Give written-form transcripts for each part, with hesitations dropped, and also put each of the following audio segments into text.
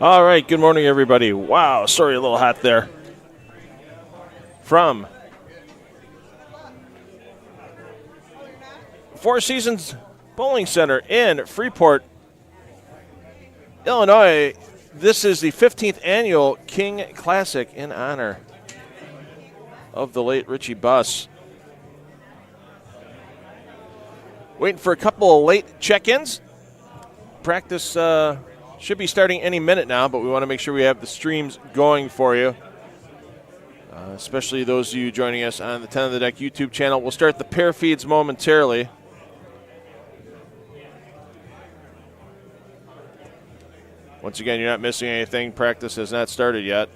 All right, good morning, everybody. Wow, sorry, a little hot there. From Four Seasons Bowling Center in Freeport, Illinois, this is the 15th annual King Classic in honor of the late Richie Buss. Waiting for a couple of late check-ins. Practice should be starting any minute now, but we want to make sure we have the streams going for you, especially those of you joining us on the 10 of the Deck YouTube channel. We'll start the pair feeds momentarily. Once again, you're not missing anything. Practice has not started yet.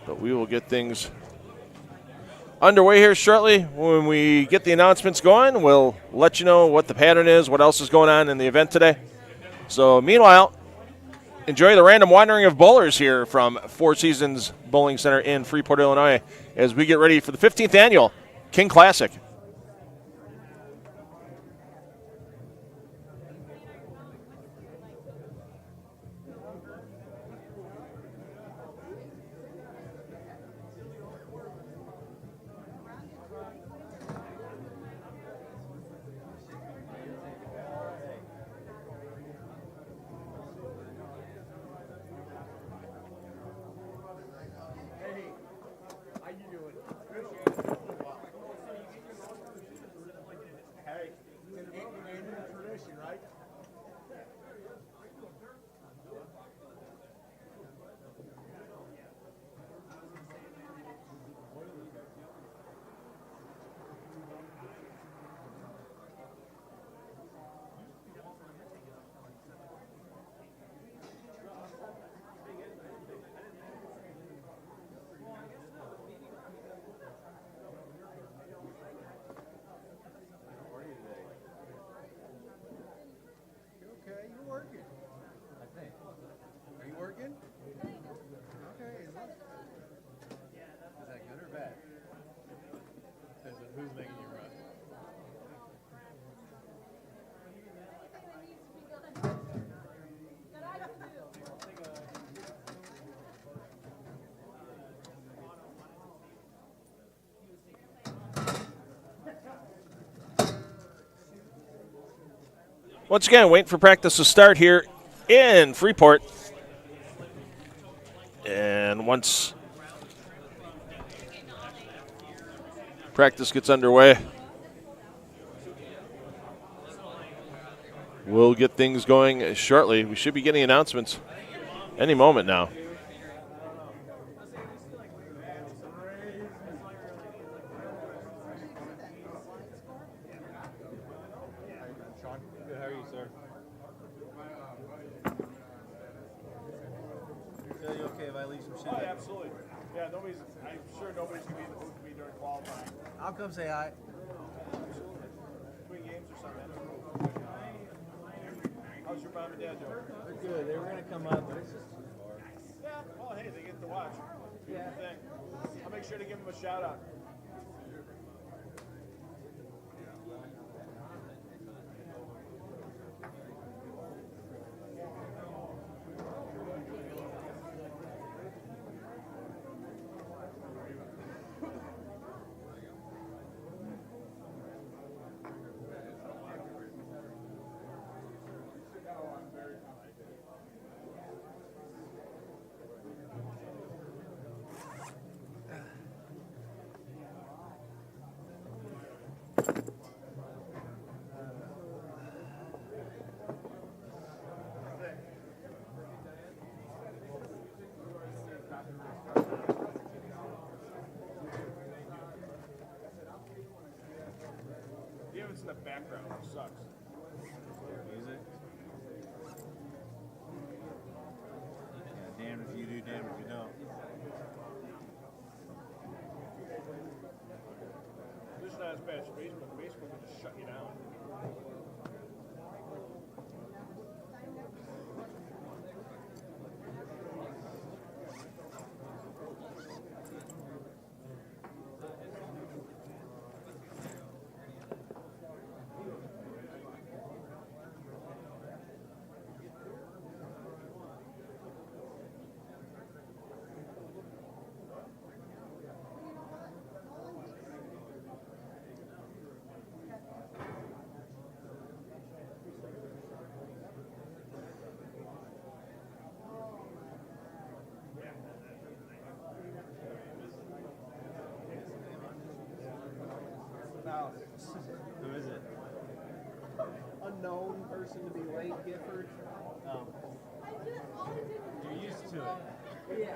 But we will get things underway here shortly. When we get the announcements going, we'll let you know what the pattern is, what else is going on in the event today. So meanwhile, enjoy the random wandering of bowlers here from Four Seasons Bowling Center in Freeport, Illinois, as we get ready for the 15th annual King Classic. Once again, waiting for practice to start here in Freeport. And once practice gets underway, we'll get things going shortly. We should be getting announcements any moment now. I'll come say hi. Between games or something. How's your mom and dad doing? They're good. They were going to come up, but it's just too far. Yeah, well, hey, they get to watch. Beautiful thing. I'll make sure to give them a shout out. In the background, it sucks. Music. Yeah, damn if you do, damn if you don't. This is not as bad as Facebook. Facebook will just shut you down. Who is it? Unknown person to be late, Gifford. You're used to it.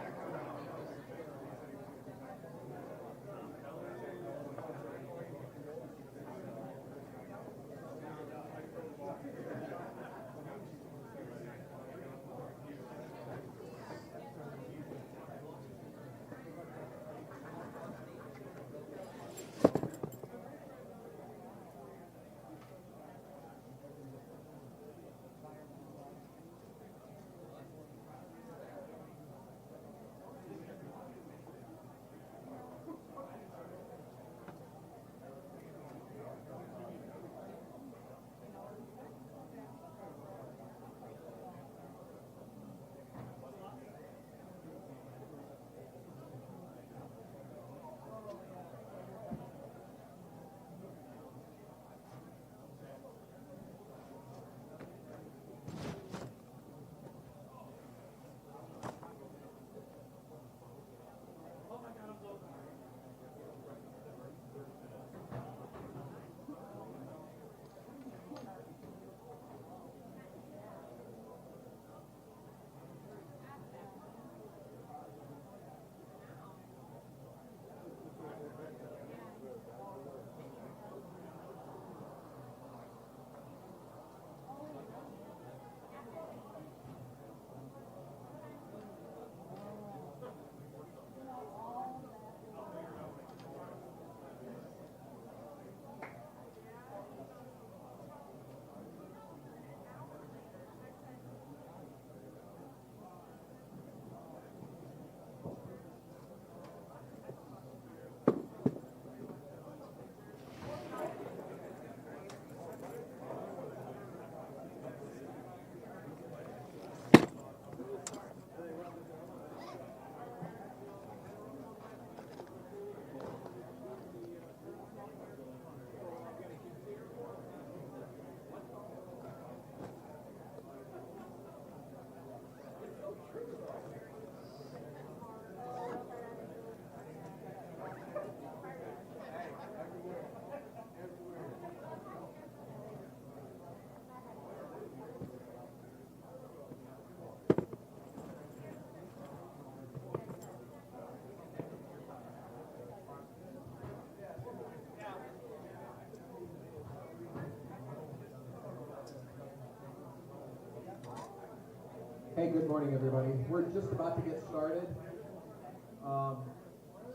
Hey, good morning, everybody. We're just about to get started.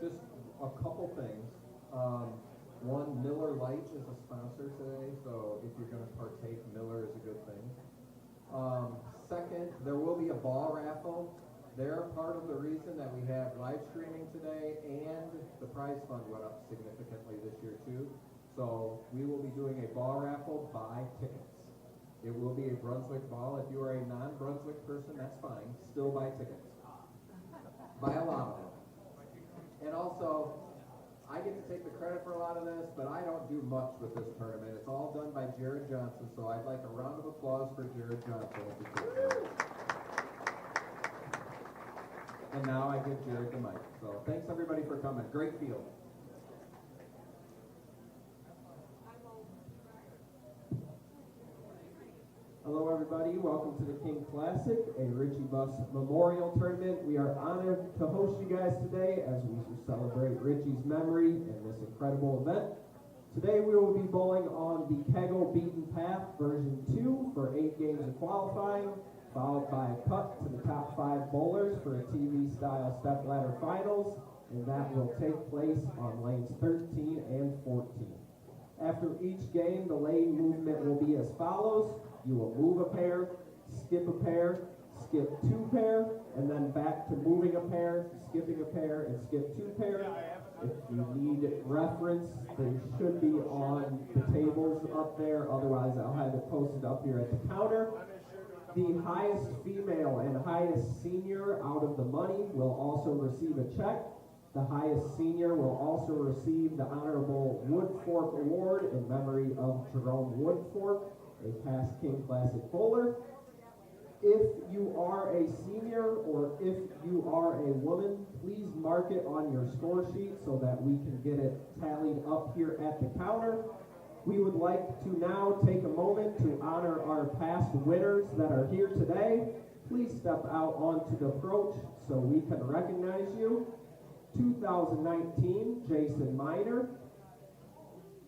Just a couple things. One, Miller Lite is a sponsor today, so if you're going to partake, Miller is a good thing. Second, there will be a ball raffle. They're part of the reason that we have live streaming today, and the prize fund went up significantly this year too. So we will be doing a ball raffle. Buy tickets. It will be a Brunswick ball. If you are a non-Brunswick person, that's fine. Still buy tickets. Buy a lot of them. And also, I get to take the credit for a lot of this, but I don't do much with this tournament. It's all done by Jared Johnson, so I'd like a round of applause for Jared Johnson. And now I give Jared the mic. So thanks everybody for coming. Great field. Hello everybody, welcome to the King Classic, a Richie Bus Memorial Tournament. We are honored to host you guys today as we celebrate Richie's memory in this incredible event. Today we will be bowling on the Kegel Beaten Path version 2 for 8 games of qualifying, followed by a cut to the top 5 bowlers for a TV-style stepladder finals, and that will take place on lanes 13 and 14. After each game, the lane movement will be as follows. You will move a pair, skip 2 pair, and then back to moving a pair, skipping a pair, and skip 2 pair. If you need reference, they should be on the tables up there. Otherwise, I'll have it posted up here at the counter. The highest female and highest senior out of the money will also receive a check. The highest senior will also receive the Honorable Woodfork Award in memory of Jerome Woodfork, a past King Classic bowler. If you are a senior or if you are a woman, please mark it on your score sheet so that we can get it tallied up here at the counter. We would like to now take a moment to honor our past winners that are here today. Please step out onto the approach so we can recognize you. 2019, Jason Miner.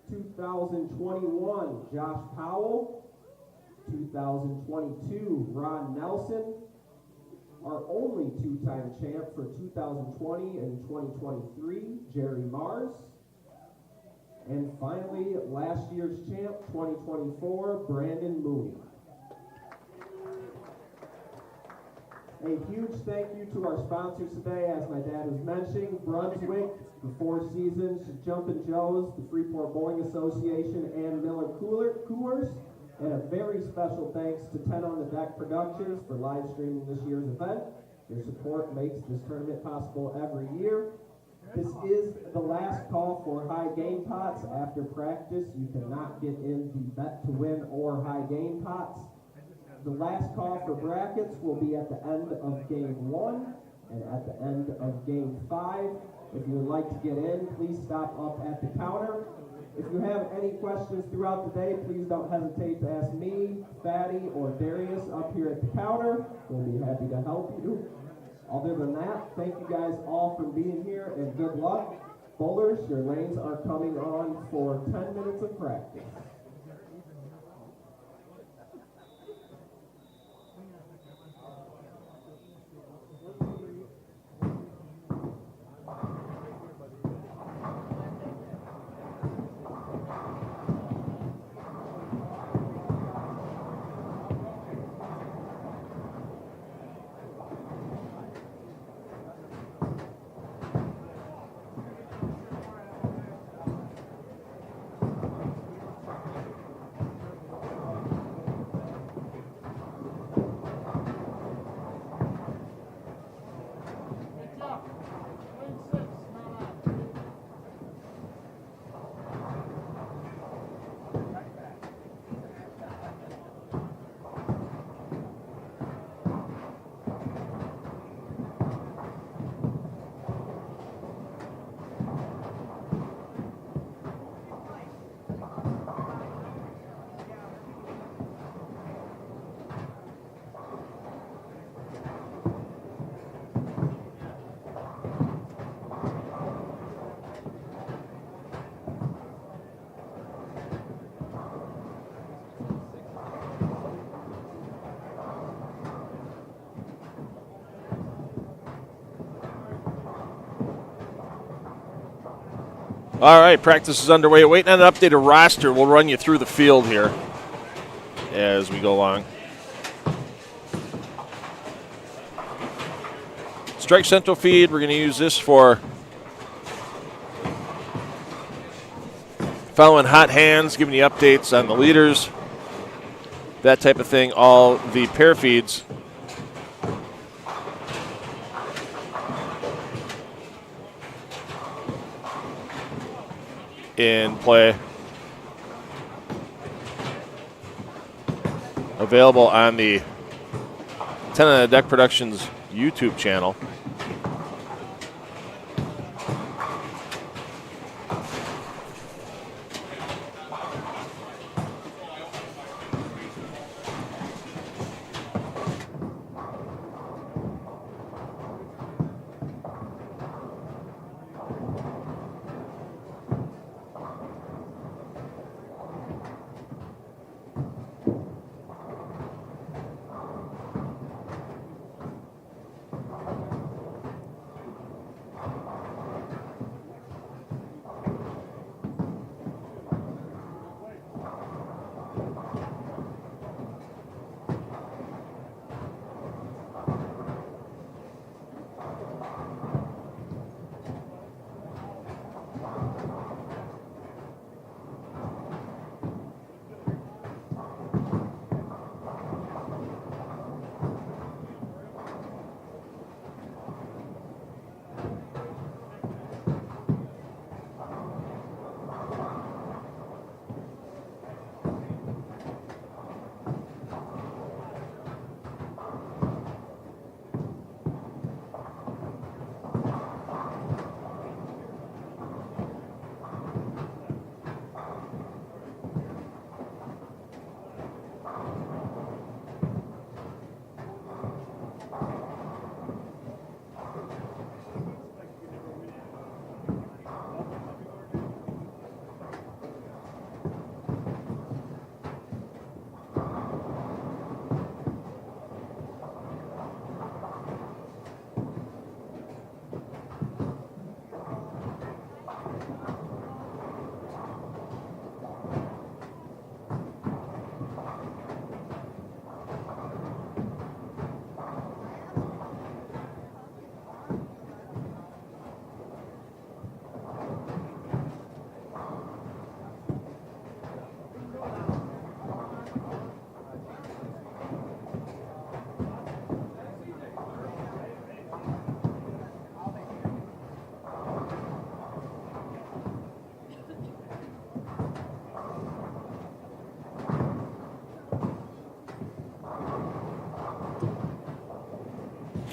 2021, Josh Powell. 2022, Ron Nelson. Our only two-time champ for 2020 and 2023, Jerry Mars. And finally, last year's champ, 2024, Brandon Mooney. A huge thank you to our sponsors today, as my dad was mentioning, Brunswick, the Four Seasons, Jumpin' Joe's, the Freeport Bowling Association, and Miller Coolers. And a very special thanks to 10 on the Deck Productions for live streaming this year's event. Your support makes this tournament possible every year. This is the last call for high game pots. After practice, you cannot get in the bet to win or high game pots. The last call for brackets will be at the end of game 1 and at the end of game 5. If you would like to get in, please stop up at the counter. If you have any questions throughout the day, please don't hesitate to ask me, Fatty, or Darius up here at the counter. We'll be happy to help you. Other than that, thank you guys all for being here, and good luck. Bowlers, your lanes are coming on for 10 minutes of practice. All right, practice is underway. Waiting on an updated roster. We'll run you through the field here as we go along. Strike Central feed, we're going to use this for following hot hands, giving you updates on the leaders, that type of thing. All the pair feeds in play, available on the 10 on the Deck Productions YouTube channel.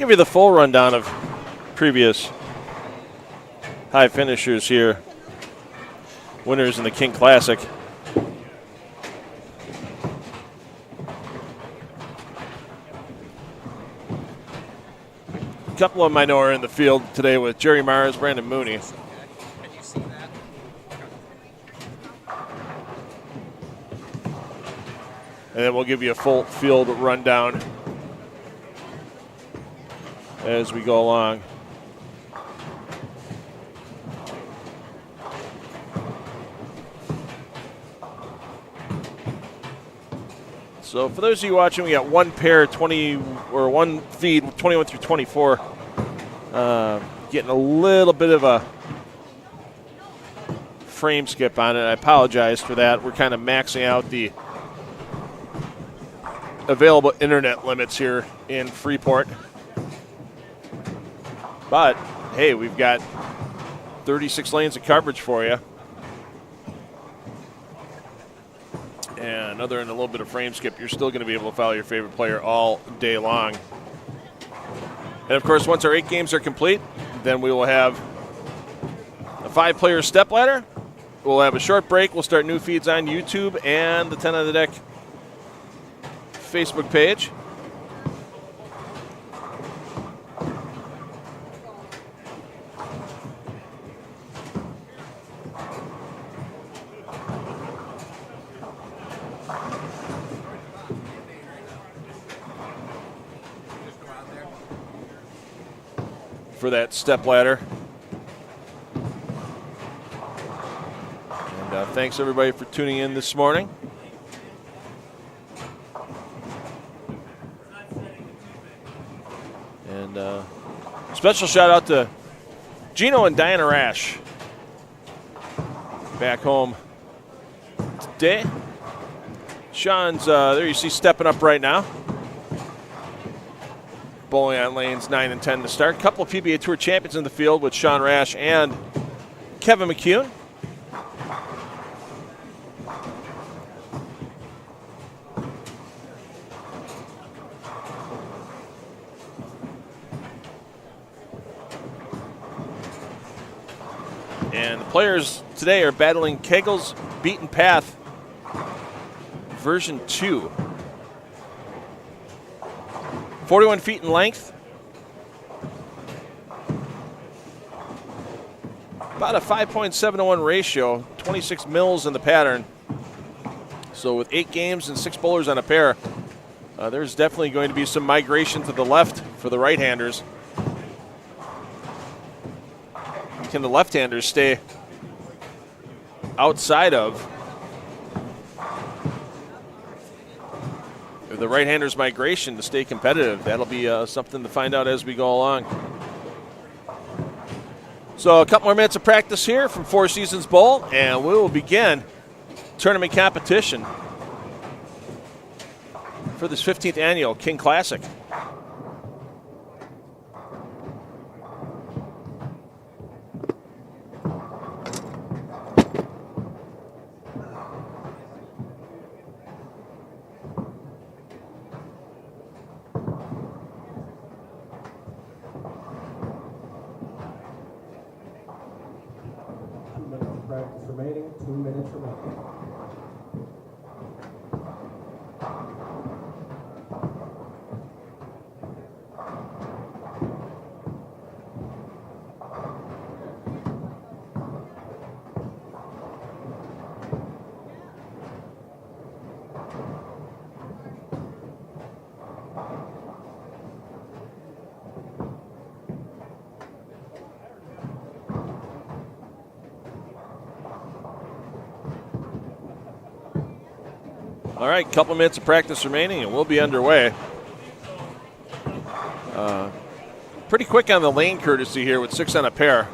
give you the full rundown of previous high finishers here, winners in the King Classic. A couple of them I know are in the field today with Jerry Mars, Brandon Mooney. And then we'll give you a full field rundown as we go along. So for those of you watching, we got one pair, 20 or one feed, 21 through 24. Getting a little bit of a frame skip on it. I apologize for that. We're kind of maxing out the available internet limits here in Freeport. But, hey, we've got 36 lanes of coverage for you. And other than a little bit of frame skip, you're still going to be able to follow your favorite player all day long. And, of course, once our 8 games are complete, then we will have a 5-player stepladder. We'll have a short break. We'll start new feeds on YouTube and the 10 on the Deck Facebook page. For that step ladder. And thanks everybody for tuning in this morning. And special shout out to Gino and Diana Rash back home today. Sean's there you see stepping up right now. Bowling on lanes 9 and 10 to start. Couple of PBA Tour champions in the field with Sean Rash and Kevin McCune. And the players today are battling Kegel's Beaten Path version 2. 41 feet in length. About a 5.7-to-1 ratio, 26 mils in the pattern. So with 8 games and 6 bowlers on a pair, there's definitely going to be some migration to the left for the right-handers. Can the left-handers stay outside of the right-handers' migration to stay competitive? That'll be something to find out as we go along. So a couple more minutes of practice here from Four Seasons Bowl, and we will begin tournament competition for this 15th annual King Classic. Practice remaining, 2 minutes remaining. All right, couple minutes of practice remaining, and we'll be underway. Pretty quick on the lane courtesy here with 6 on a pair. I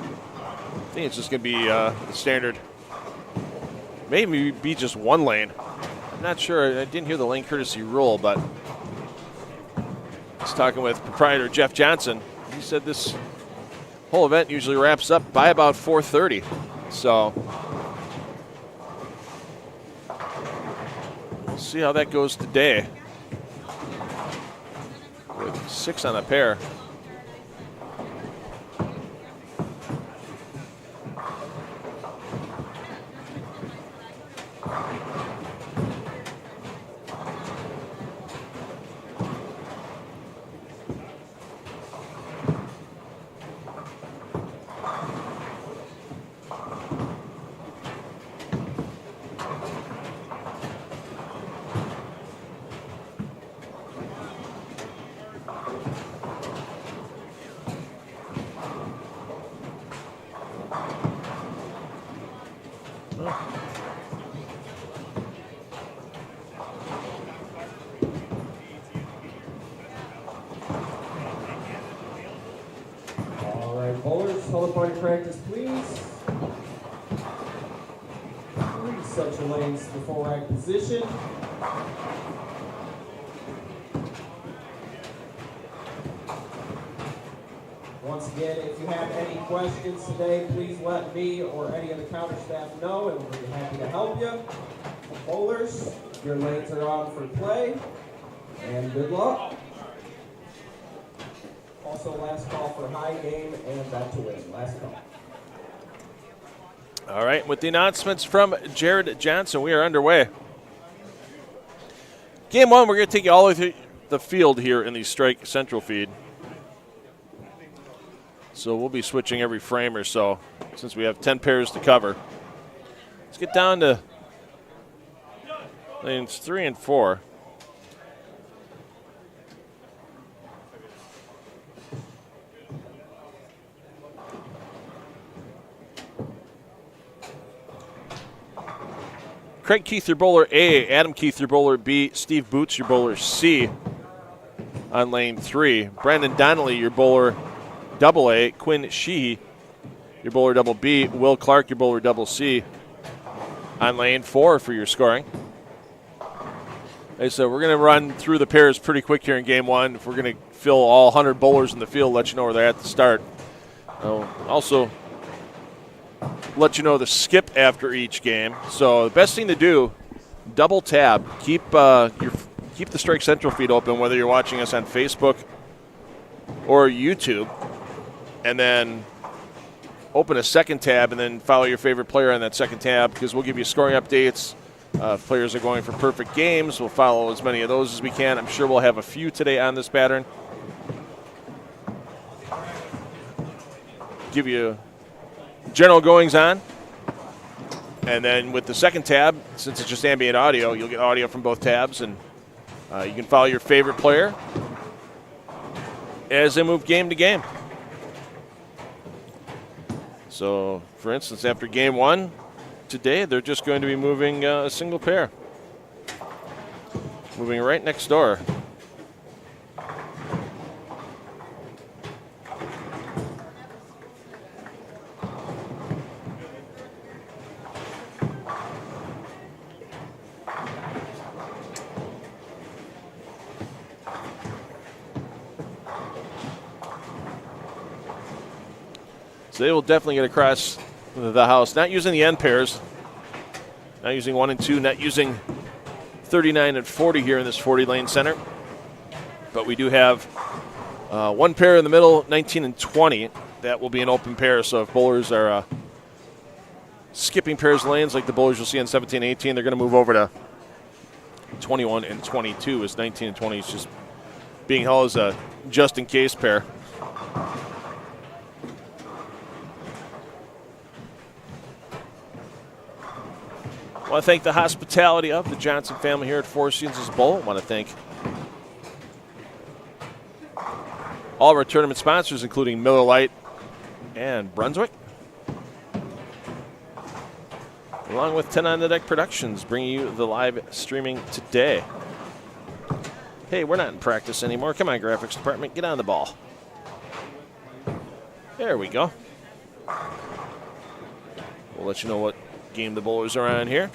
think it's just going to be the standard. Maybe be just 1 lane. I'm not sure. I didn't hear the lane courtesy rule, but I was talking with proprietor Jeff Johnson. He said this whole event usually wraps up by about 4:30. So we'll see how that goes today with 6 on a pair. hold up on your practice, please. Reset your lanes to the full rack position. Once again, if you have any questions today, please let me or any of the counter staff know, and we'll be happy to help you. Bowlers, your lanes are on for play, and good luck. Also, last call for high game and bet to win. Last call. All right, with the announcements from Jared Johnson, we are underway. Game one, we're going to take you all the way through the field here in the Strike Central feed. So we'll be switching every frame or so since we have 10 pairs to cover. Let's get down to lanes 3 and 4. Craig Keith, your bowler A. Adam Keith, your bowler B. Steve Boots, your bowler C. On lane 3. Brandon Donnelly, your bowler double A. Quinn Sheehy, your bowler double B. Will Clark, your bowler double C. On lane 4 for your scoring. Okay, so we're going to run through the pairs pretty quick here in game one. If we're going to fill all 100 bowlers in the field, let you know where they're at the start. Also, let you know the skip after each game. So the best thing to do, double tab. Keep the Strike Central feed open, whether you're watching us on Facebook or YouTube, and then open a second tab and then follow your favorite player on that second tab, because we'll give you scoring updates. If players are going for perfect games, we'll follow as many of those as we can. I'm sure we'll have a few today on this pattern. Give you general goings on. And then with the second tab, since it's just ambient audio, you'll get audio from both tabs, and you can follow your favorite player as they move game to game. So, for instance, after game one today, they're just going to be moving a single pair. Moving right next door. So they will definitely get across the house. Not using the end pairs. Not using 1 and 2. Not using 39 and 40 here in this 40-lane center. But we do have one pair in the middle, 19 and 20. That will be an open pair. So if bowlers are skipping pairs of lanes like the bowlers you'll see on 17 and 18, they're going to move over to 21 and 22, as 19 and 20 is just being held as a just-in-case pair. I want to thank the hospitality of the Johnson family here at Four Seasons Bowl. I want to thank all of our tournament sponsors, including Miller Lite and Brunswick, along with 10 on the Deck Productions, bringing you the live streaming today. Hey, we're not in practice anymore. Come on, graphics department, get on the ball. There we go. We'll let you know what game the bowlers are on here.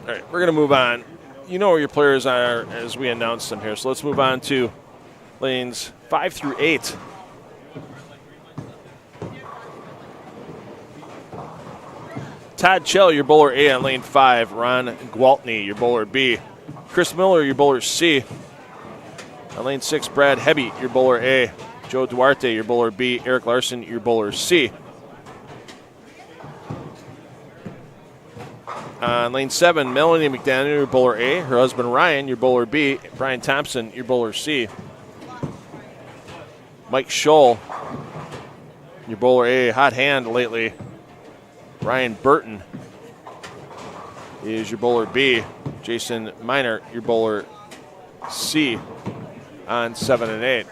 All right, we're going to move on. You know where your players are as we announce them here. So let's move on to lanes 5 through 8. Todd Chell, your bowler A on lane 5. Ron Gwaltney, your bowler B. Chris Miller, your bowler C. On lane 6, Brad Hebby, your bowler A. Joe Duarte, your bowler B. Eric Larson, your bowler C. On lane 7, Melanie McDaniel, your bowler A. Her husband Ryan, your bowler B. Brian Thompson, your bowler C. Mike Scholl, your bowler A. Hot hand lately. Ryan Burton is your bowler B. Jason Miner, your bowler C on 7 and 8.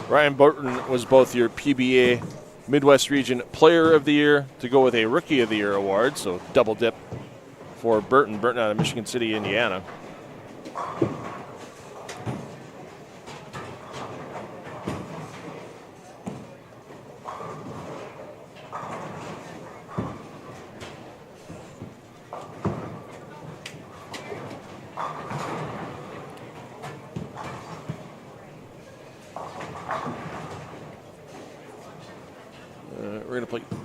Ryan Burton was both your PBA Midwest Region Player of the Year to go with a Rookie of the Year award, so double dip for Burton. Burton out of Michigan City, Indiana. We're going to play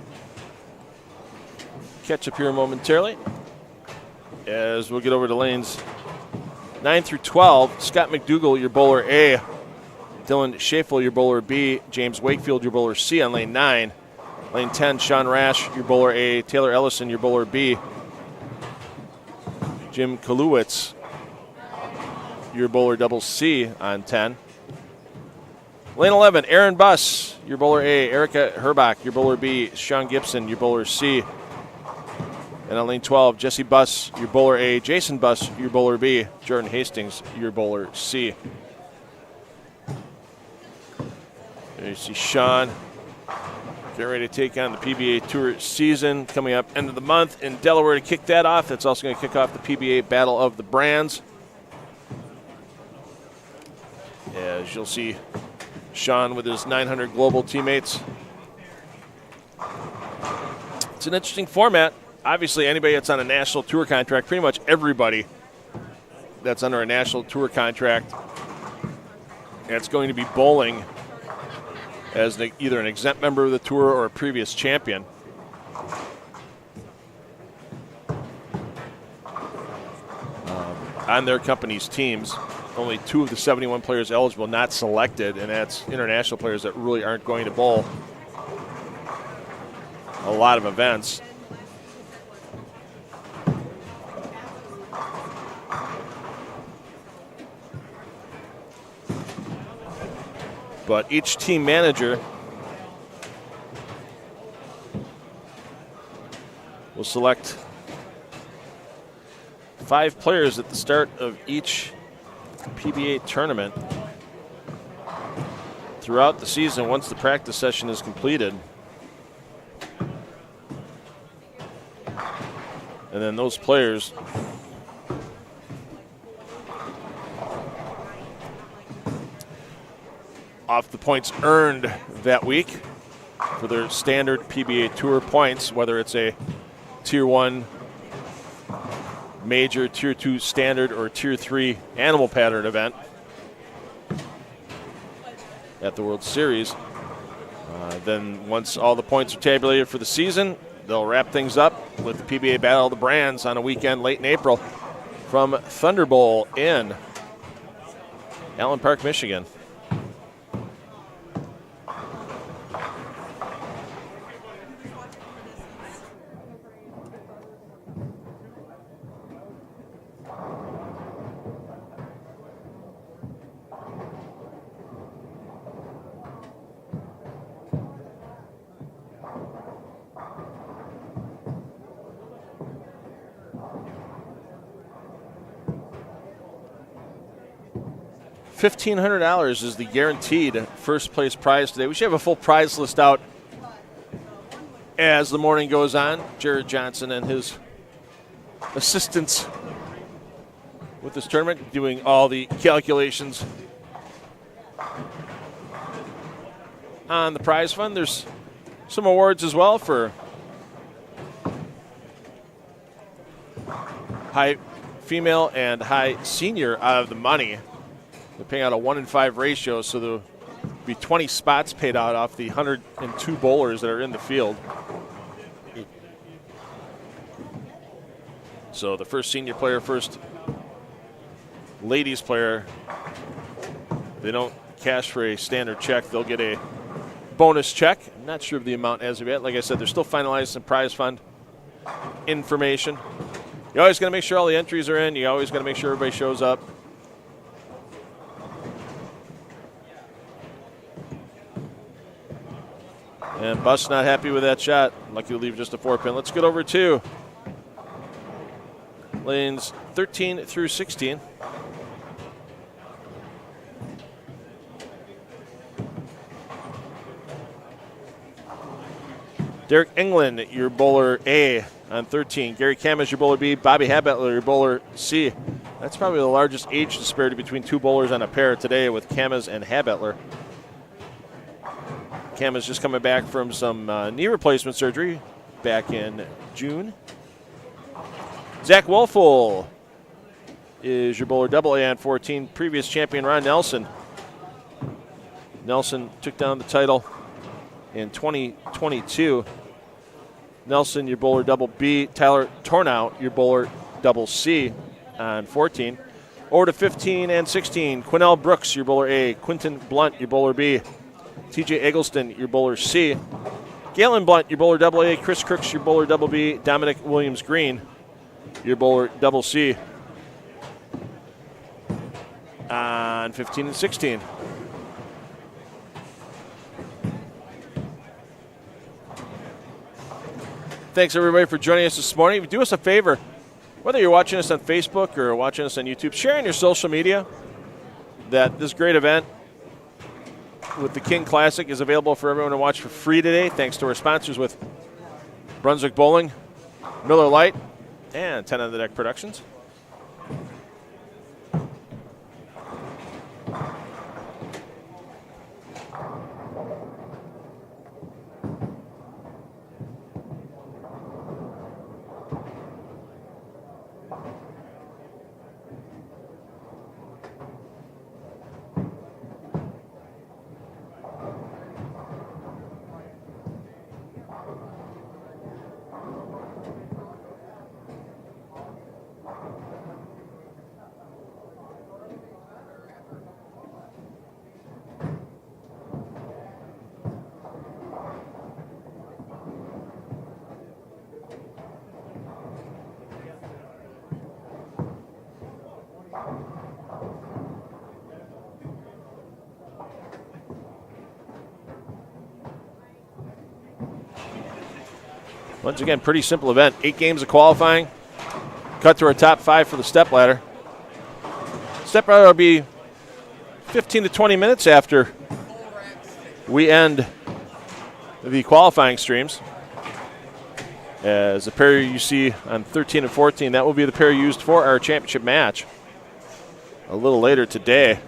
catch up here momentarily as we'll get over to lanes 9 through 12. Scott McDougall, your bowler A. Dylan Schafel, your bowler B. James Wakefield, your bowler C on lane 9. Lane 10, Sean Rash, your bowler A. Taylor Ellison, your bowler B. Jim Kalewitz, your bowler double C on 10. Lane 11, Aaron Buss, your bowler A. Erica Herbach, your bowler B. Sean Gibson, your bowler C. And on lane 12, Jesse Buss, your bowler A. Jason Buss, your bowler B. Jordan Hastings, your bowler C. There you see Sean getting ready to take on the PBA Tour season coming up end of the month in Delaware to kick that off. That's also going to kick off the PBA Battle of the Brands. As you'll see Sean with his 900 global teammates. It's an interesting format. Obviously, anybody that's on a national tour contract, pretty much everybody that's under a national tour contract, that's going to be bowling as either an exempt member of the tour or a previous champion. On their company's teams. Only 2 of the 71 players eligible not selected, and that's international players that really aren't going to bowl a lot of events. But each team manager will select 5 players at the start of each PBA tournament throughout the season once the practice session is completed. And then those players off the points earned that week for their standard PBA Tour points, whether it's a Tier 1 major, Tier 2 standard, or Tier 3 animal pattern event at the World Series. Then once all the points are tabulated for the season, they'll wrap things up with the PBA Battle of the Brands on a weekend late in April from Thunder Bowl in Allen Park, Michigan. $1,500 is the guaranteed first place prize today. We should have a full prize list out as the morning goes on. Jared Johnson and his assistants with this tournament doing all the calculations on the prize fund. There's some awards as well for high female and high senior out of the money. They're paying out a 1-in-5 ratio, so there'll be 20 spots paid out off the 102 bowlers that are in the field. So the first senior player, first ladies player, they don't cash for a standard check. They'll get a bonus check. I'm not sure of the amount as of yet. Like I said, they're still finalizing some prize fund information. You always got to make sure all the entries are in. You always got to make sure everybody shows up. And Bus not happy with that shot. Lucky to leave just a 4-pin. Let's get over to lanes 13 through 16. Derek England, your bowler A on 13. Gary Camas, your bowler B. Bobby Habetler, your bowler C. That's probably the largest age disparity between two bowlers on a pair today with Camas and Habetler. Camas just coming back from some knee replacement surgery back in June. Zach Wolfel is your bowler double A on 14. Previous champion Ron Nelson. Nelson took down the title in 2022. Nelson, your bowler double B. Tyler Tornow, your bowler double C on 14. Over to 15 and 16. Quinnell Brooks, your bowler A. Quinton Blunt, your bowler B. TJ Eggleston, your bowler C. Galen Blunt, your bowler double A. Chris Crooks, your bowler double B. Dominic Williams Green, your bowler double C on 15 and 16. Thanks, everybody, for joining us this morning. Do us a favor, whether you're watching us on Facebook or watching us on YouTube, share on your social media that this great event with the King Classic is available for everyone to watch for free today, thanks to our sponsors with Brunswick Bowling, Miller Lite, and 10 on the Deck Productions. Once again, pretty simple event. 8 games of qualifying. Cut to our top 5 for the step ladder. Step ladder will be 15 to 20 minutes after we end the qualifying streams. As the pair you see on 13 and 14, that will be the pair used for our championship match a little later today.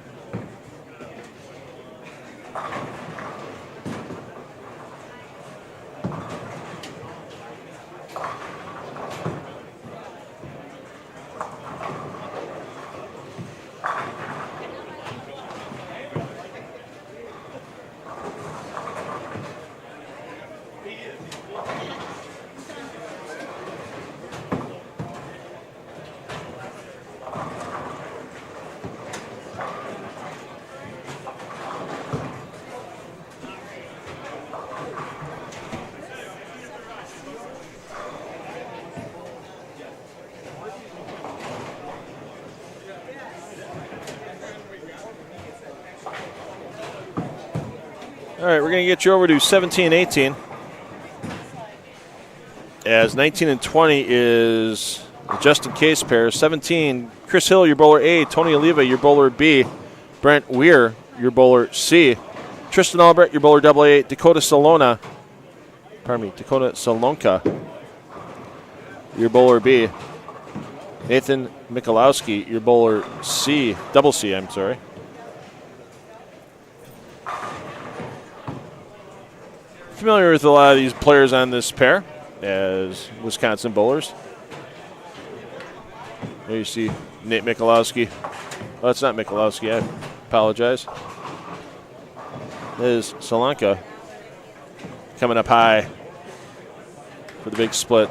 All right, we're going to get you over to 17 and 18. As 19 and 20 is the Justin Case pair. 17, Chris Hill, your bowler A. Tony Oliva, your bowler B. Brent Weir, your bowler C. Tristan Albrecht, your bowler double A. Dakota Salonka, your bowler B. Nathan Michalowski, your bowler C. Double C, I'm sorry. Familiar with a lot of these players on this pair as Wisconsin bowlers. There you see Nate Michalowski. Oh, that's not Michalowski. I apologize. That is Solanka coming up high for the big split.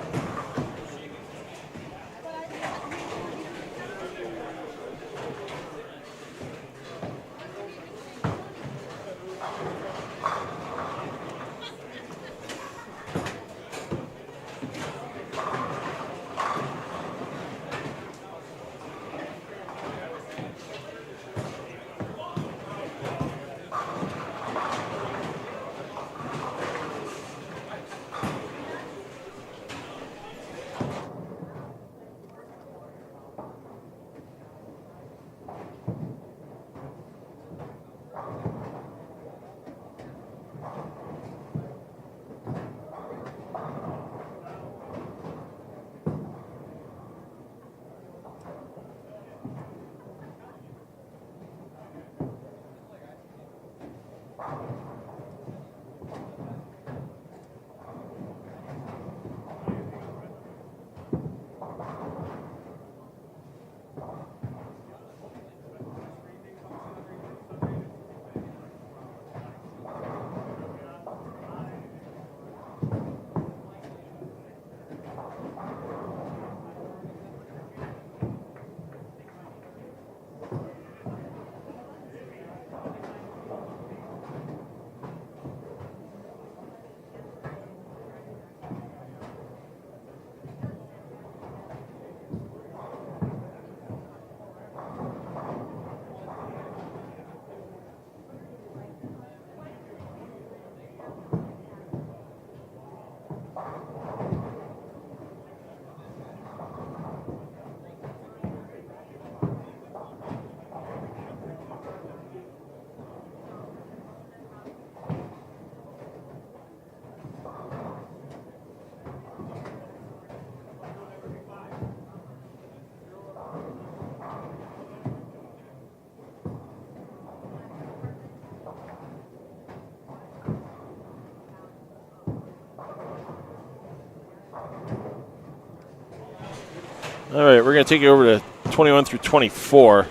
All right, we're going to take it over to 21 through 24.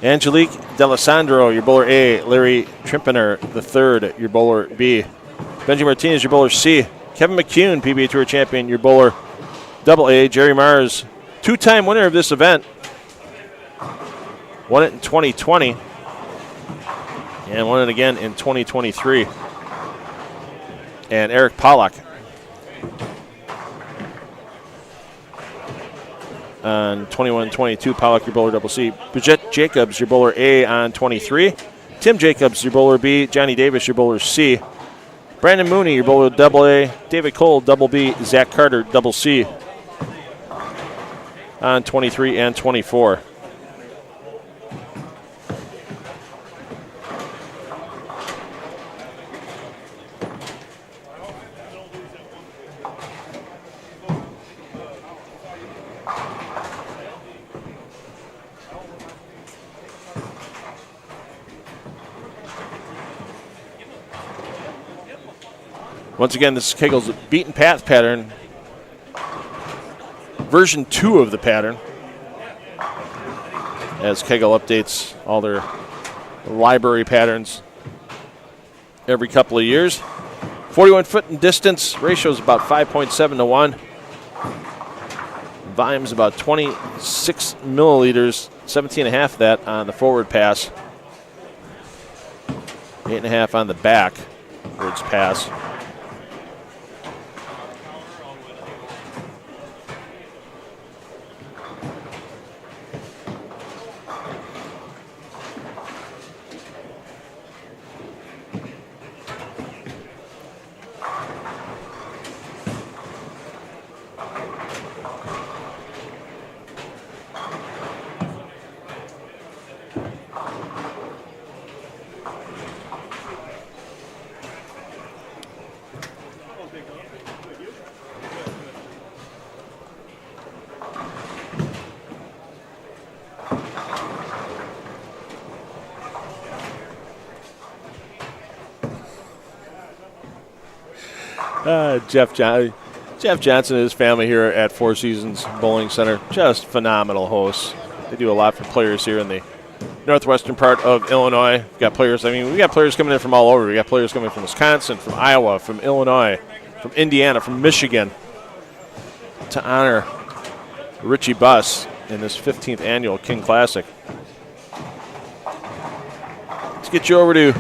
Angelique D'Alessandro, your bowler A. Larry Trimpener, the third, your bowler B. Benji Martinez, your bowler C. Kevin McCune, PBA Tour champion, your bowler Double A. Jerry Mars, two-time winner of this event. Won it in 2020 and won it again in 2023. And Eric Pollack on 21-22, Pollack, your bowler Double C. Bridget Jacobs, your bowler A on 23. Tim Jacobs, your bowler B. Johnny Davis, your bowler C. Brandon Mooney, your bowler Double A. David Cole, Double B. Zach Carter, Double C on 23 and 24. Once again, this is Kegel's beaten path pattern, version 2 of the pattern, as Kegel updates all their library patterns every couple of years. 41 foot in distance, ratio is about 5.7 to 1. Volume's about 26 milliliters, 17.5 of that on the forward pass, 8.5 on the backwards pass. Jeff Johnson and his family here at Four Seasons Bowling Center, just phenomenal hosts. They do a lot for players here in the northwestern part of Illinois. We've got players, we got players coming in from all over. We got players coming from Wisconsin, from Iowa, from Illinois, from Indiana, from Michigan to honor Richie Buss in this 15th annual King Classic. Let's get you over to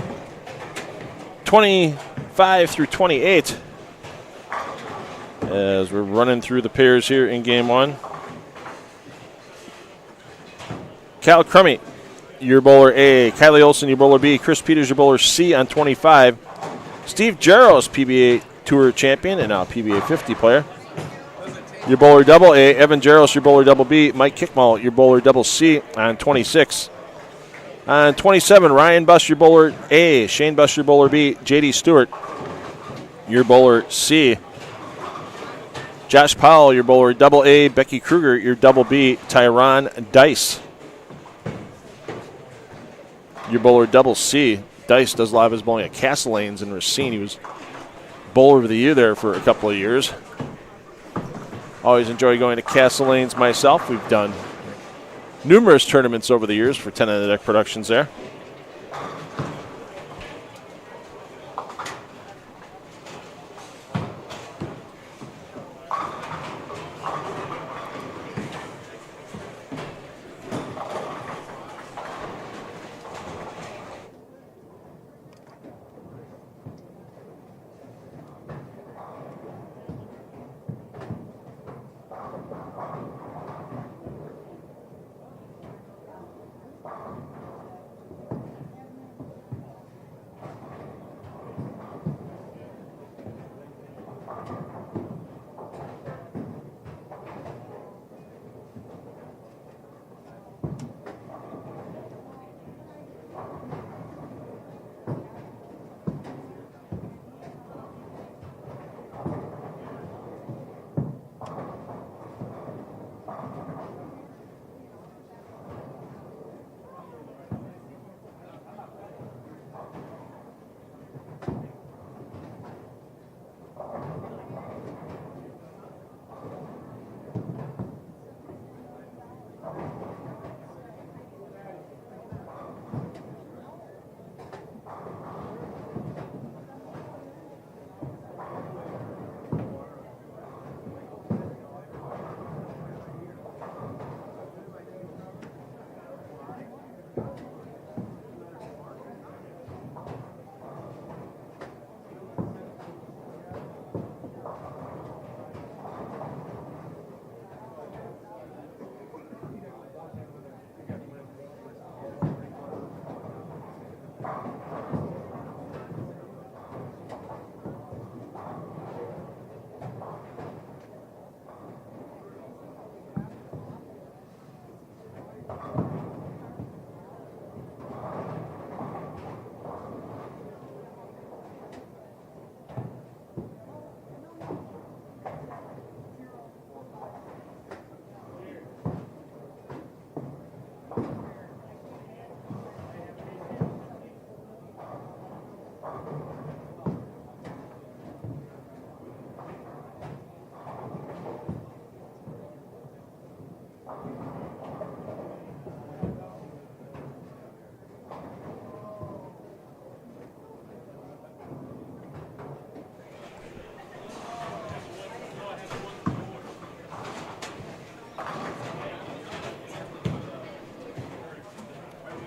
25 through 28 as we're running through the pairs here in game one. Cal Crummy, your bowler A. Kylie Olson, your bowler B. Chris Peters, your bowler C on 25. Steve Jaros, PBA Tour champion and now PBA 50 player. Your bowler double A. Evan Jaros, your bowler double B. Mike Kickmall, your bowler double C on 26. On 27, Ryan Buss, your bowler A. Shane Buss, your bowler B. J.D. Stewart, your bowler C. Josh Powell, your bowler double A. Becky Kruger, your double B. Tyron Dice, your bowler double C. Dice does a lot of his bowling at Castle Lanes in Racine. He was bowler of the year there for a couple of years. Always enjoy going to Castle Lanes myself. We've done numerous tournaments over the years for 10 on the Deck Productions there.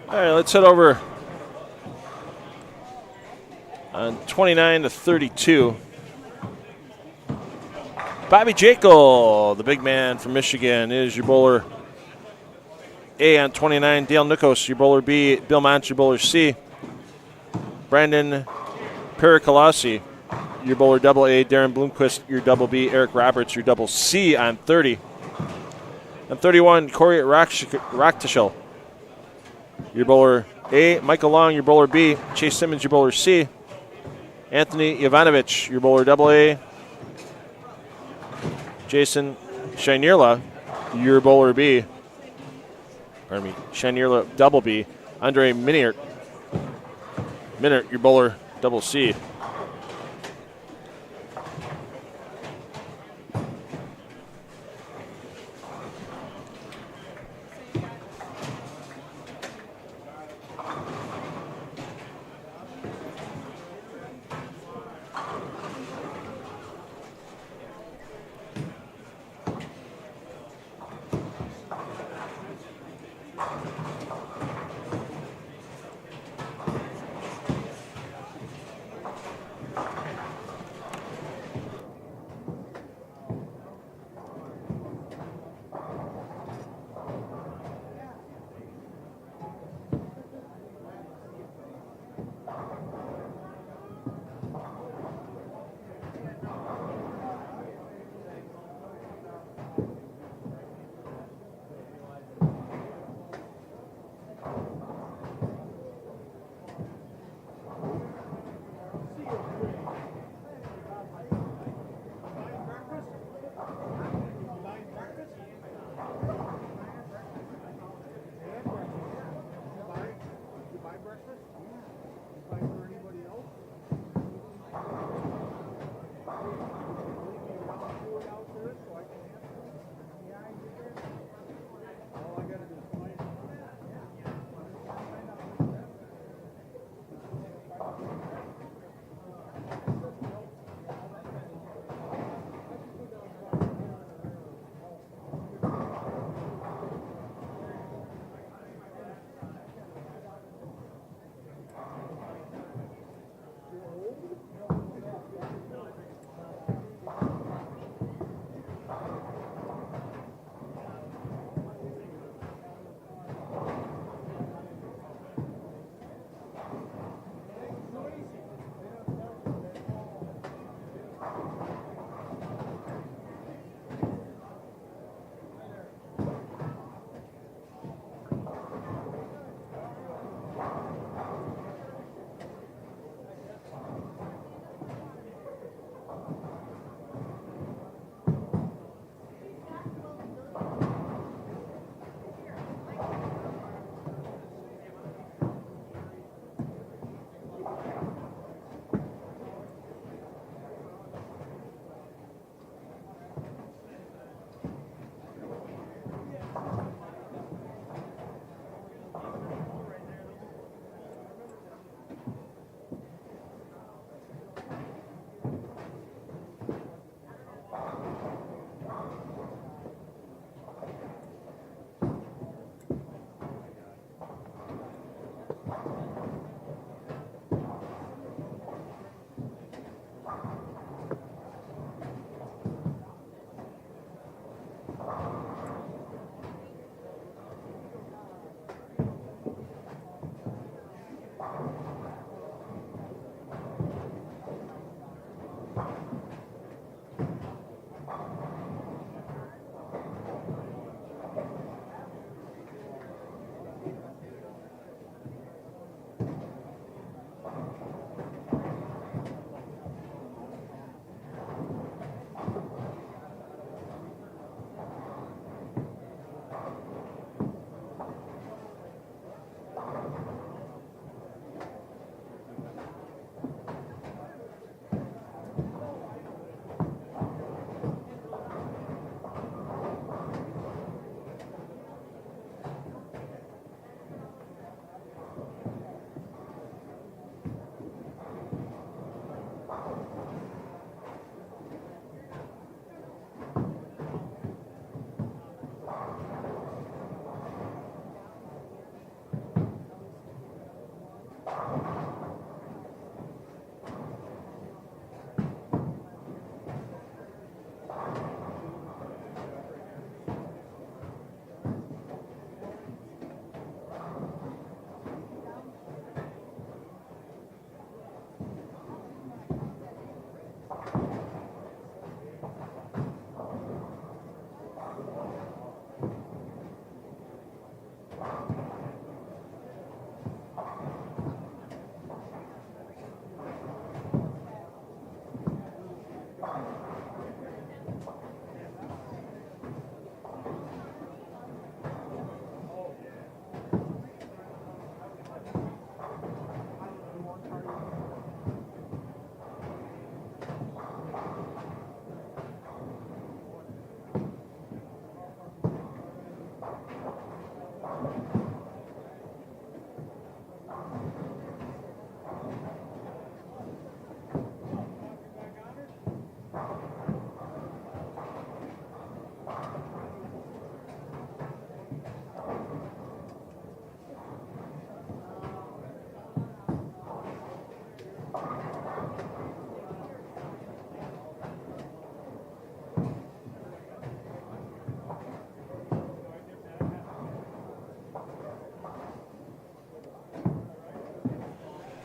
All right, let's head over on 29 to 32. Bobby Jekyll, the big man from Michigan, is your bowler A on 29. Dale Nikos, your bowler B. Bill Mont, your bowler C. Brandon Pericolasi, your bowler double A. Darren Bloomquist, your double B. Eric Roberts, your double C on 30. On 31, Corey Roktishel, your bowler A. Michael Long, your bowler B. Chase Simmons, your bowler C. Anthony Ivanovich, your bowler double A. Jason Shinierla, your bowler B. Pardon me, Shinierla double B. Andre Minert, your bowler double C.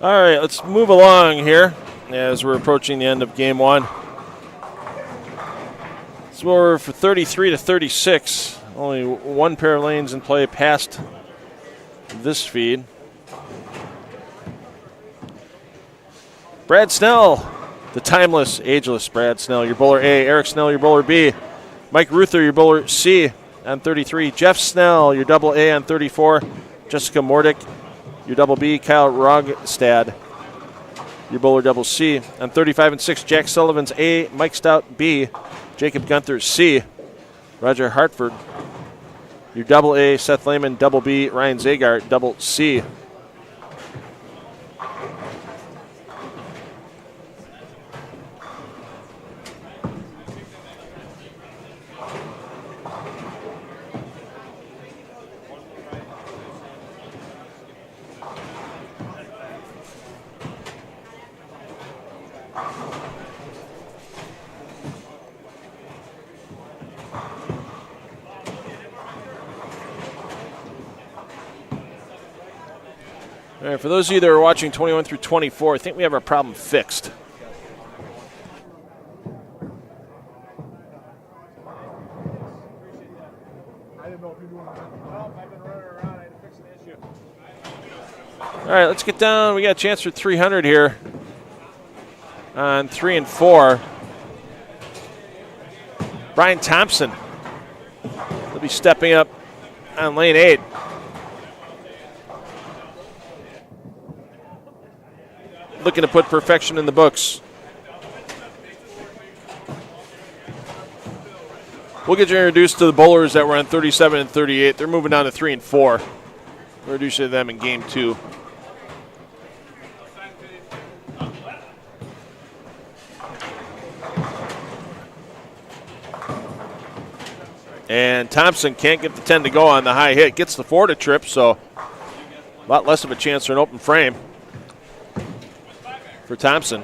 All right, let's move along here as we're approaching the end of game one. So we're for 33 to 36. Only one pair of lanes in play past this feed. Brad Snell, the timeless, ageless Brad Snell, your bowler A. Eric Snell, your bowler B. Mike Ruther, your bowler C on 33. Jeff Snell, your double A on 34. Jessica Mordick, your double B. Kyle Rogstad, your bowler double C. On 35 and 6, Jack Sullivan's A. Mike Stout B. Jacob Gunther C. Roger Hartford, your double A. Seth Lehman, double B. Ryan Zagar, double C. All right, for those of you that are watching 21 through 24, I think we have our problem fixed. I didn't know if you were no, I've been running around. I had to fix an issue. All right, let's get down. We got a chance for 300 here on 3 and 4. Brian Thompson will be stepping up on lane 8. Looking to put perfection in the books. We'll get you introduced to the bowlers that were on 37 and 38. They're moving down to 3 and 4. We'll introduce you to them in game 2. And Thompson can't get the 10 to go on the high hit. Gets the 4 to trip, so a lot less of a chance for an open frame for Thompson.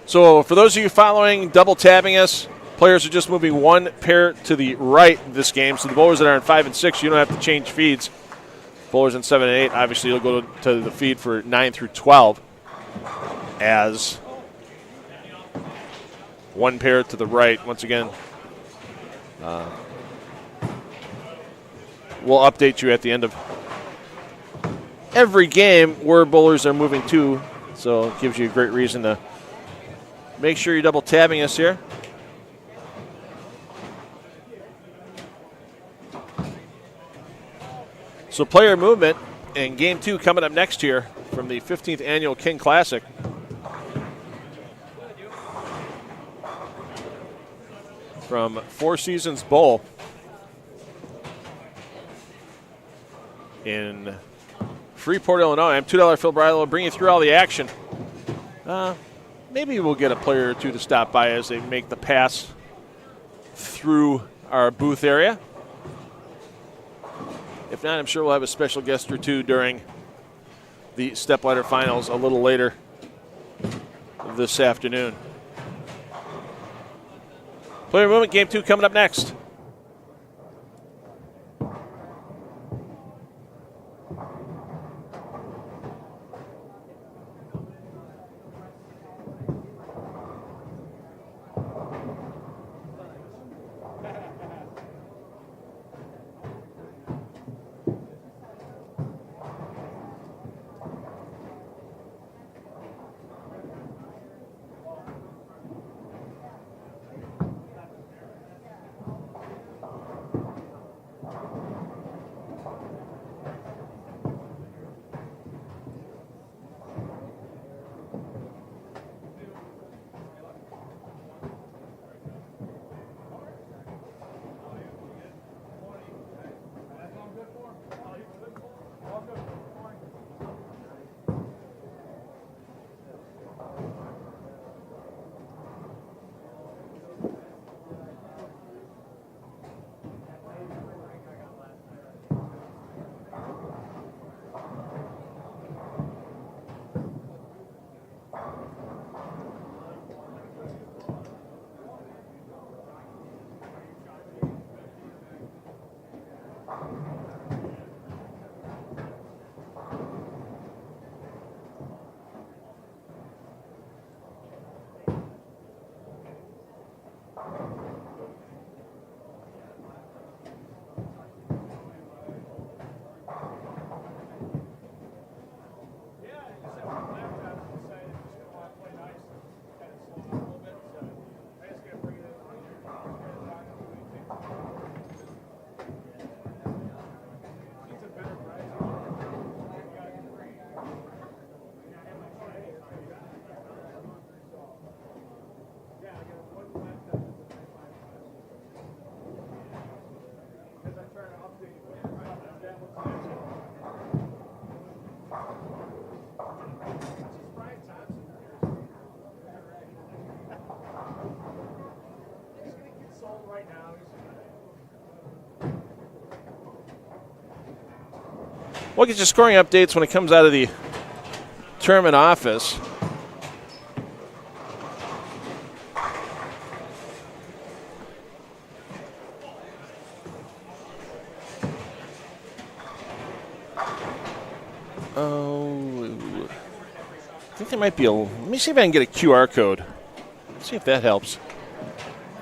So for those of you following, double tabbing us, players are just moving 1 pair to the right this game. So the bowlers that are in 5 and 6, you don't have to change feeds. Bowlers in 7 and 8, obviously you'll go to the feed for 9 through 12 as 1 pair to the right. Once again, we'll update you at the end of every game where bowlers are moving to, so it gives you a great reason to make sure you're double tabbing us here. So player movement in game 2 coming up next here from the 15th annual King Classic. From Four Seasons Bowl in Freeport, Illinois. I'm $2 Phil Brylow, bring you through all the action. Maybe we'll get a player or two to stop by as they make the pass through our booth area. If not, I'm sure we'll have a special guest or two during the stepladder finals a little later this afternoon. Player movement, game 2 coming up next. We'll get you scoring updates when it comes out of the tournament office. Oh, I think there might be let me see if I can get a QR code. See if that helps.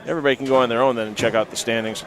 Everybody can go on their own then and check out the standings.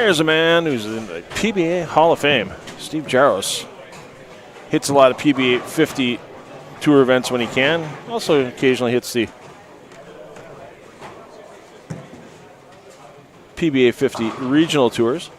There's a man who's in the PBA Hall of Fame, Steve Jaros. Hits a lot of PBA 50 tour events when he can. Also occasionally hits the PBA 50 regional tours.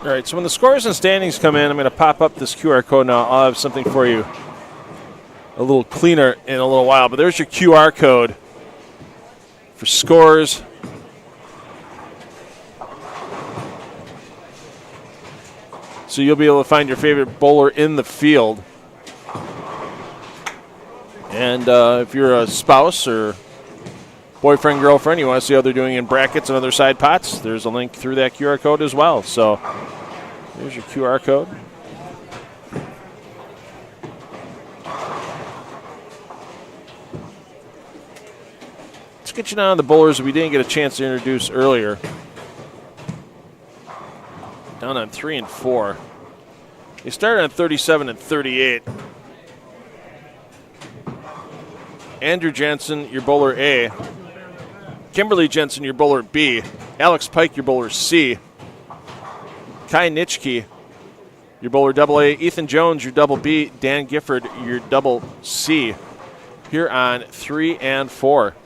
All right, so when the scores and standings come in, I'm going to pop up this QR code now. I'll have something for you a little cleaner in a little while. But there's your QR code for scores. So you'll be able to find your favorite bowler in the field. And if you're a spouse or boyfriend, girlfriend, you want to see how they're doing in brackets and other side pots, there's a link through that QR code as well. So there's your QR code. Let's get you down on the bowlers we didn't get a chance to introduce earlier. Down on 3 and 4. They started on 37 and 38. Andrew Jensen, your bowler A. Kimberly Jensen, your bowler B. Alex Pike, your bowler C. Kai Nitschke, your bowler double A. Ethan Jones, your double B. Dan Gifford, your double C. Here on 3 and 4.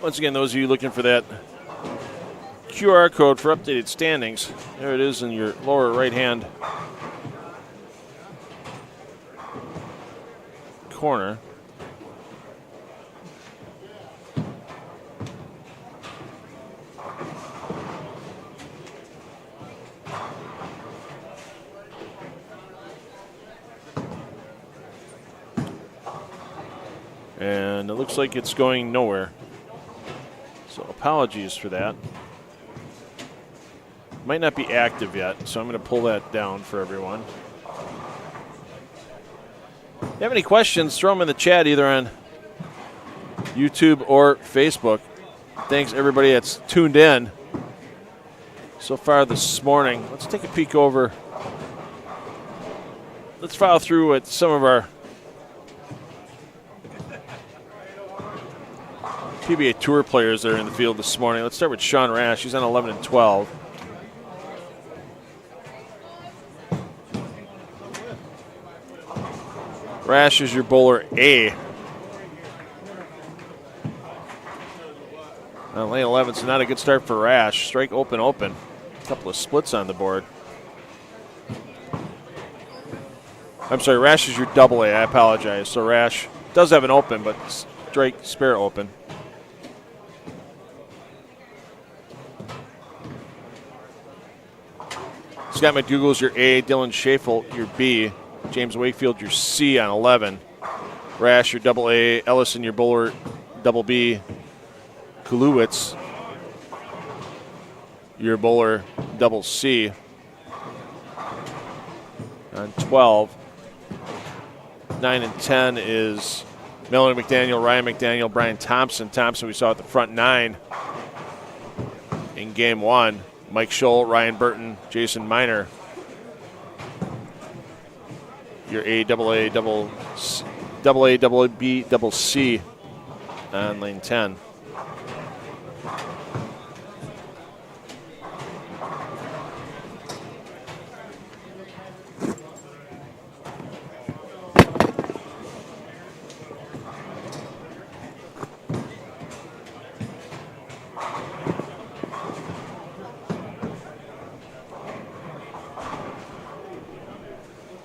Once again, those of you looking for that QR code for updated standings, there it is in your lower right-hand corner. And it looks like it's going nowhere. So apologies for that. Might not be active yet, so I'm going to pull that down for everyone. If you have any questions, throw them in the chat either on YouTube or Facebook. Thanks everybody that's tuned in so far this morning. Let's take a peek over. Let's file through at some of our PBA Tour players that are in the field this morning. Let's start with Sean Rash. He's on 11 and 12. Rash is your bowler A. Lane 11, so not a good start for Rash. Strike open, open. A couple of splits on the board. I'm sorry, Rash is your double A. I apologize. So Rash does have an open, but strike spare open. Scott McDougall's your A, Dylan Schafel your B, James Wakefield your C on 11, Rash your double A, Ellison your bowler double B, Kulowitz your bowler double C. On 12. 9 and 10 is Melanie McDaniel, Ryan McDaniel, Brian Thompson. Thompson we saw at the front 9 in game 1. Mike Scholl, Ryan Burton, Jason Miner. Your A, double A, double B, double C on lane 10.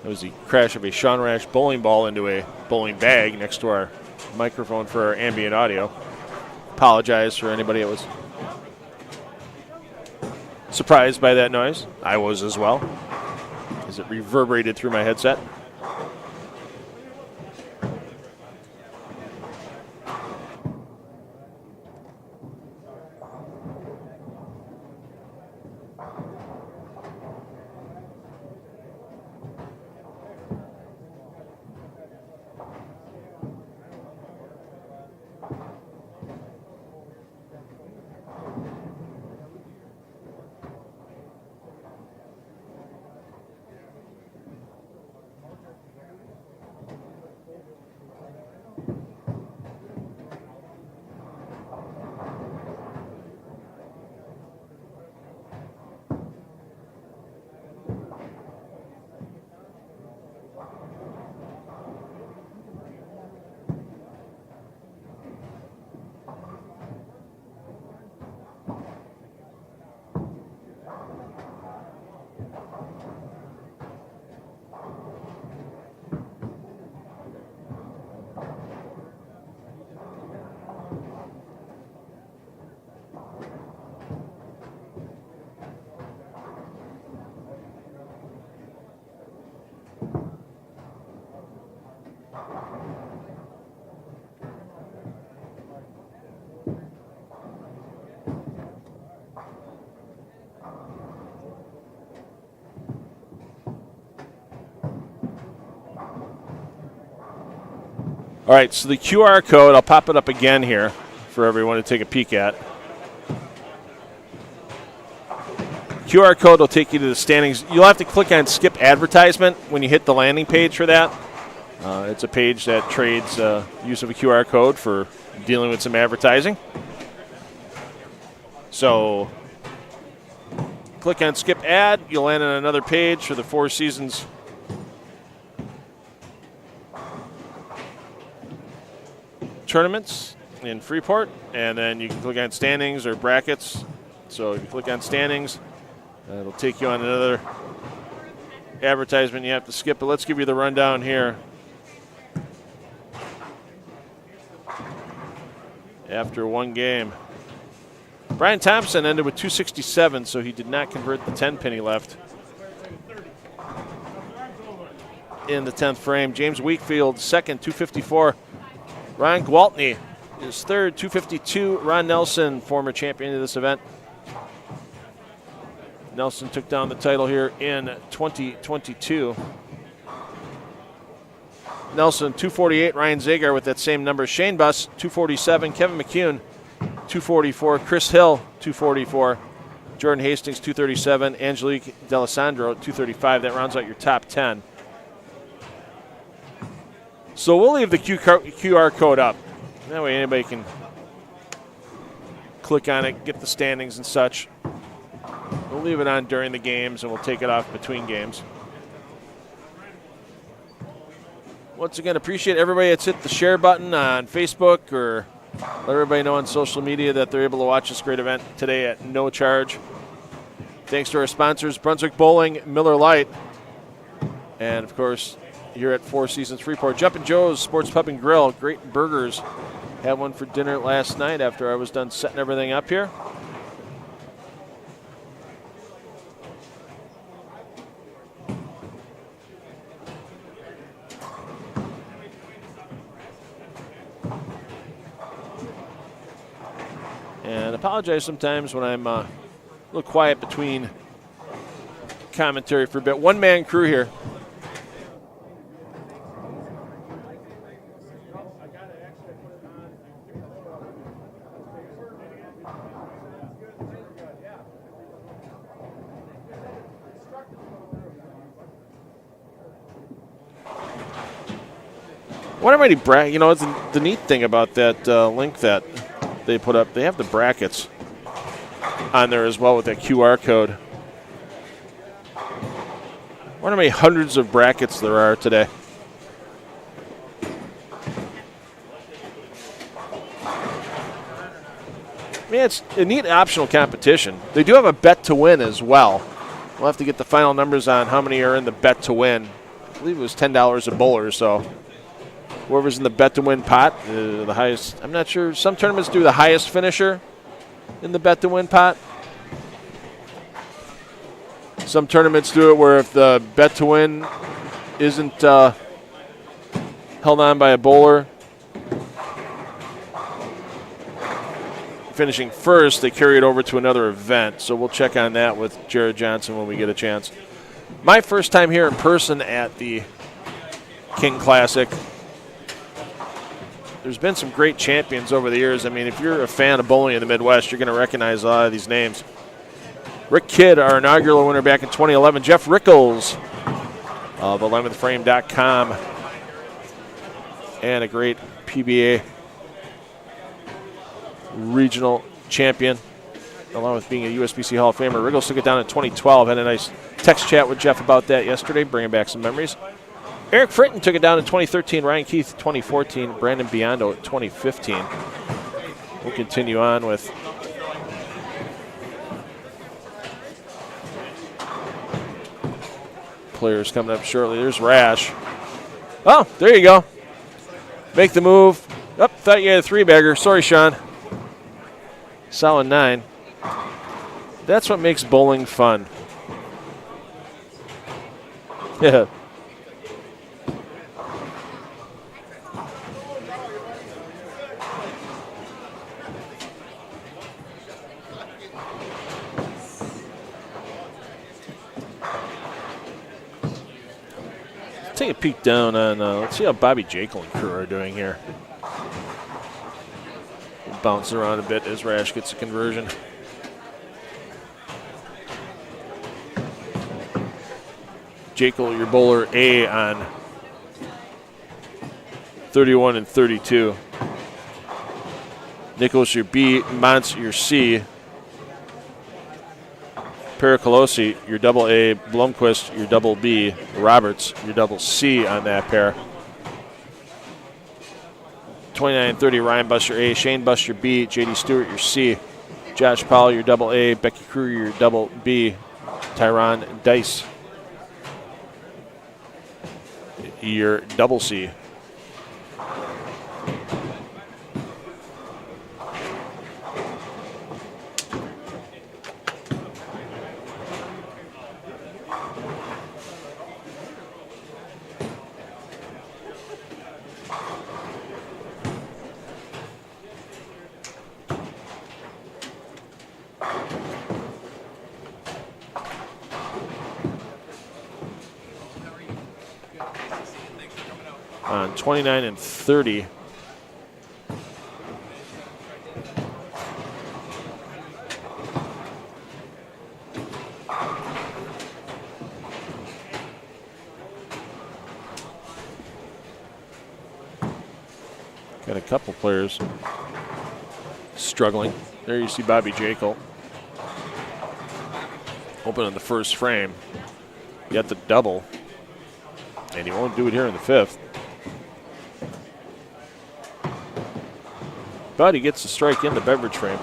That was the crash of a Sean Rash bowling ball into a bowling bag next to our microphone for our ambient audio. Apologize for anybody that was surprised by that noise. I was as well, as it reverberated through my headset. All right, so the QR code, I'll pop it up again here for everyone to take a peek at. QR code will take you to the standings. You'll have to click on skip advertisement when you hit the landing page for that. It's a page that trades use of a QR code for dealing with some advertising. So click on skip ad. You'll land on another page for the Four Seasons tournaments in Freeport, and then you can click on standings or brackets. So if you click on standings, it'll take you on another advertisement. You have to skip it. Let's give you the rundown here. After one game, Brian Thompson ended with 267, so he did not convert the 10 pin he left in the 10th frame. James Wakefield, second, 254. Ron Gwaltney is third, 252. Ron Nelson, former champion of this event. Nelson took down the title here in 2022. Nelson, 248. Ryan Zagar with that same number. Shane Buss, 247. Kevin McCune, 244. Chris Hill, 244. Jordan Hastings, 237. Angelique D'Alessandro, 235. That rounds out your top 10. So we'll leave the QR code up. That way anybody can click on it, get the standings and such. We'll leave it on during the games, and we'll take it off between games. Once again, appreciate everybody that's hit the share button on Facebook, or let everybody know on social media that they're able to watch this great event today at no charge. Thanks to our sponsors, Brunswick Bowling, Miller Lite, and, of course, here at Four Seasons Freeport, Jumpin' Joe's Sports Pub and Grill. Great burgers. Had one for dinner last night after I was done setting everything up here. And apologize sometimes when I'm little quiet between commentary for a bit. One-man crew here. What am I bracket? You know, it's the neat thing about that link that they put up. They have the brackets on there as well with that QR code. I wonder how many hundreds of brackets there are today. Man, it's a neat optional competition. They do have a bet to win as well. We'll have to get the final numbers on how many are in the bet to win. I believe it was $10 a bowler, so whoever's in the bet to win pot, the highest. I'm not sure. Some tournaments do the highest finisher in the bet to win pot. Some tournaments do it where if the bet to win isn't held on by a bowler finishing first, they carry it over to another event. So we'll check on that with Jared Johnson when we get a chance. My first time here in person at the King Classic. There's been some great champions over the years. I mean, if you're a fan of bowling in the Midwest, you're going to recognize a lot of these names. Rick Kidd, our inaugural winner back in 2011. Jeff Rickles of 11thframe.com. And a great PBA regional champion, along with being a USBC Hall of Famer. Rickles took it down in 2012. Had a nice text chat with Jeff about that yesterday, bringing back some memories. Eric Fritton took it down in 2013. Ryan Keith, 2014. Brandon Biondo, 2015. We'll continue on with players coming up shortly. There's Rash. Oh, there you go. Make the move. Oh, thought you had a three-bagger. Sorry, Sean. Solid 9. That's what makes bowling fun. Yeah. Take a peek down on, let's see how Bobby Jekyll and crew are doing here. Bounce around a bit as Rash gets a conversion. Jekyll, your bowler A on 31 and 32. Nichols, your B. Montz, your C. Pericolosi, your double A. Blomquist, your double B. Roberts, your double C on that pair. 29 and 30, Ryan Buster A. Shane Buster B. J.D. Stewart, your C. Josh Powell, your double A. Becky Crew, your double B. Tyron Dice, your double C. On 29 and 30. Got a couple players struggling. There you see Bobby Jekyll. Opening the first frame. Got the double. And he won't do it here in the fifth. But he gets the strike in the beverage frame.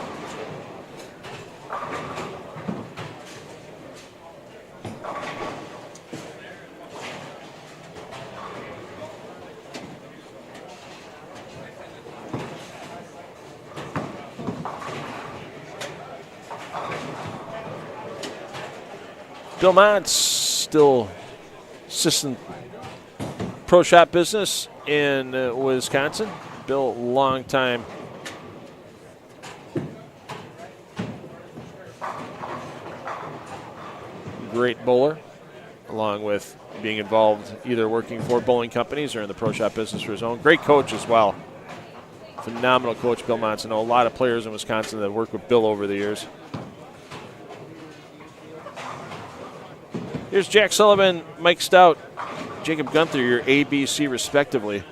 Bill Montz, still assistant pro shop business in Wisconsin. Bill, long time great bowler, along with being involved either working for bowling companies or in the pro shop business for his own. Great coach as well. Phenomenal coach, Bill Monson. I know a lot of players in Wisconsin that have worked with Bill over the years. Here's Jack Sullivan, Mike Stout, Jacob Gunther, your ABC respectively.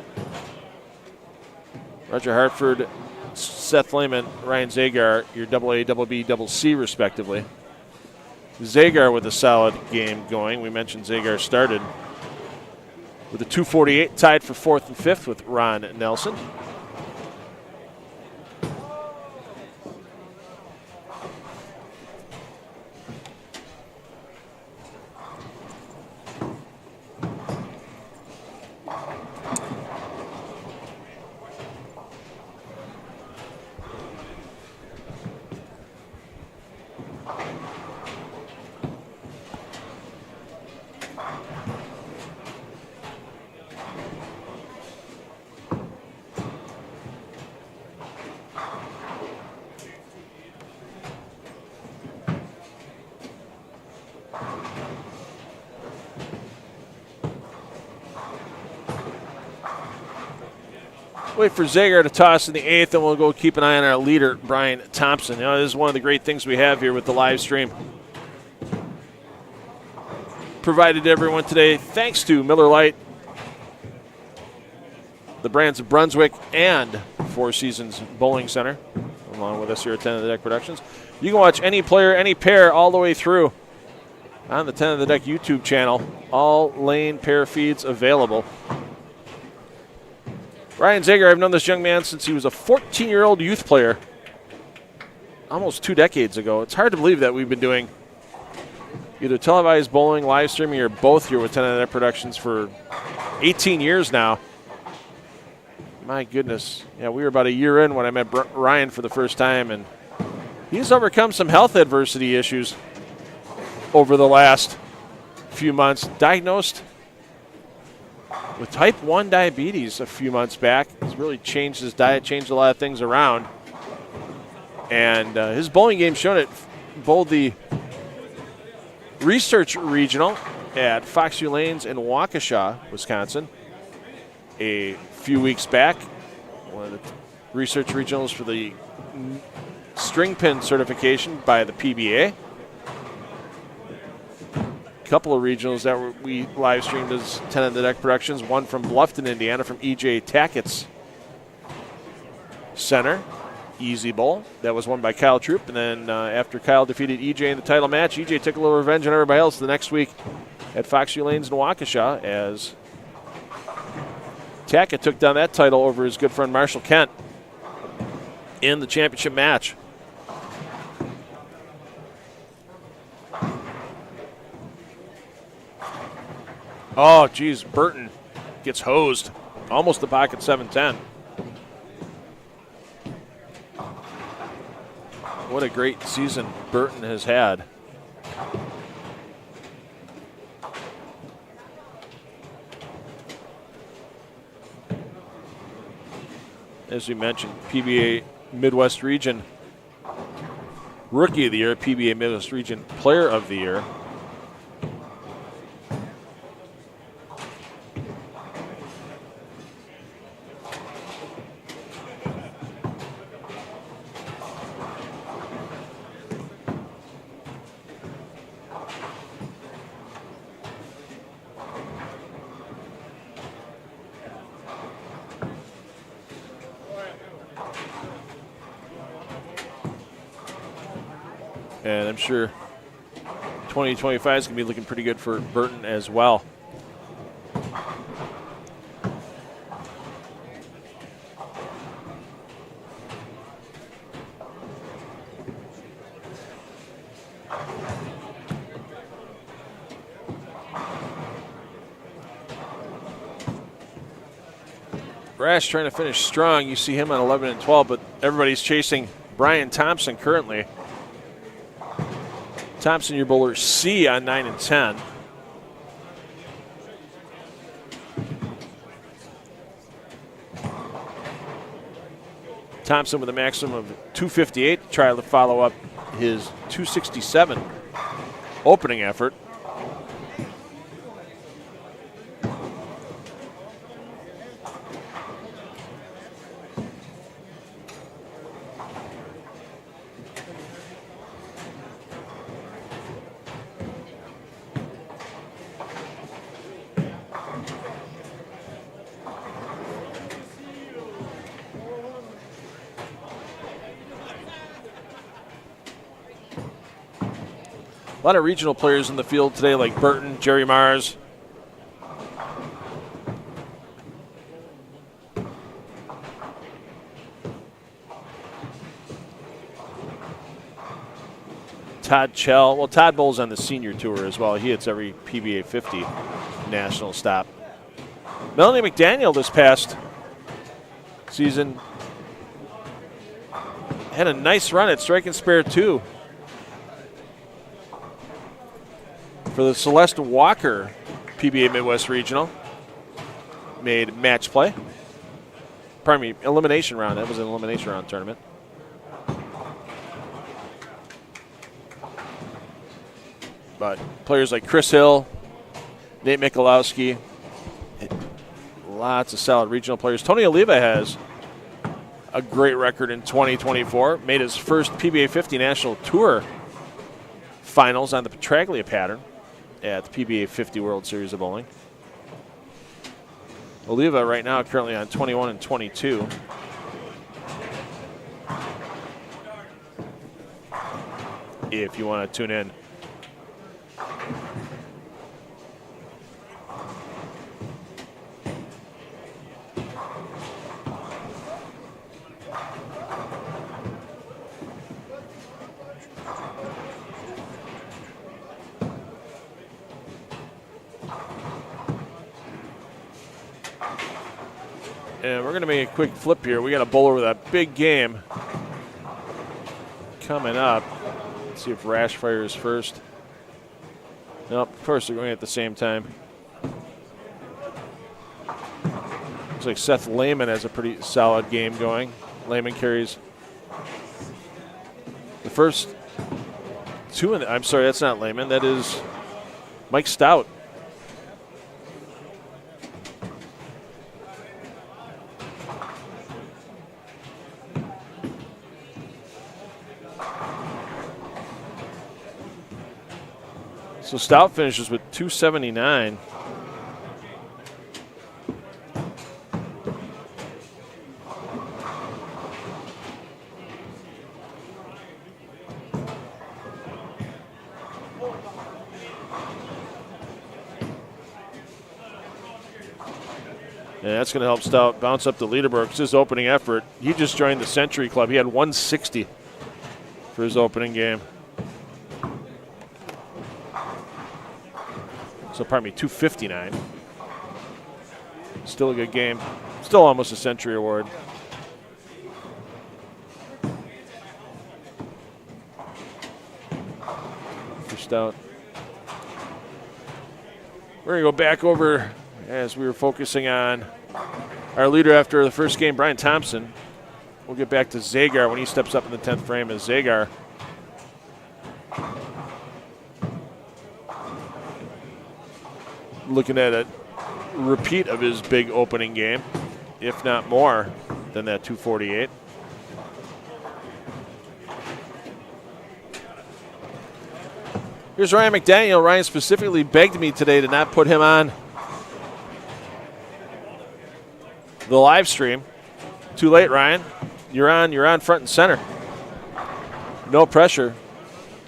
Roger Hartford, Seth Lehman, Ryan Zagar, your AA, BB, CC respectively. Zagar with a solid game going. We mentioned Zagar started with a 248, tied for 4th and 5th with Ron Nelson. Wait for Zagar to toss in the 8th, and we'll go keep an eye on our leader, Brian Thompson. You know, this is one of the great things we have here with the live stream provided to everyone today, thanks to Miller Lite, the brands of Brunswick, and Four Seasons Bowling Center, along with us here at 10 of the Deck Productions. You can watch any player, any pair, all the way through on the 10 of the Deck YouTube channel. All lane pair feeds available. Ryan Zagar, I've known this young man since he was a 14-year-old youth player almost 2 decades ago. It's hard to believe that we've been doing either televised bowling, live streaming, or both here with 10 of the Deck Productions for 18 years now. My goodness. Yeah, we were about a year in when I met Ryan for the first time, and he's overcome some health adversity issues over the last few months. Diagnosed with type 1 diabetes a few months back. He's really changed his diet, changed a lot of things around. And his bowling game shown it. Bowled the Research Regional at Foxview Lanes in Waukesha, Wisconsin, a few weeks back. One of the Research Regionals for the string pin certification by the PBA. Couple of regionals that we live streamed as 10 of the Deck Productions. One from Bluffton, Indiana, from E.J. Tackett's center. Easy bowl. That was won by Kyle Troop. And then after Kyle defeated E.J. in the title match, E.J. took a little revenge on everybody else the next week at Foxview Lanes in Waukesha as Tackett took down that title over his good friend Marshall Kent in the championship match. Oh, geez, Burton gets hosed. Almost the pocket 7-10. What a great season Burton has had. As we mentioned, PBA Midwest Region Rookie of the Year, PBA Midwest Region Player of the Year. And I'm sure 2025 is going to be looking pretty good for Burton as well. Brash trying to finish strong. You see him on 11 and 12, but everybody's chasing Brian Thompson currently. Thompson, your bowler C on 9 and 10. Thompson with a maximum of 258, try to follow up his 267 opening effort. A lot of regional players in the field today, like Burton, Jerry Mars. Todd Chell. Well, Todd Bowles on the senior tour as well. He hits every PBA 50 national stop. Melanie McDaniel this past season had a nice run at Strike and Spare 2 for the Celeste Walker PBA Midwest Regional. Made match play. Pardon me, elimination round. That was an elimination round tournament. But players like Chris Hill, Nate Michalowski, lots of solid regional players. Tony Oliva has a great record in 2024. Made his first PBA 50 National Tour finals on the Petraglia pattern at the PBA 50 World Series of Bowling. Oliva right now currently on 21 and 22. If you want to tune in. And we're going to make a quick flip here. We got a bowler with a big game coming up. Let's see if Rash fires first. Nope, of course they're going at the same time. Looks like Seth Lehman has a pretty solid game going. Lehman carries the first two. I'm sorry, that's not Lehman. That is Mike Stout. So Stout finishes with 279. And that's going to help Stout bounce up the leaderboard. It's his opening effort. He just joined the Century Club. He had 160 for his opening game. So, pardon me, 259. Still a good game. Still almost a Century Award. For Stout. We're going to go back over as we were focusing on our leader after the first game, Brian Thompson. We'll get back to Zagar when he steps up in the 10th frame as Zagar looking at a repeat of his big opening game, if not more than that 248. Here's Ryan McDaniel. Ryan specifically begged me today to not put him on the live stream. Too late, Ryan. You're on front and center. No pressure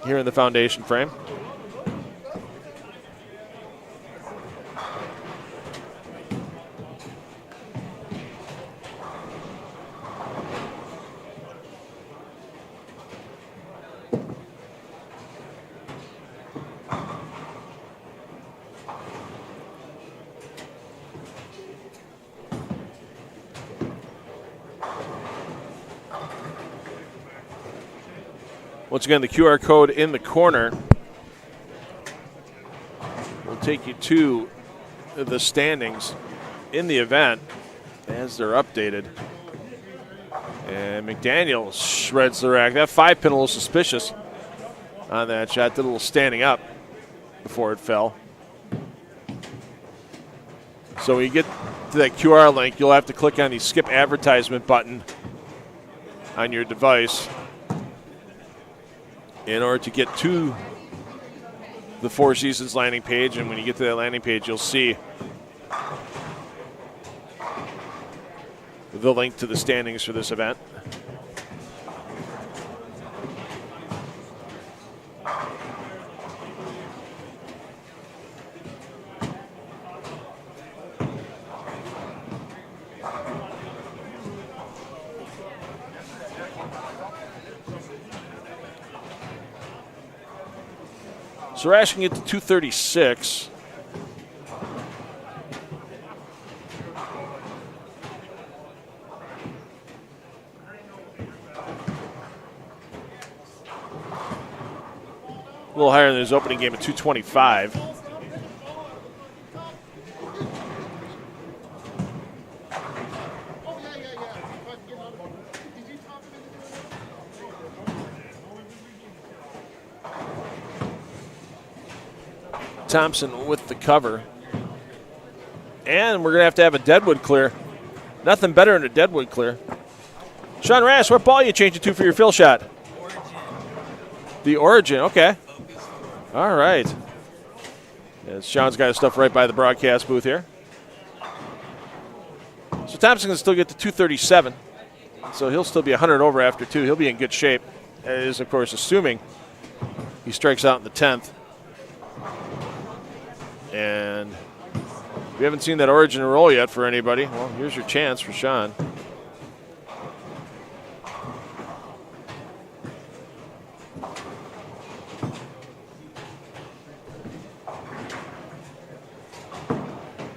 here in the foundation frame. Once again, the QR code in the corner will take you to the standings in the event as they're updated. And McDaniel shreds the rack. That 5-pin a little suspicious on that shot. Did a little standing up before it fell. So when you get to that QR link, you'll have to click on the skip advertisement button on your device in order to get to the Four Seasons landing page. And when you get to that landing page, you'll see the link to the standings for this event. So Rash can get to 236. A little higher than his opening game at 225. Thompson with the cover. And we're going to have a deadwood clear. Nothing better than a deadwood clear. Sean Rash, what ball are you changing to for your fill shot? Origin. The Origin, okay. All right. Yeah, Sean's got his stuff right by the broadcast booth here. So Thompson can still get to 237. So he'll still be 100 over after 2. He'll be in good shape. That is, of course, assuming he strikes out in the 10th. And we haven't seen that Origin roll yet for anybody. Well, here's your chance for Sean.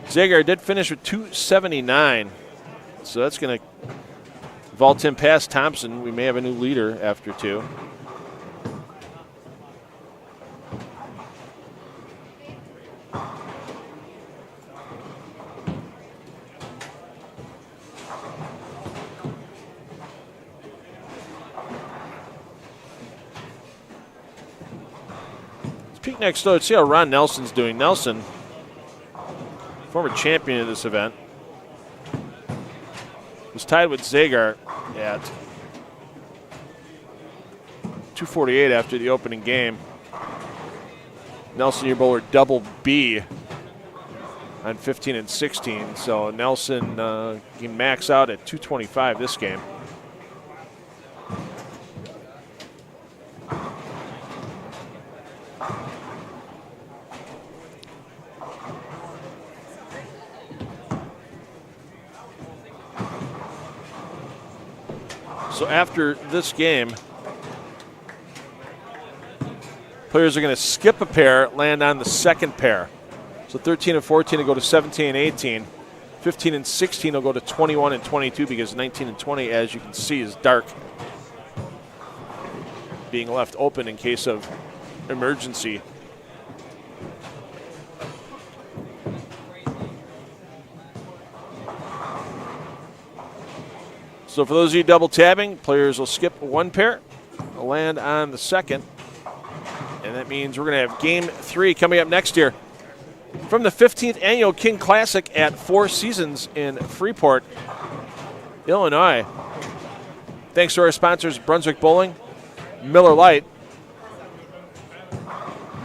Zagar did finish with 279. So that's going to vault him past Thompson. We may have a new leader after 2. Let's peek next door. Let's see how Ron Nelson's doing. Nelson, former champion of this event, was tied with Zagar at 248 after the opening game. Nelson, your bowler, double B on 15 and 16. So Nelson can max out at 225 this game. So after this game, players are going to skip a pair, land on the second pair. So 13 and 14 will go to 17 and 18. 15 and 16 will go to 21 and 22 because 19 and 20, as you can see, is dark, being left open in case of emergency. So for those of you double tabbing, players will skip one pair, land on the second, and that means we're going to have Game 3 coming up next year from the 15th Annual King Classic at Four Seasons in Freeport, Illinois. Thanks to our sponsors, Brunswick Bowling, Miller Lite,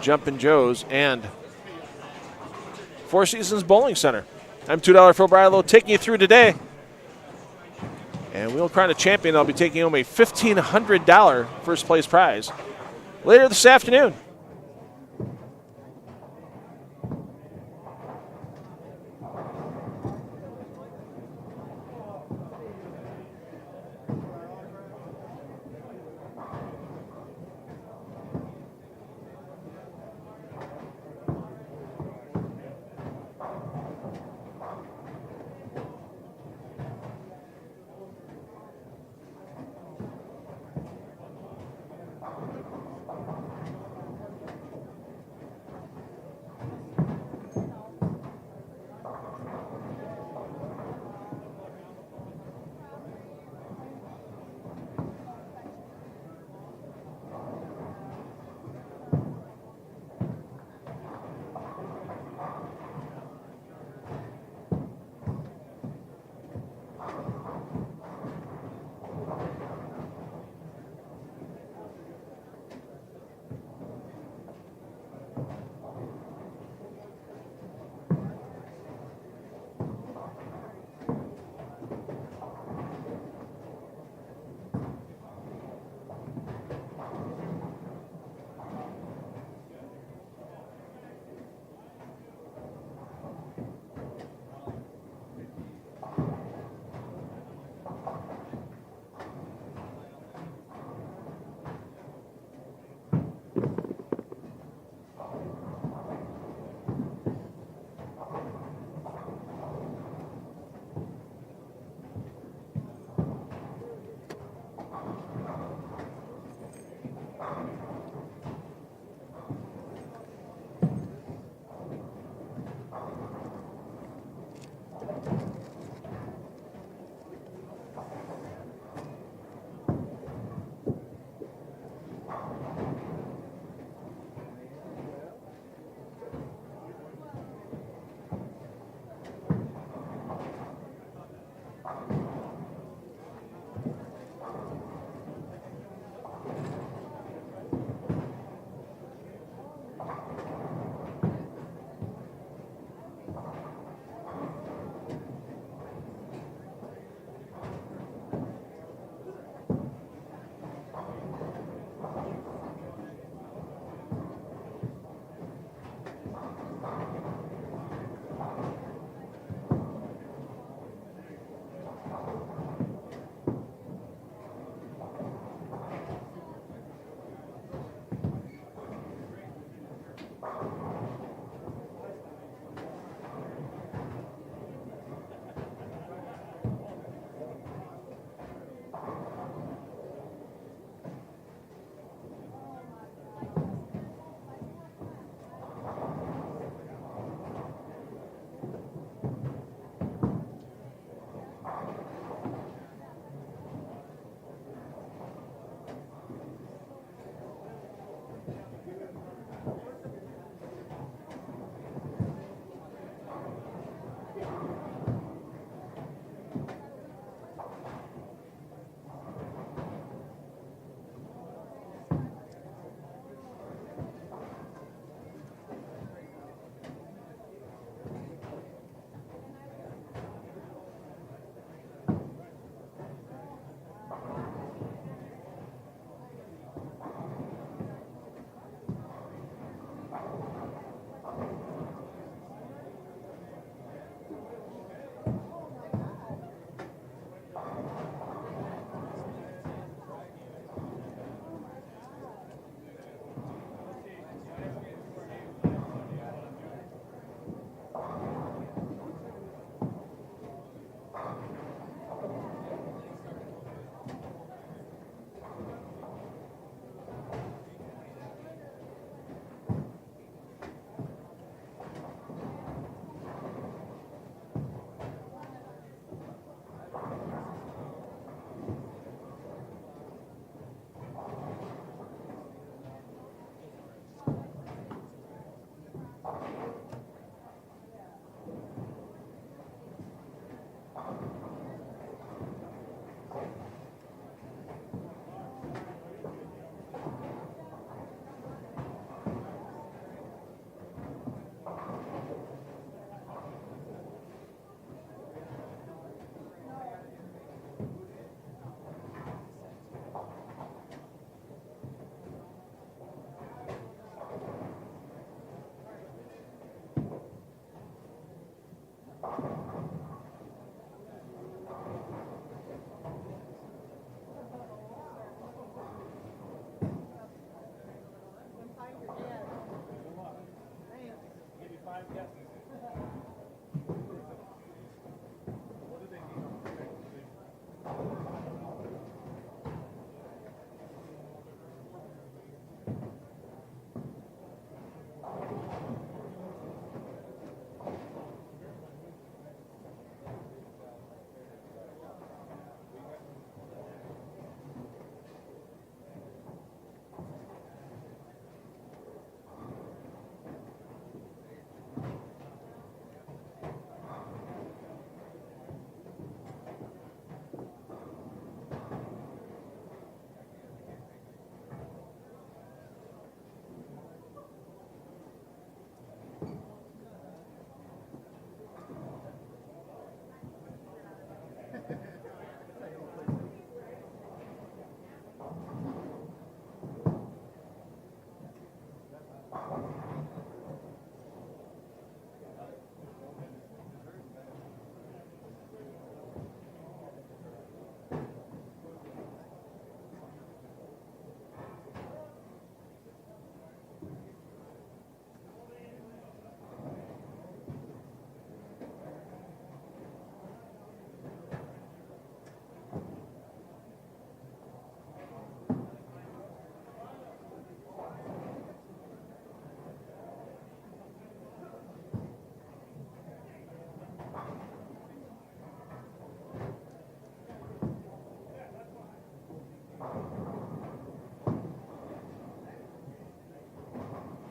Jumpin' Joe's, and Four Seasons Bowling Center. I'm $2 Phil Brylow taking you through today. And we'll crown a champion. I'll be taking home a $1,500 first place prize later this afternoon.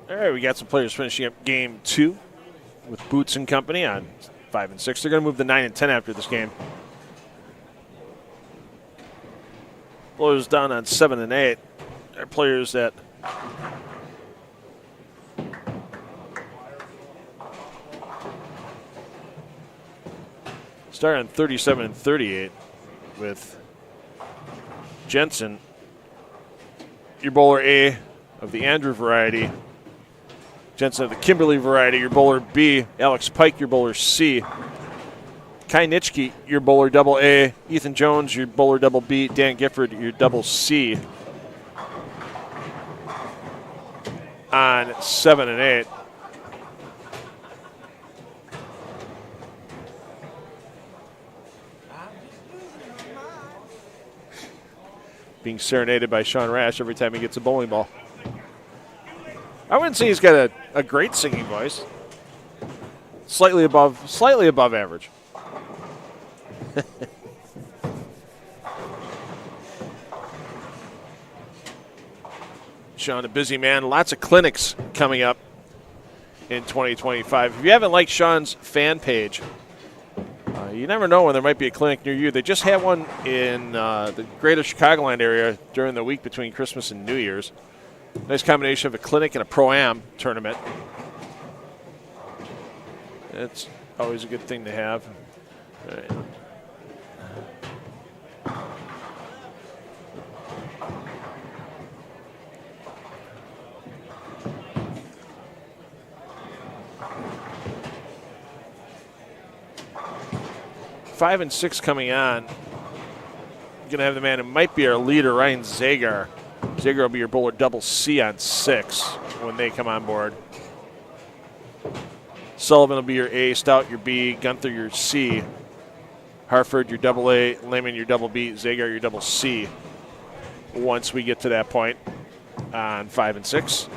All right, we got some players finishing up game 2 with Boots and Company on 5 and 6. They're going to move to 9 and 10 after this game. Players down on 7 and 8. They're players that start on 37 and 38 with Jensen, your bowler A of the Andrew variety. Jensen of the Kimberly variety, your bowler B. Alex Pike, your bowler C. Kai Nitschke, your bowler double A. Ethan Jones, your bowler double B. Dan Gifford, your double C. On 7 and 8. Being serenaded by Sean Rash every time he gets a bowling ball. I wouldn't say he's got a great singing voice. Slightly above average. Sean, a busy man. Lots of clinics coming up in 2025. If you haven't liked Sean's fan page, you never know when there might be a clinic near you. They just had one in the greater Chicagoland area during the week between Christmas and New Year's. Nice combination of a clinic and a Pro-Am tournament. It's always a good thing to have. All right. Five and 6 coming on. Going to have the man who might be our leader, Ryan Zagar. Zagar will be your bowler double C on 6 when they come on board. Sullivan will be your A, Stout your B, Gunther your C, Harford your double A, Lehman your double B, Zagar your double C. Once we get to that point on 5 and 6.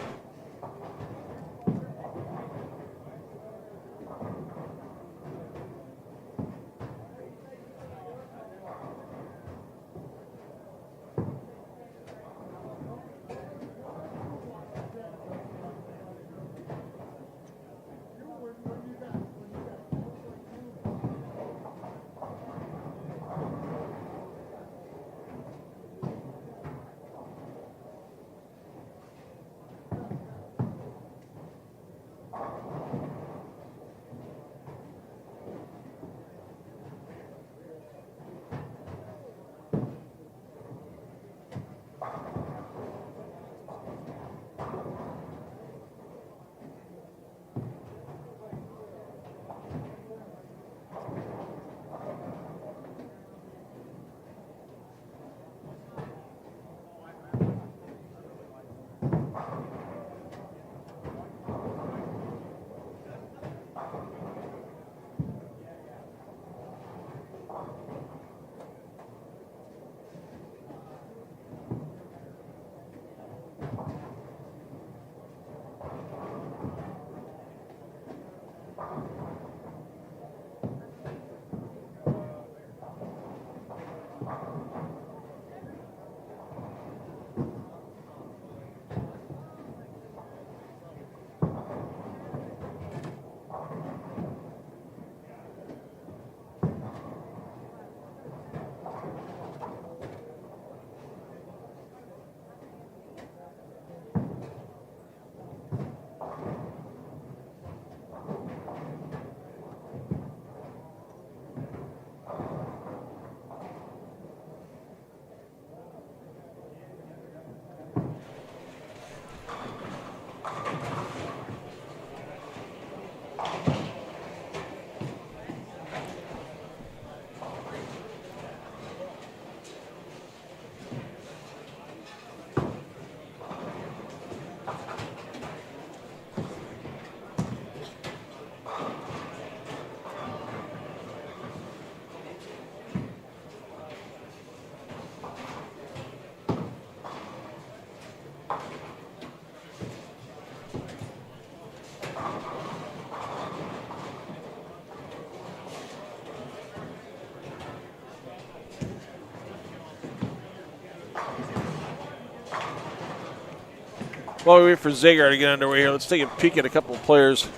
While we wait for Zagar to get underway here, let's take a peek at a couple of players.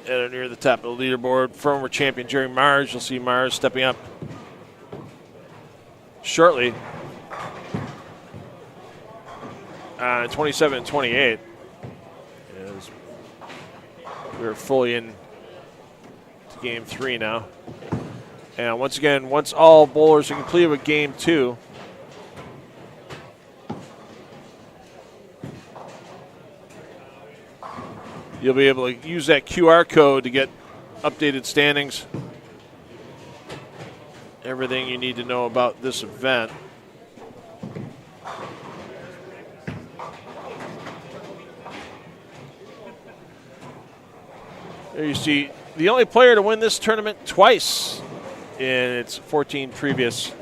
And near the top of the leaderboard, former champion Jerry Mars. You'll see Mars stepping up shortly. 27 and 28. As we're fully in to game 3 now. And once again, once all bowlers are completed with game 2, you'll be able to use that QR code to get updated standings. Everything you need to know about this event. There you see the only player to win this tournament twice in its 14 previous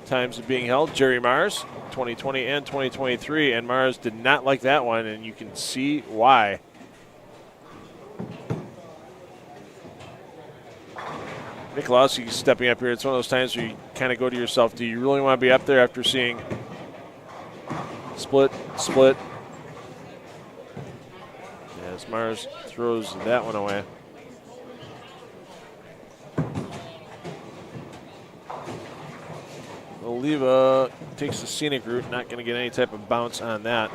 times of being held. Jerry Mars, 2020 and 2023, and Mars did not like that one, and you can see why. Nikolowski stepping up here. It's one of those times where you kind of go to yourself, do you really want to be up there after seeing split? As Mars throws that one away. Oliva takes the scenic route, not going to get any type of bounce on that.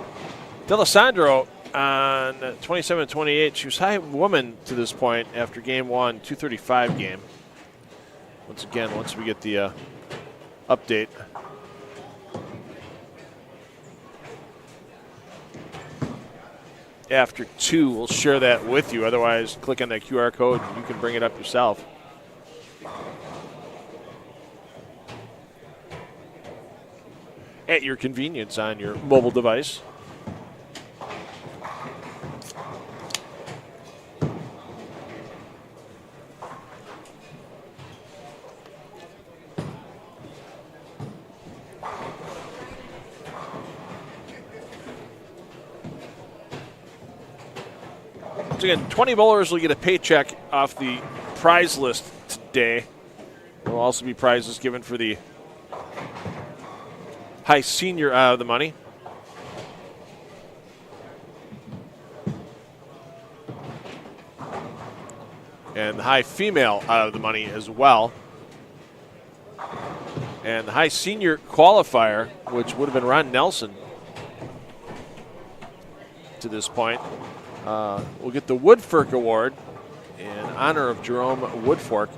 D'Alessandro on 27-28. She was high woman to this point after game 1, 235 game. Once again, once we get the update. After 2, we'll share that with you. Otherwise, click on that QR code and you can bring it up yourself. At your convenience on your mobile device. So again, 20 bowlers will get a paycheck off the prize list today. There will also be prizes given for the high senior out of the money. And the high female out of the money as well. And the high senior qualifier, which would have been Ron Nelson to this point, we'll get the Woodfork Award in honor of Jerome Woodfork.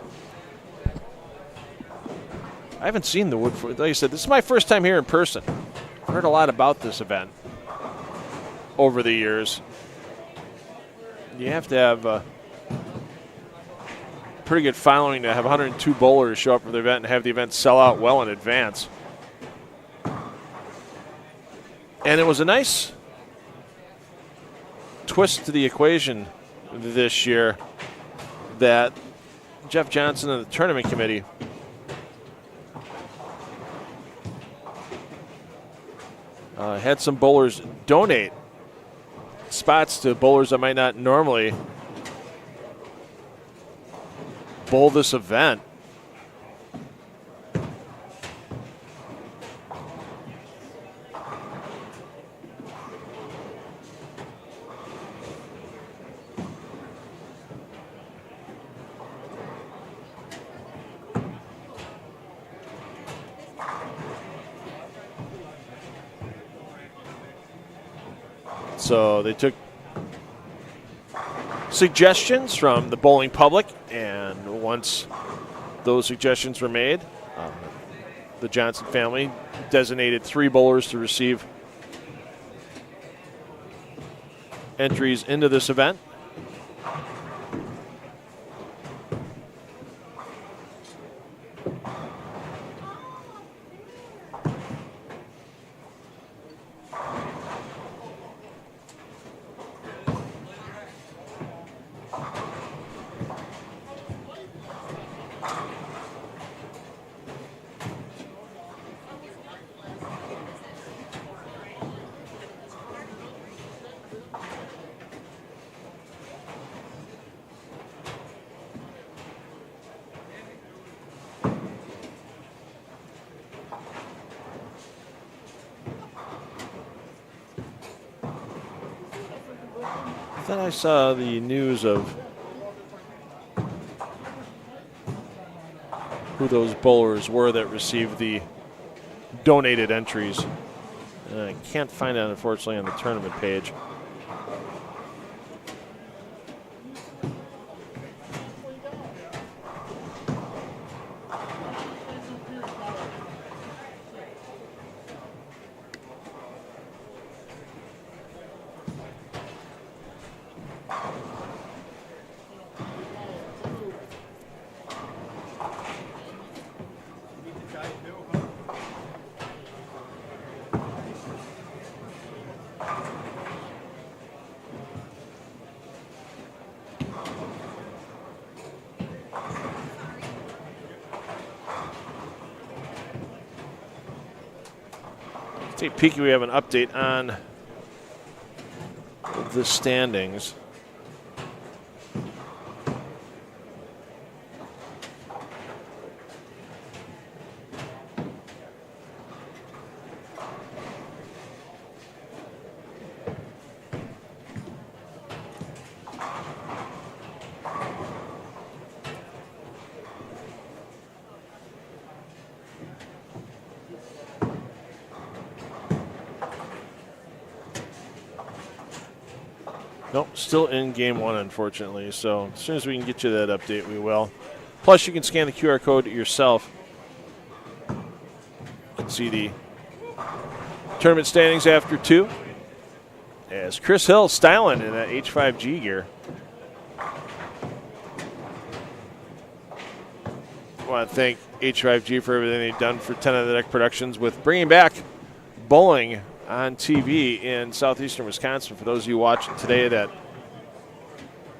I haven't seen the Woodfork. Like I said, this is my first time here in person. I've heard a lot about this event over the years. You have to have a pretty good following to have 102 bowlers show up for the event and have the event sell out well in advance. And it was a nice twist to the equation this year that Jeff Johnson and the tournament committee had some bowlers donate spots to bowlers that might not normally bowl this event. So they took suggestions from the bowling public, and once those suggestions were made, the Johnson family designated 3 bowlers to receive entries into this event. thought I saw the news of who those bowlers were that received the donated entries. I can't find it, unfortunately, on the tournament page. Take a peek. We have an update on the standings. Nope, still in game one, unfortunately. So as soon as we can get you that update, we will. Plus, you can scan the QR code yourself. You can see the tournament standings after 2. As Chris Hill styling in that H5G gear. I want to thank H5G for everything they've done for 10 on the Deck Productions with bringing back bowling on TV in southeastern Wisconsin. For those of you watching today that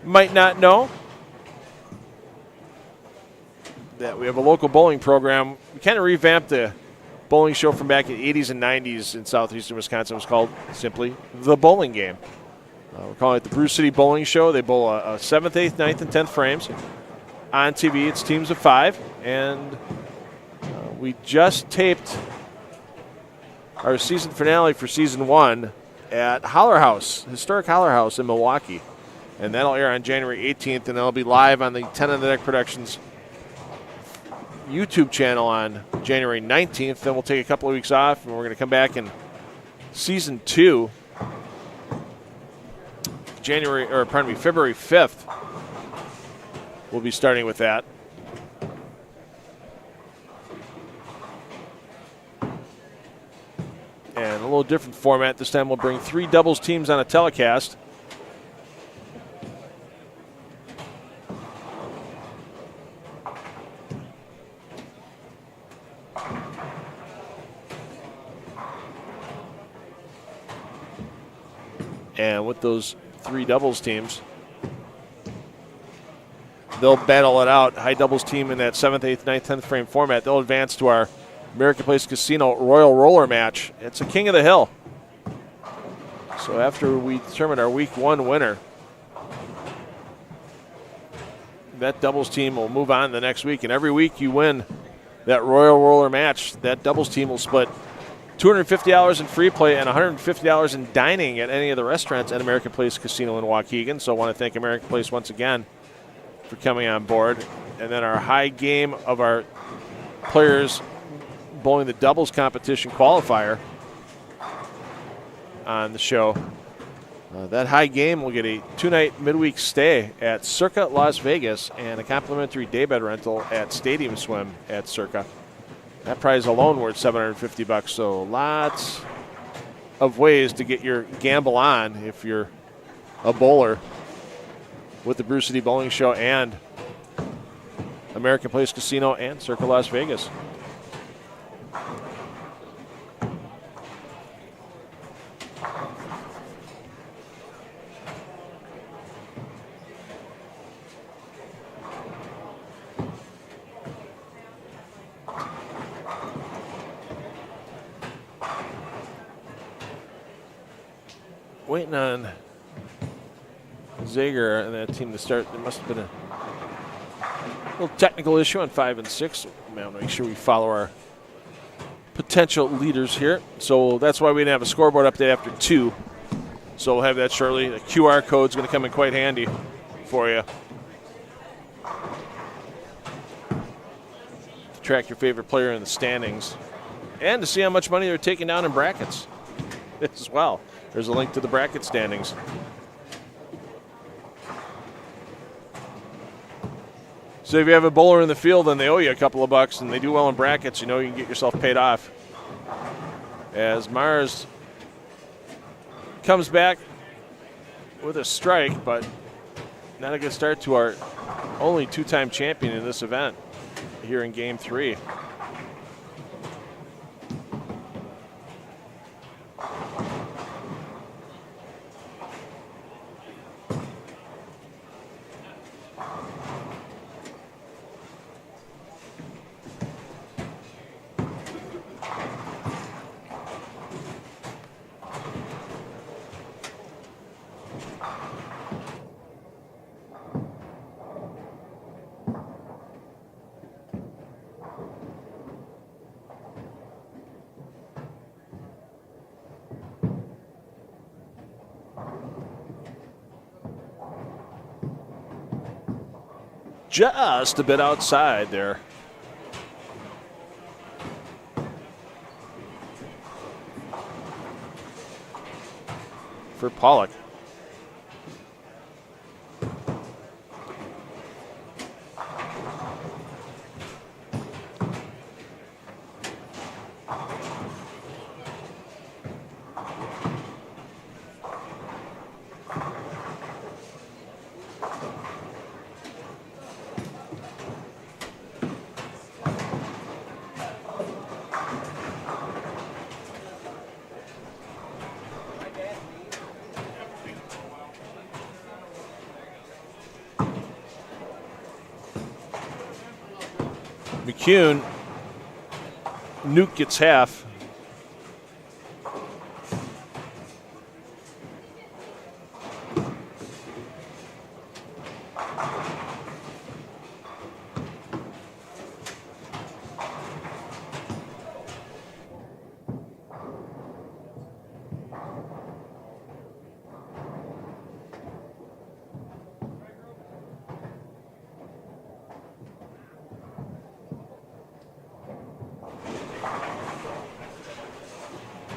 might not know that we have a local bowling program. We kind of revamped the bowling show from back in the 80s and 90s in southeastern Wisconsin. It was called simply The Bowling Game. We're calling it the Brew City Bowling Show. They bowl a 7th, 8th, 9th, and 10th frames. On TV, it's teams of 5. And we just taped our season finale for season 1 at Holler House, historic Holler House in Milwaukee. And that'll air on January 18th, and that'll be live on the 10 on the Deck Productions YouTube channel on January 19th. Then we'll take a couple of weeks off, and we're going to come back in season 2, February 5th. We'll be starting with that. And a little different format. This time we'll bring 3 doubles teams on a telecast. And with those 3 doubles teams, they'll battle it out. High doubles team in that 7th, 8th, 9th, 10th frame format. They'll advance to our American Place Casino Royal Roller match. It's a King of the Hill. So after we determine our week 1 winner, that doubles team will move on the next week. And every week you win that Royal Roller match, that doubles team will split $250 in free play and $150 in dining at any of the restaurants at American Place Casino in Waukegan. So I want to thank American Place once again for coming on board. And then our high game of our players bowling the doubles competition qualifier on the show. That high game will get a 2-night midweek stay at Circa Las Vegas and a complimentary daybed rental at Stadium Swim at Circa. That prize alone worth $750. So lots of ways to get your gamble on if you're a bowler with the Brew City Bowling Show and American Place Casino and Circa Las Vegas. Waiting on Zager and that team to start. There must have been a little technical issue on 5 and 6. We want to make sure we follow our potential leaders here. So that's why we didn't have a scoreboard update after 2. So we'll have that shortly. The QR code is going to come in quite handy for you. To track your favorite player in the standings and to see how much money they're taking down in brackets as well. There's a link to the bracket standings. So if you have a bowler in the field and they owe you a couple of bucks and they do well in brackets, you know you can get yourself paid off. As Mars comes back with a strike, but not a good start to our only two-time champion in this event here in Game 3. Just a bit outside there. For Pollock. McCune, Nuke gets half.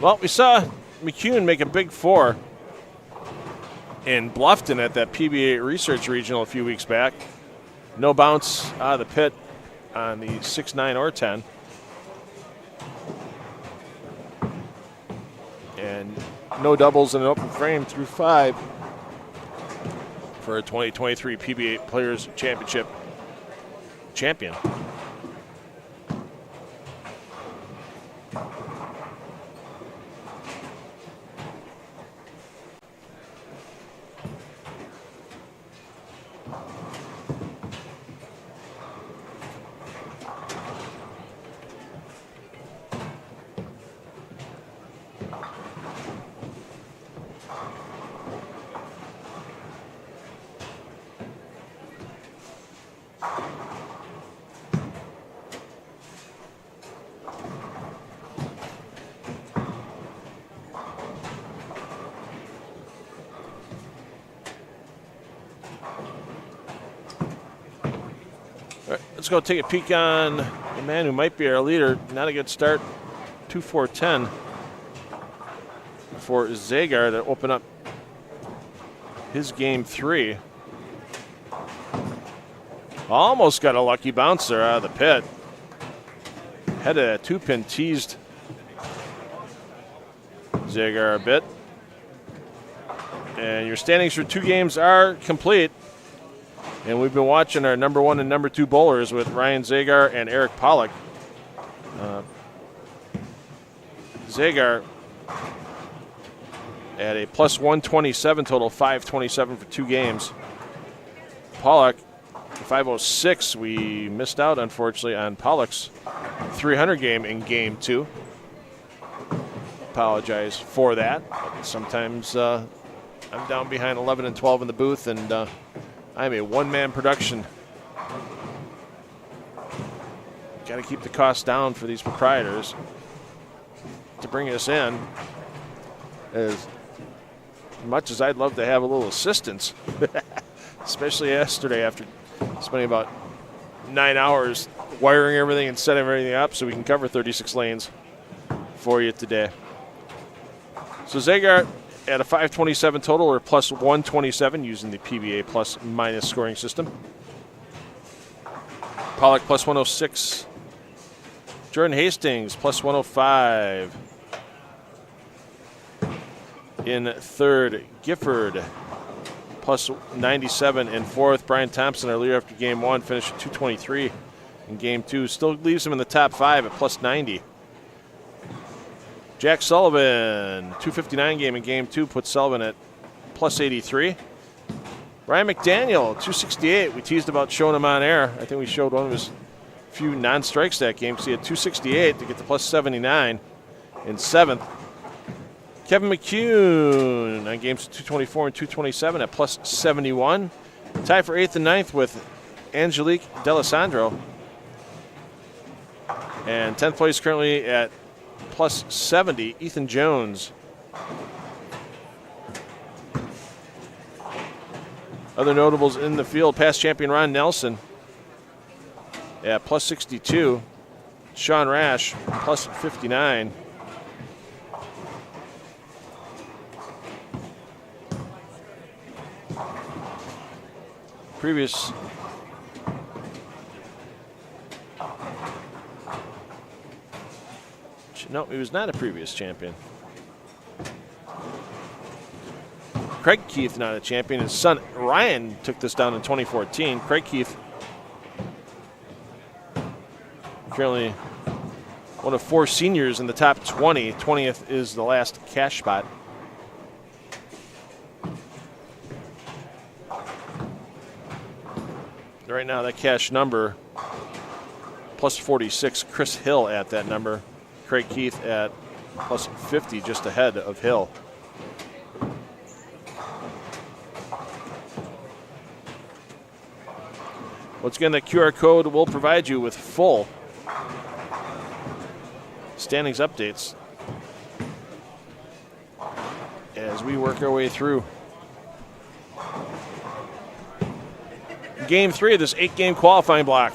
Well, we saw McCune make a big four in Bluffton at that PBA Research Regional a few weeks back. No bounce out of the pit on the 6, 9, or 10. And no doubles in an open frame through 5 for a 2023 PBA Players Championship champion. Let's go take a peek on the man who might be our leader. Not a good start. 2-4-10 for Zagar to open up his Game 3. Almost got a lucky bouncer out of the pit. Had a 2-pin teased Zagar a bit. And your standings for 2 games are complete. And we've been watching our number 1 and number 2 bowlers with Ryan Zagar and Eric Pollock. Zagar at a plus 127 total, 527 for 2 games. Pollock, 506. We missed out, unfortunately, on Pollock's 300 game in Game 2. Apologize for that. But sometimes I'm down behind 11 and 12 in the booth, and I'm a one-man production. Got to keep the costs down for these proprietors to bring us in. As much as I'd love to have a little assistance, especially yesterday after spending about 9 hours wiring everything and setting everything up so we can cover 36 lanes for you today. So Zegart at a 527 total, or plus 127 using the PBA plus minus scoring system. Pollock plus 106. Jordan Hastings plus 105. In third, Gifford plus 97. In fourth, Brian Thompson, our leader after game one, finished at 223 in game two. Still leaves him in the top 5 at plus 90. Jack Sullivan, 259 game in game two, puts Sullivan at plus 83. Ryan McDaniel, 268. We teased about showing him on air. I think we showed one of his few non-strikes that game because he had 268 to get to plus 79 in seventh. Kevin McCune on games 224 and 227 at plus 71. Tied for 8th and 9th with Angelique D'Alessandro. And 10th place currently at plus 70, Ethan Jones. Other notables in the field, past champion Ron Nelson at plus 62. Sean Rash, plus 59. Previous no, he was not a previous champion. Craig Keith not a champion. His son Ryan took this down in 2014. Craig Keith currently one of 4 seniors in the top 20. 20th is the last cash spot. Right now, that cash number, plus 46, Chris Hill at that number. Craig Keith at plus 50, just ahead of Hill. Once again, that QR code will provide you with full standings updates as we work our way through Game 3 of this 8-game qualifying block.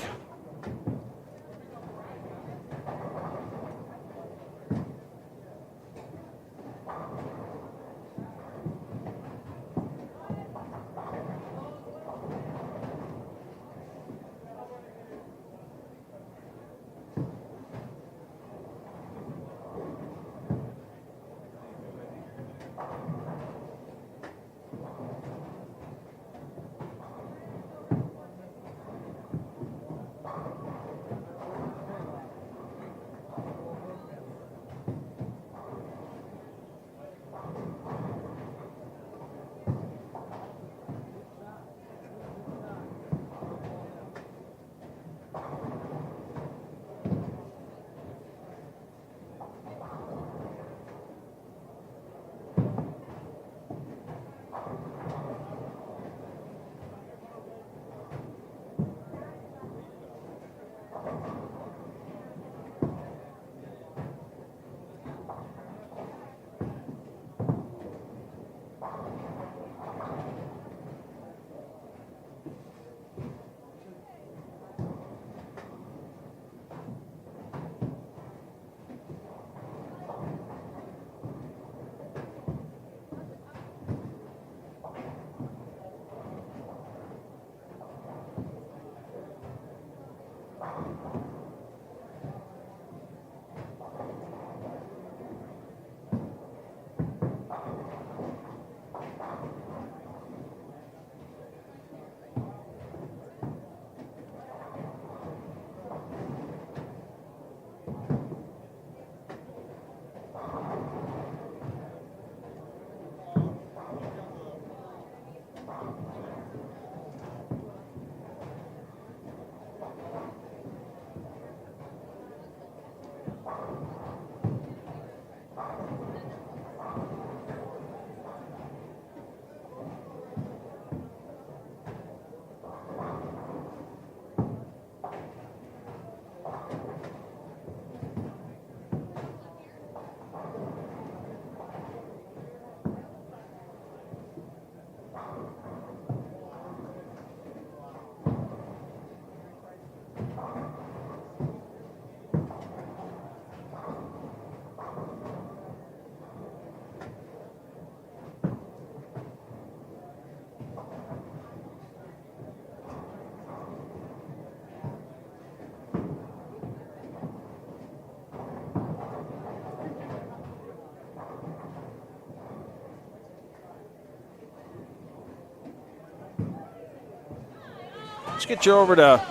Let's get you over to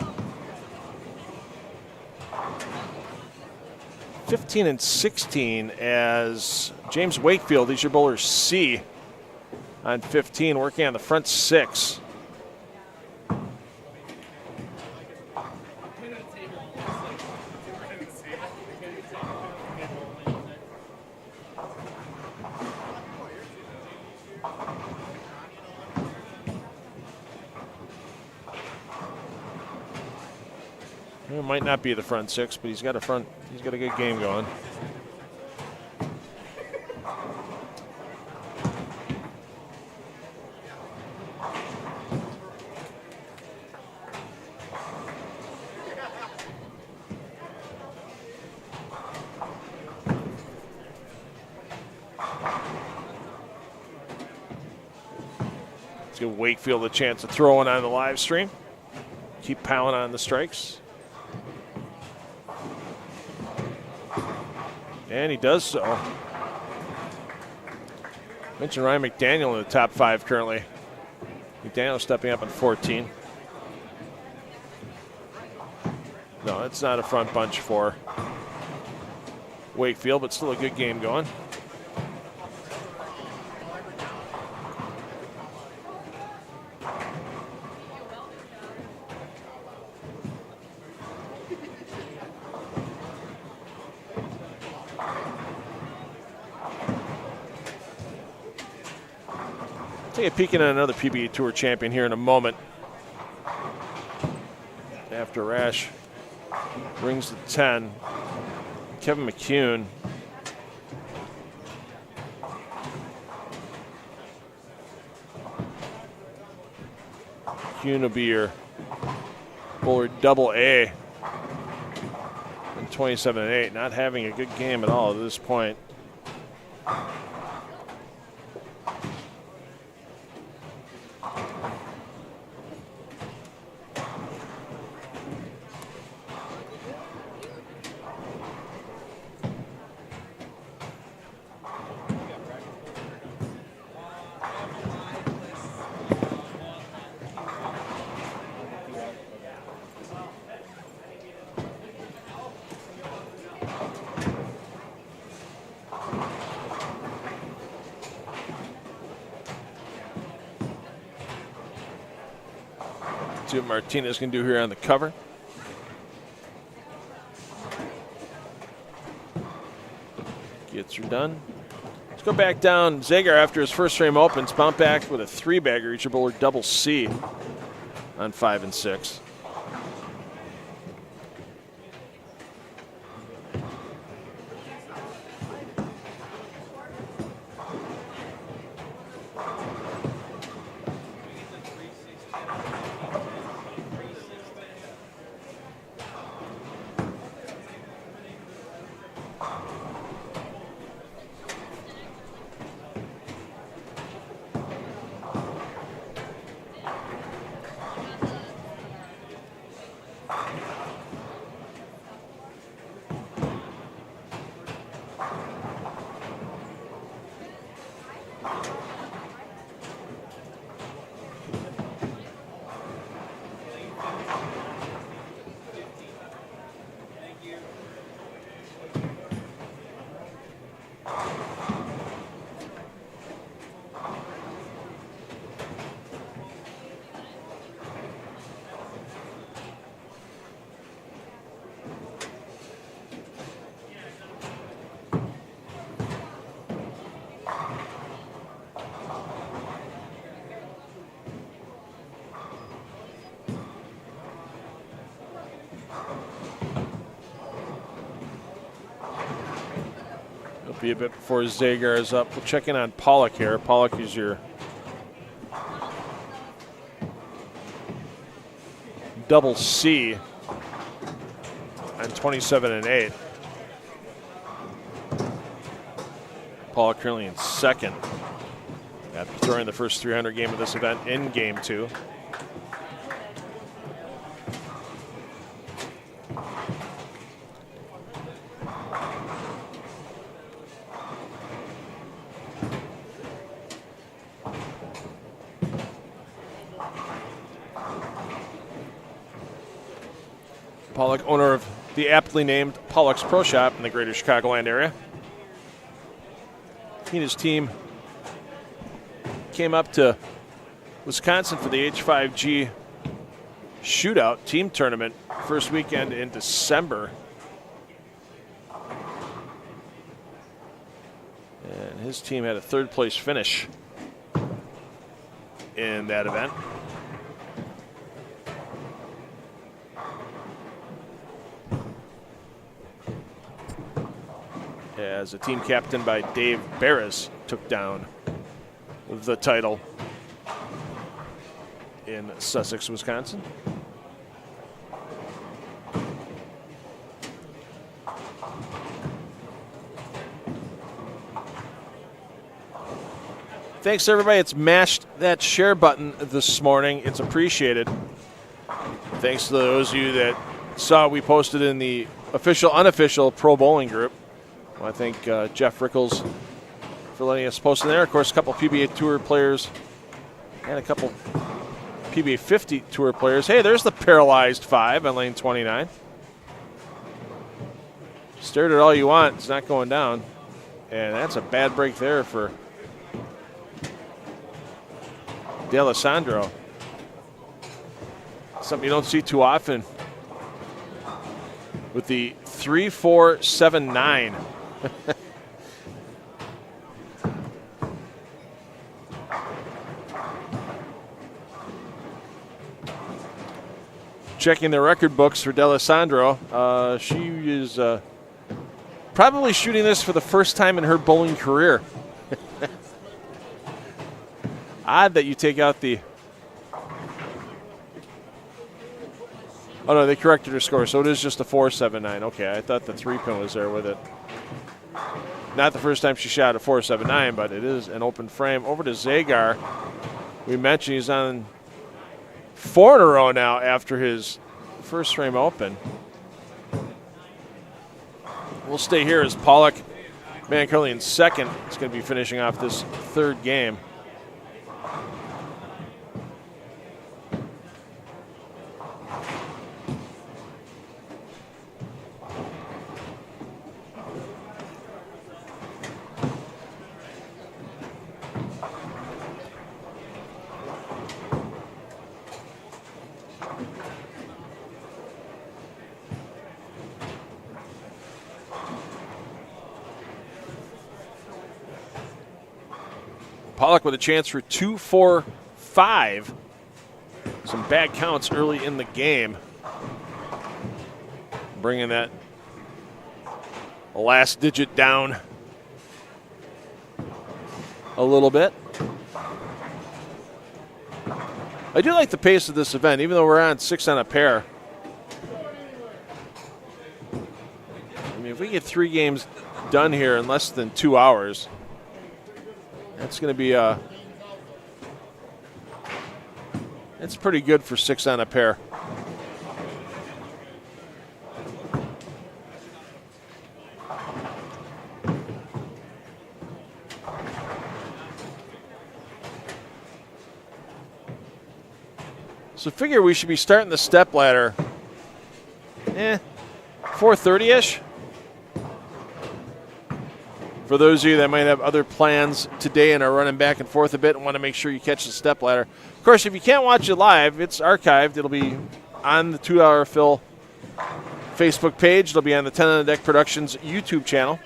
15 and 16 as James Wakefield, he's your bowler C on 15, working on the front 6. It might not be the front 6, but he's got a good game going. Let's give Wakefield a chance to throw one on the live stream. Keep pounding on the strikes. And he does so. Mentioned Ryan McDaniel in the top 5 currently. McDaniel stepping up at 14. No, it's not a front bunch for Wakefield, but still a good game going. Take a peek at another PBA Tour champion here in a moment. After Rash rings the 10, Kevin McCune. McCune will be your bowler double A in 27 and 8. Not having a good game at all at this point. See what Martinez can do here on the cover. Gets her done. Let's go back down. Zagar, after his first frame opens, bounced back with a 3-bagger. Each bowler double C on 5 and 6. Be a bit before Zagar is up. We'll check in on Pollock here. Pollock is your double C on 27-8. Pollock currently in second after throwing the first 300 game of this event in game 2. Pollock, owner of the aptly named Pollock's Pro Shop in the greater Chicagoland area. He and his team came up to Wisconsin for the H5G shootout team tournament first weekend in December. And his team had a third place finish in that event. As a team captained by Dave Barris took down the title in Sussex, Wisconsin. Thanks, everybody. It's mashed that share button this morning. It's appreciated. Thanks to those of you that saw we posted in the official, unofficial Pro Bowling group. Well, I thank Jeff Rickles for letting us post in there. Of course, a couple PBA Tour players and a couple PBA 50 Tour players. Hey, there's the Paralyzed 5 on lane 29. Stare at it all you want. It's not going down. And that's a bad break there for D'Alessandro. Something you don't see too often with the 3-4-7-9. Checking the record books for D'Alessandro. She is probably shooting this for the first time in her bowling career. Odd that you take out the... Oh, no, they corrected her score, so it is just a 4.79. Okay, I thought the 3-pin was there with it. Not the first time she shot a 4.79, but it is an open frame. Over to Zagar. We mentioned he's on 4 in a row now after his first frame open. We'll stay here as Pollock, man, currently in second. It's going to be finishing off this third game. Pollock with a chance for 2-4-5. Some bad counts early in the game. Bringing that last digit down a little bit. I do like the pace of this event, even though we're on 6 on a pair. I mean, if we get 3 games done here in less than 2 hours, that's going to be it's pretty good for 6 on a pair. So figure we should be starting the step ladder 4:30-ish. For those of you that might have other plans today and are running back and forth a bit and want to make sure you catch the step ladder. Of course, if you can't watch it live, it's archived. It'll be on the 2 Hour Fill Facebook page. It'll be on the 10 on the Deck Productions YouTube channel.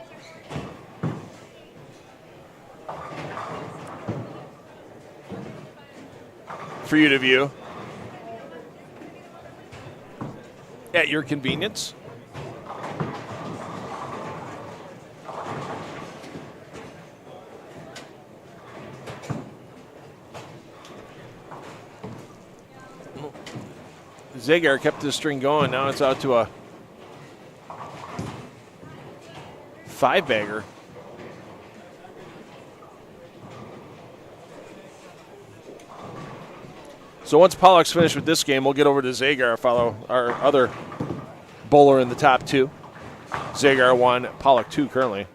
For you to view at your convenience. Zagar kept this string going. Now it's out to a 5-bagger. So once Pollock's finished with this game, we'll get over to Zagar, follow our other bowler in the top 2. Zagar 1, Pollock 2 currently.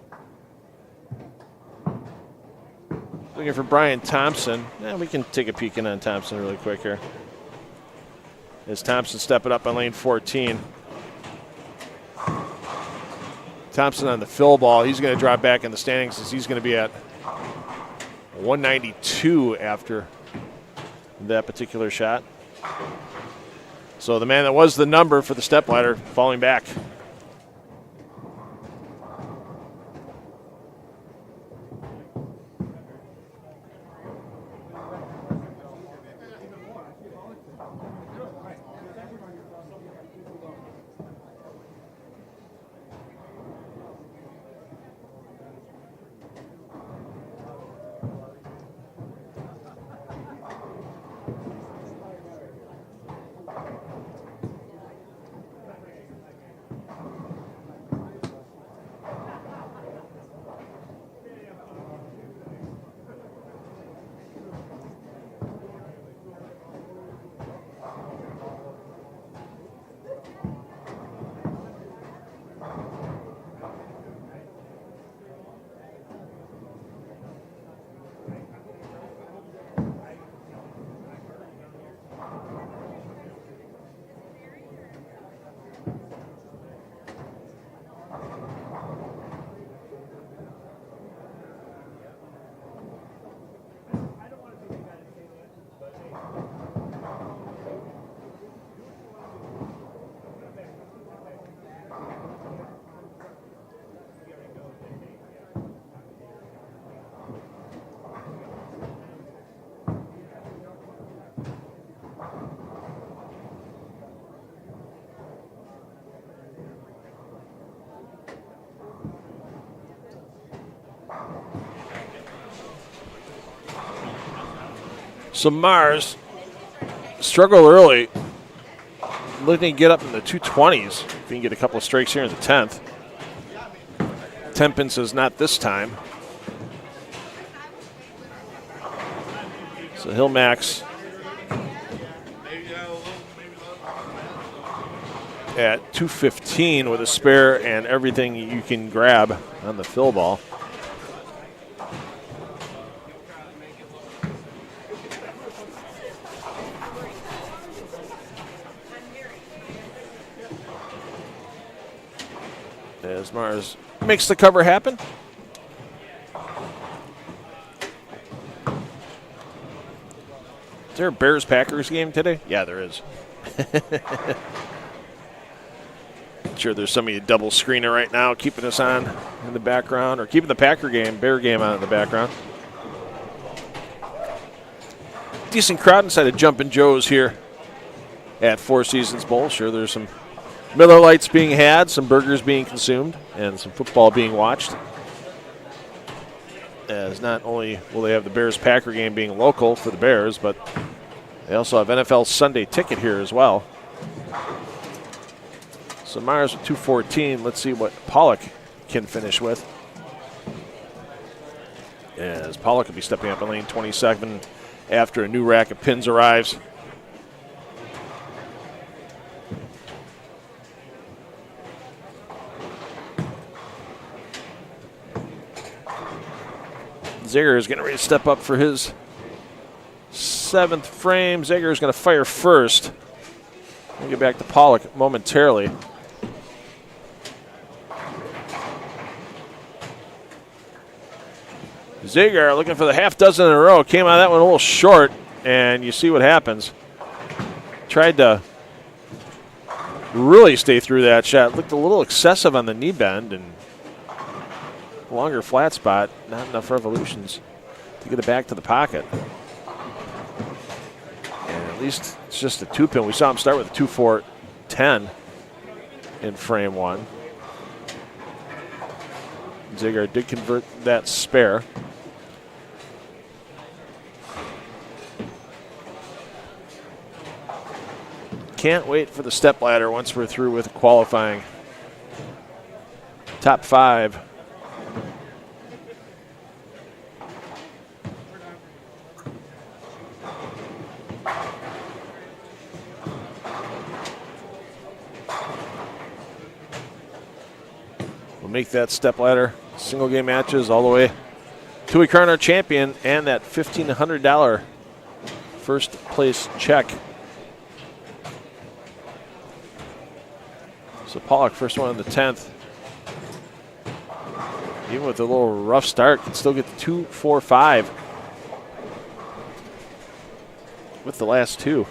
Looking for Brian Thompson. We can take a peek in on Thompson really quick here. As Thompson stepping up on lane 14. Thompson on the fill ball. He's going to drop back in the standings since he's going to be at 192 after that particular shot. So the man that was the number for the stepladder falling back. So Mars struggled early, looking to get up in the 220s. If he can get a couple of strikes here in the 10th. Tempin says not this time. So he'll max at 215 with a spare and everything you can grab on the fill ball. As Mars makes the cover happen. Is there a Bears-Packers game today? Yeah, there is. Sure, there's somebody double screening right now, keeping us on in the background, or keeping the Bear game on in the background. Decent crowd inside of Jumpin' Joe's here at Four Seasons Bowl. Sure, there's some Miller Lights being had, some burgers being consumed, and some football being watched. As not only will they have the Bears-Packer game being local for the Bears, but they also have NFL Sunday Ticket here as well. So Myers with 214. Let's see what Pollock can finish with. As Pollock will be stepping up in lane 27 after a new rack of pins arrives. Zager is getting ready to step up for his 7th frame. Zager is going to fire first. We'll get back to Pollock momentarily. Zager looking for the half dozen in a row. Came out of that one a little short, and you see what happens. Tried to really stay through that shot. Looked a little excessive on the knee bend and longer flat spot. Not enough revolutions to get it back to the pocket. And at least it's just a 2-pin. We saw him start with a 2-4-10 in frame 1. Zager did convert that spare. Can't wait for the step ladder once we're through with qualifying. Top 5 will make that stepladder single game matches all the way to we crown our champion and that $1,500 first place check. So Pollock, first one in the 10th. Even with a little rough start, can still get the 2, 4, 5 with the last two.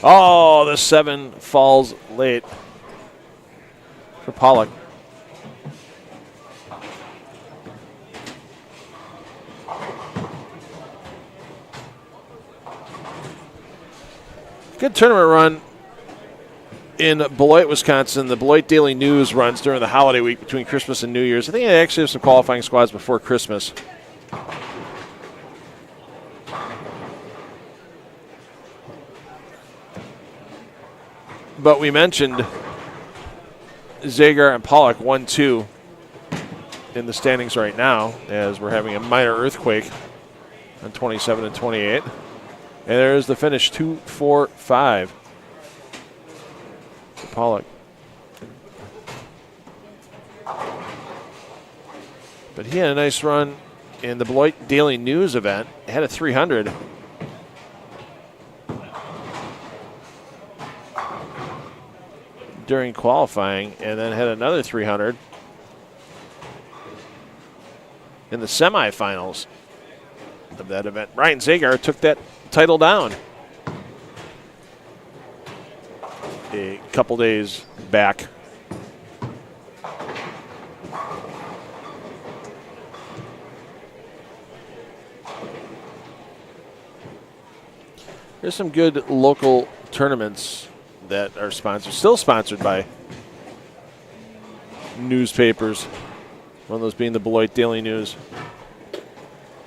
Oh, the 7 falls late for Pollock. Good tournament run in Beloit, Wisconsin. The Beloit Daily News runs during the holiday week between Christmas and New Year's. I think they actually have some qualifying squads before Christmas. But we mentioned Zagar and Pollock 1-2 in the standings right now as we're having a minor earthquake on 27 and 28. And there's the finish, 2, 4, 5 for Pollock. But he had a nice run in the Beloit Daily News event. He had a 300. During qualifying, and then had another 300 in the semifinals of that event. Ryan Zagar took that title down a couple days back. There's some good local tournaments that are sponsored, still sponsored by newspapers. One of those being the Beloit Daily News.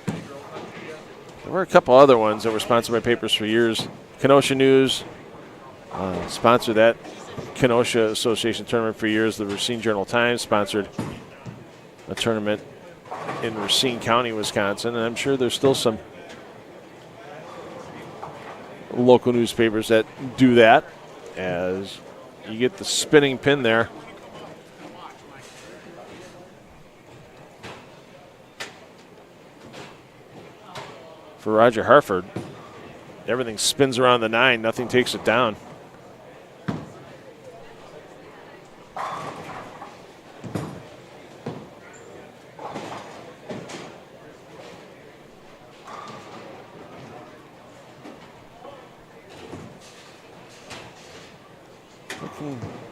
There were a couple other ones that were sponsored by papers for years. Kenosha News sponsored that Kenosha Association tournament for years. The Racine Journal-Times sponsored a tournament in Racine County, Wisconsin, and I'm sure there's still some local newspapers that do that. As you get the spinning pin there. For Roger Harford, everything spins around the 9, nothing takes it down.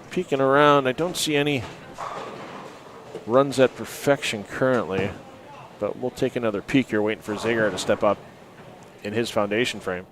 Peeking around, I don't see any runs at perfection currently, but we'll take another peek here, waiting for Zagar to step up in his foundation frame.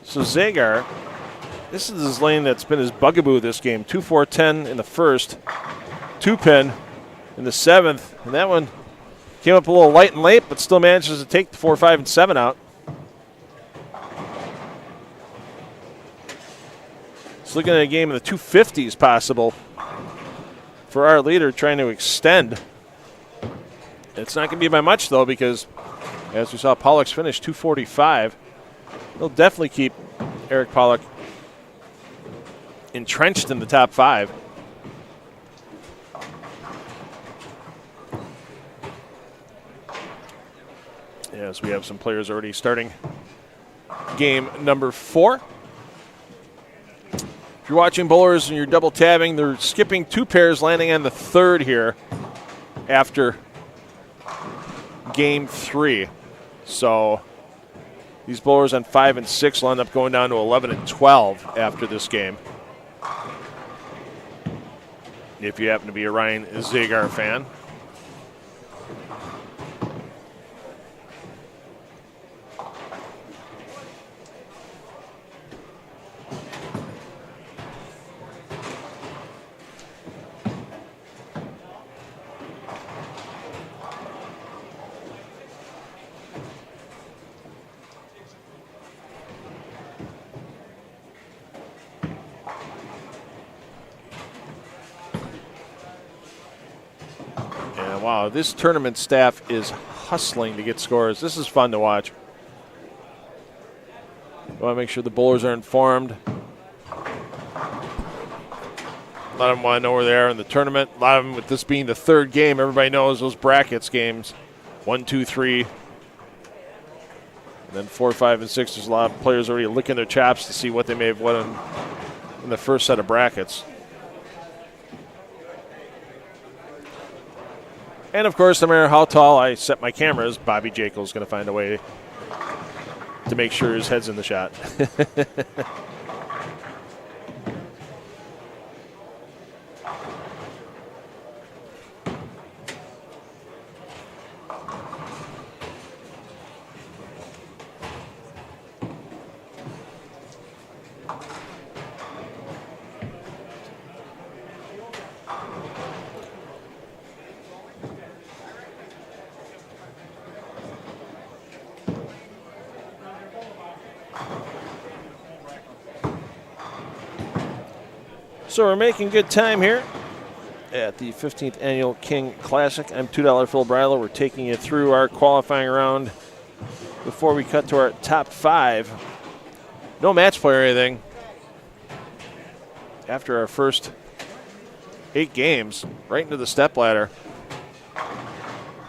So Zagar, this is his lane that's been his bugaboo this game. 2-4-10 in the first, 2-pin in the 7th, and that one came up a little light and late, but still manages to take the 4, 5, and 7 out. It's looking at a game in the 250s possible for our leader trying to extend. It's not going to be by much, though, because as we saw Pollock's finish 245, he'll definitely keep Eric Pollock entrenched in the top 5. Yes, we have some players already starting game number 4. If you're watching bowlers and you're double tabbing, they're skipping 2 pairs, landing on the 3rd here after game 3. So these bowlers on 5 and 6 will end up going down to 11 and 12 after this game. If you happen to be a Ryan Zagar fan. Wow, this tournament staff is hustling to get scores. This is fun to watch. We want to make sure the bowlers are informed. A lot of them want to know where they are in the tournament. A lot of them, with this being the 3rd game, everybody knows those brackets games. 1, 2, 3. And then 4, 5, and 6. There's a lot of players already licking their chops to see what they may have won in the first set of brackets. And, of course, no matter how tall I set my cameras, Bobby Jekyll is going to find a way to make sure his head's in the shot. So we're making good time here at the 15th Annual King Classic. I'm $2 Phil Brylow. We're taking you through our qualifying round before we cut to our top 5. No match play or anything. After our first 8 games, right into the stepladder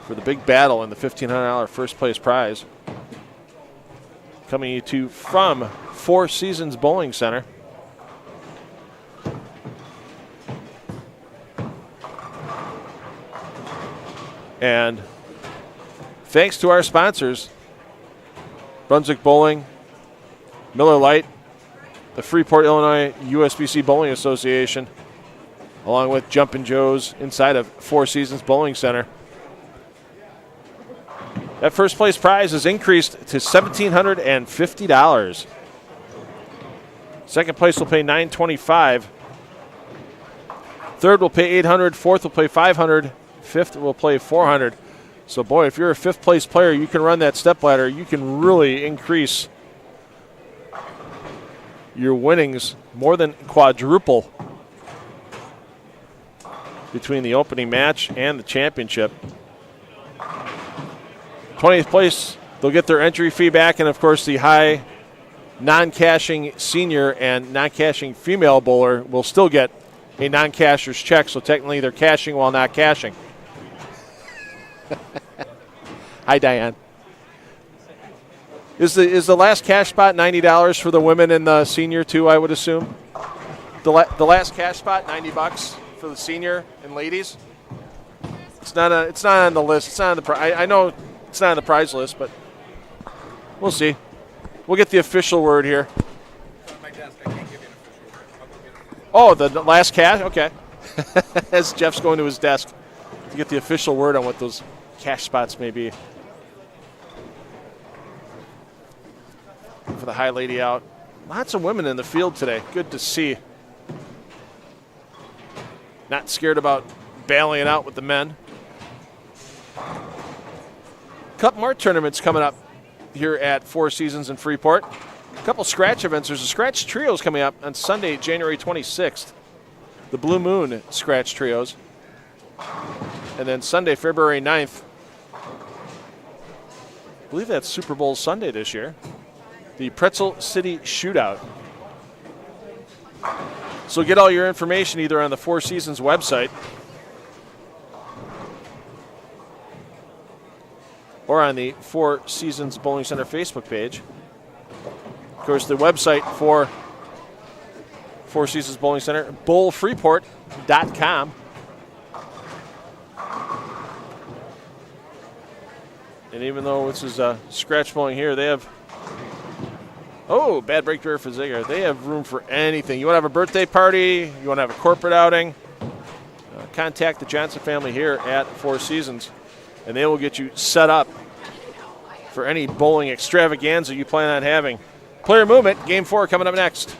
for the big battle in the $1,500 first place prize. Coming to you from Four Seasons Bowling Center. And thanks to our sponsors, Brunswick Bowling, Miller Lite, the Freeport, Illinois USBC Bowling Association, along with Jumpin' Joe's inside of Four Seasons Bowling Center. That first place prize is increased to $1,750. Second place will pay $925. Third will pay $800. Fourth will pay $500. Fifth will play $400. So, boy, if you're a fifth place player, you can run that stepladder. You can really increase your winnings more than quadruple between the opening match and the championship. 20th place, they'll get their entry fee back, and, of course, the high non-cashing senior and non-cashing female bowler will still get a non-casher's check, so technically they're cashing while not cashing. Hi, Diane. Is the last cash spot $90 for the women and the senior too? I would assume. The last cash spot $90 for the senior and ladies. It's not on the list. It's not on the I know it's not on the prize list, but we'll see. We'll get the official word here. My desk, I can't give you an official word. I'll go get it. Oh, the last cash? Okay. As Jeff's going to his desk to get the official word on what those cash spots may be. For the high lady out. Lots of women in the field today. Good to see. Not scared about bailing it out with the men. Couple more tournaments coming up here at Four Seasons in Freeport. A couple scratch events. There's a scratch trios coming up on Sunday, January 26th. The Blue Moon scratch trios. And then Sunday, February 9th. I believe that's Super Bowl Sunday this year. The Pretzel City Shootout. So get all your information either on the Four Seasons website or on the Four Seasons Bowling Center Facebook page. Of course, the website for Four Seasons Bowling Center, bowlfreeport.com. And even though this is scratch bowling here, they have, oh, bad break there for Ziegler. They have room for anything. You want to have a birthday party, you want to have a corporate outing, contact the Johnson family here at Four Seasons, and they will get you set up for any bowling extravaganza you plan on having. Player movement, game 4 coming up next.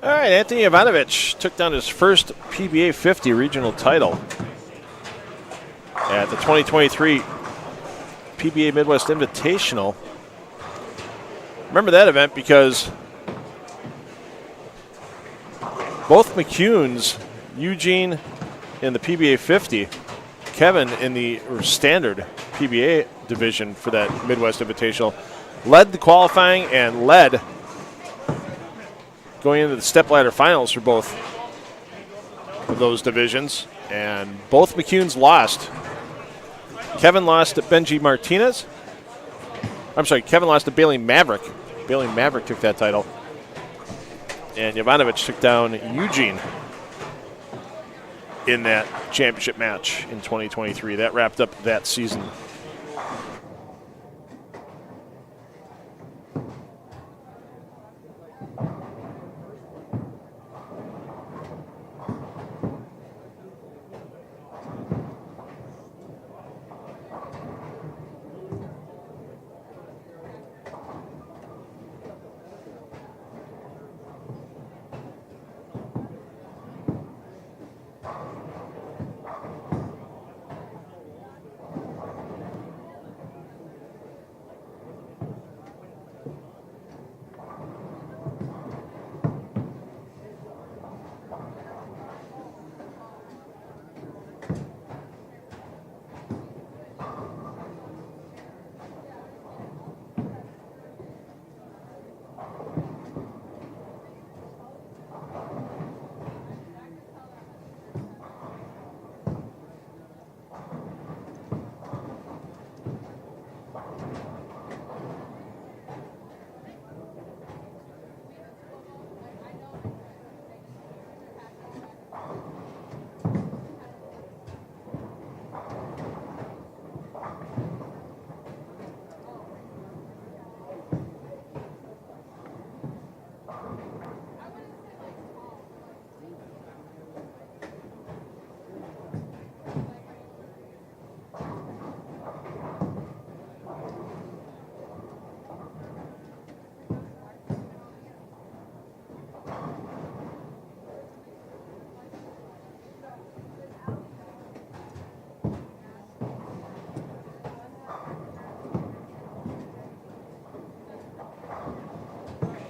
All right, Anthony Ivanovich took down his first PBA 50 regional title at the 2023 PBA Midwest Invitational. Remember that event because both McCunes, Eugene in the PBA 50, Kevin in the standard PBA division for that Midwest Invitational, led the qualifying and led going into the stepladder finals for both of those divisions. And both McCunes lost. Kevin lost to Benji Martinez. I'm sorry, Kevin lost to Bailey Maverick. Bailey Maverick took that title. And Jovanovic took down Eugene in that championship match in 2023. That wrapped up that season.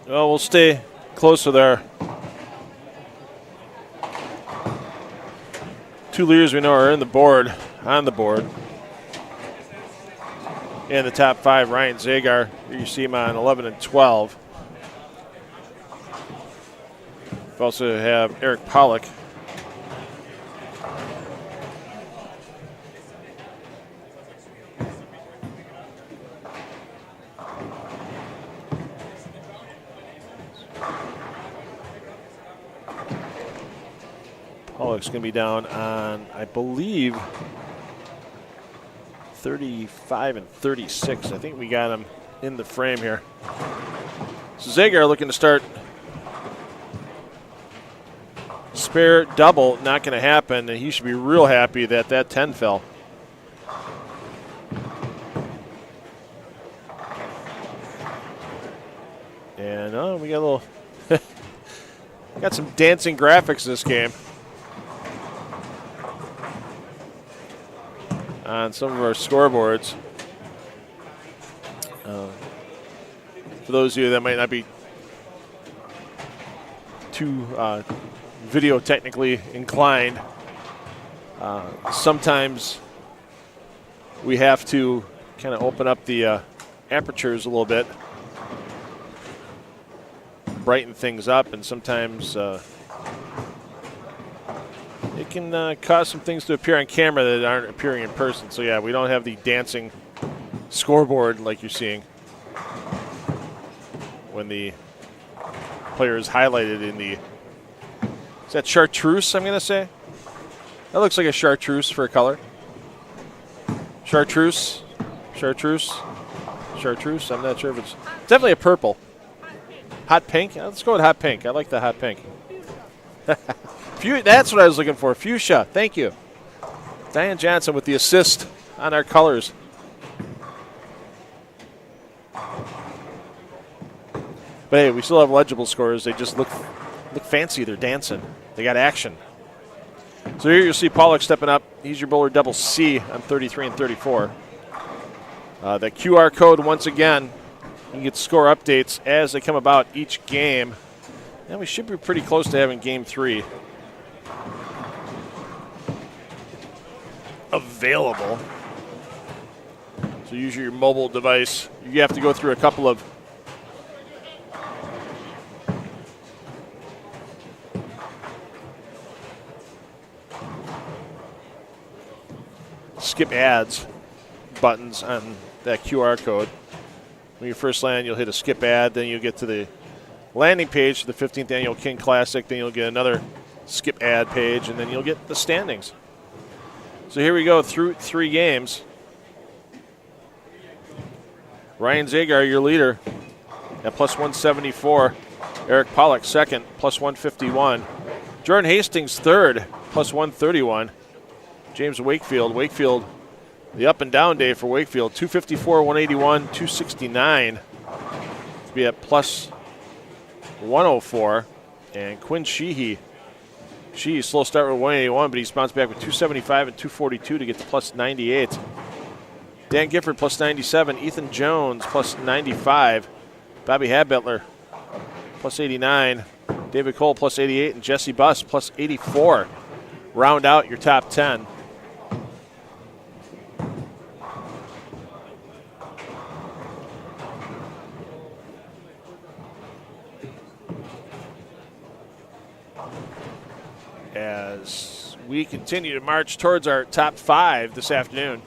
Well, we'll stay closer there. Two leaders we know are on the board. In the top five, Ryan Zagar. You see him on 11 and 12. We also have Eric Pollock. Pollock's going to be down on, I believe, 35 and 36. I think we got him in the frame here. So Zagar looking to start spare double. Not going to happen. And he should be real happy that that 10 fell. And we got a little got some dancing graphics in this game on some of our scoreboards. For those of you that might not be too video technically inclined, sometimes we have to kind of open up the apertures a little bit, brighten things up, and sometimes it can cause some things to appear on camera that aren't appearing in person. So yeah, we don't have the dancing scoreboard like you're seeing when the player is highlighted in the, is that chartreuse, I'm going to say? That looks like a chartreuse for a color. Chartreuse, chartreuse, chartreuse. I'm not sure if it's definitely a purple. Hot pink? Let's go with hot pink. I like the hot pink. That's what I was looking for. Fuchsia. Thank you. Diane Johnson with the assist on our colors. But hey, we still have legible scores. They just look look fancy. They're dancing. They got action. So here you'll see Pollock stepping up. He's your bowler double C on 33 and 34. The QR code, once again, you can get score updates as they come about each game. And we should be pretty close to having game 3 available. So use your mobile device. You have to go through a couple of skip ads buttons on that QR code. When you first land, you'll hit a skip ad, then you'll get to the landing page for the 15th Annual King Classic, then you'll get another skip ad page, and then you'll get the standings. So here we go through 3 games. Ryan Zagar, your leader, at plus 174. Eric Pollock, second, plus 151. Jordan Hastings, third, plus 131. James Wakefield, the up and down day for Wakefield, 254, 181, 269 to be at plus 104. And Quinn Sheehy, slow start with 181, but he's bounced back with 275 and 242 to get to plus 98. Dan Gifford, plus 97. Ethan Jones, plus 95. Bobby Habetler, plus 89. David Cole, plus 88. And Jesse Buss, plus 84. Round out your top 10. As we continue to march towards our top 5 this afternoon.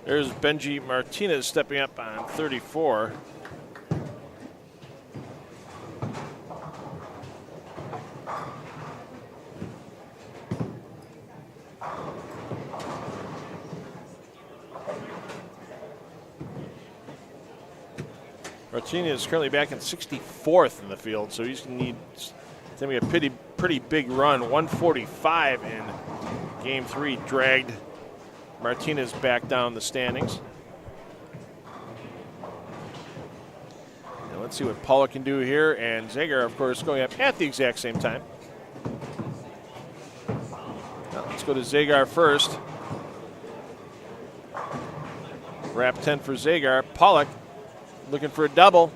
There's Benji Martinez stepping up on 34. Martinez is currently back in 64th in the field, so he's going to need to be a pretty big run. 145 in game 3 dragged Martinez back down the standings. Now let's see what Pollock can do here, and Zagar, of course, going up at the exact same time. Now let's go to Zagar first. Wrap 10 for Zagar. Pollock looking for a double.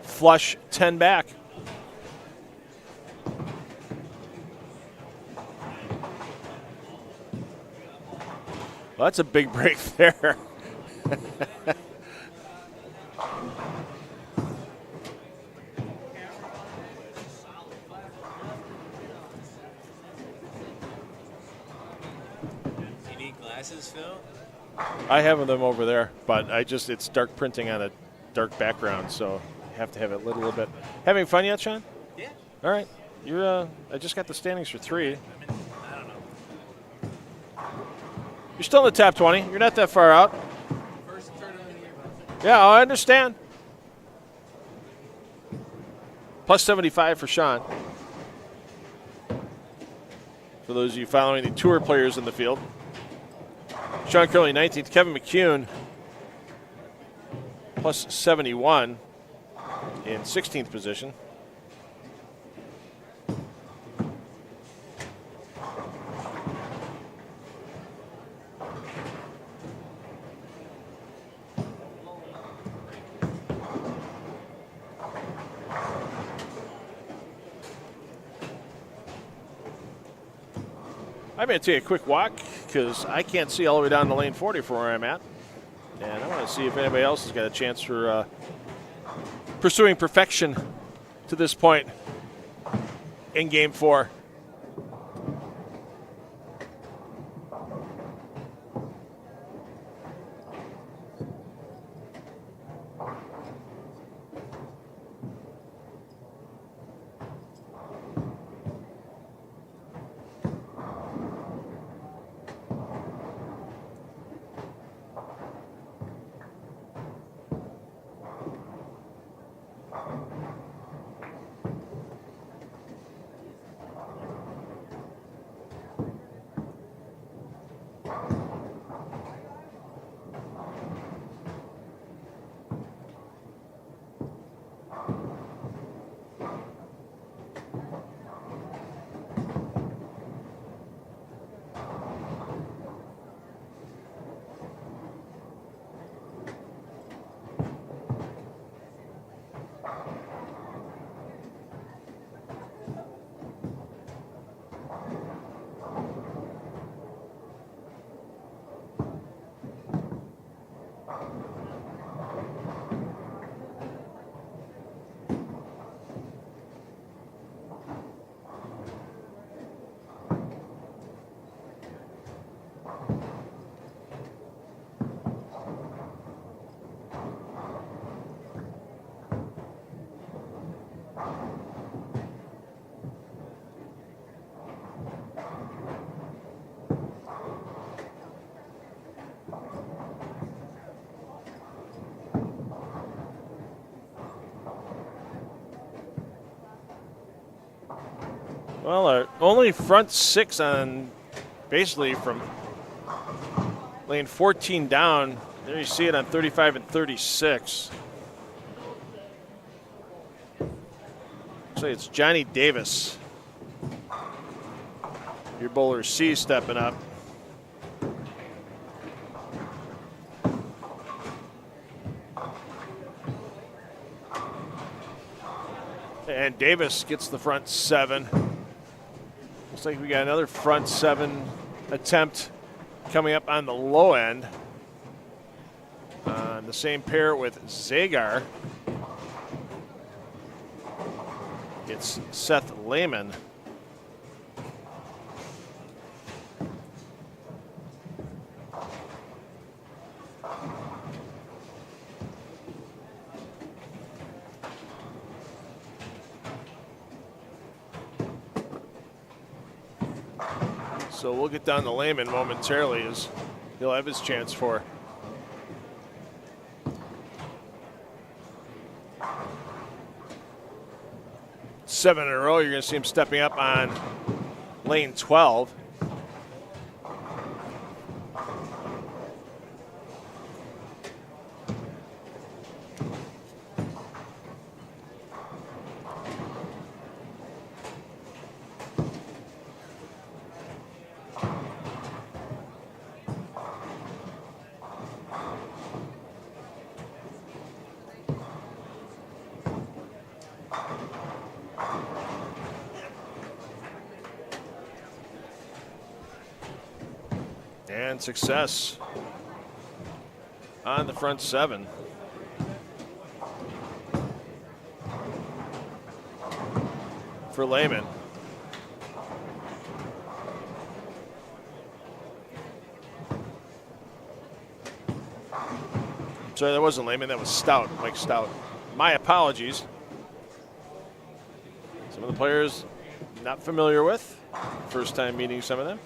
Flush 10 back. Well, that's a big break there. You need glasses, Phil? I have them over there, but it's dark printing on a dark background, so I have to have it lit a little bit. Having fun yet, Sean? Yeah. All right. I just got the standings for 3. I don't know. You're still in the top 20. You're not that far out. First turn of the year. Yeah, I understand. Plus 75 for Sean. For those of you following the tour players in the field. Sean Curley, 19th. Kevin McCune, plus 71 in 16th position. I'm going to take a quick walk because I can't see all the way down to lane 40 from where I'm at. And I want to see if anybody else has got a chance for pursuing perfection to this point in Game 4. Well, our only front 6 on basically from lane 14 down. There you see it on 35 and 36. Looks like it's Johnny Davis. Your bowler C stepping up. And Davis gets the front 7. Looks like we got another front 7 attempt coming up on the low end. On the same pair with Zagar. It's Seth Lehman. So we'll get down to Lehman momentarily as he'll have his chance for. Seven in a row, you're going to see him stepping up on lane 12. And success on the front 7. For Lehman. Sorry, that wasn't Lehman, that was Stout, Mike Stout. My apologies. Some of the players not familiar with. First time meeting some of them.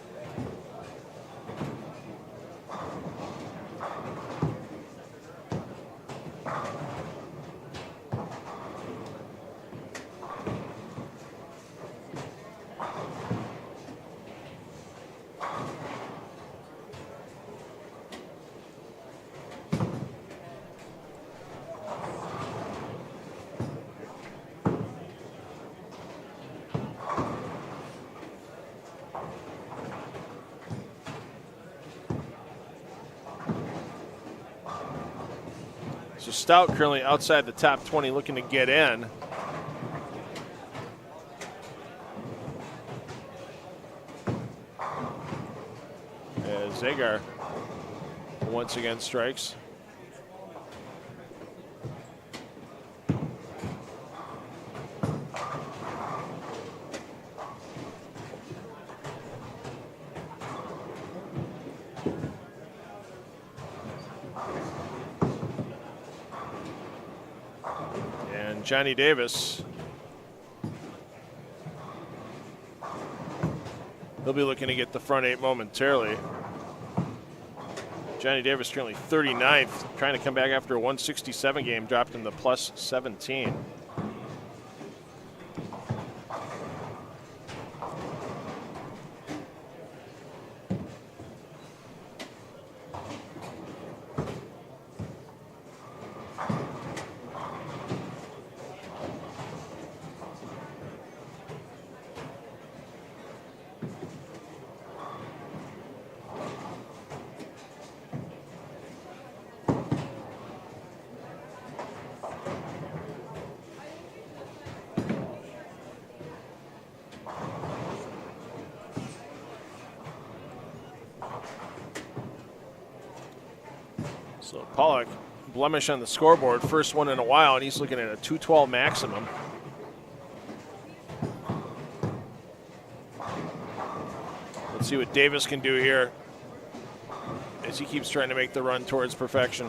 So Stout currently outside the top 20 looking to get in. Zagar once again strikes. And Johnny Davis, he'll be looking to get the front 8 momentarily. Johnny Davis currently 39th, trying to come back after a 167 game, dropped in the plus 17. So Pollock, blemish on the scoreboard, first one in a while, and he's looking at a 212 maximum. Let's see what Davis can do here as he keeps trying to make the run towards perfection.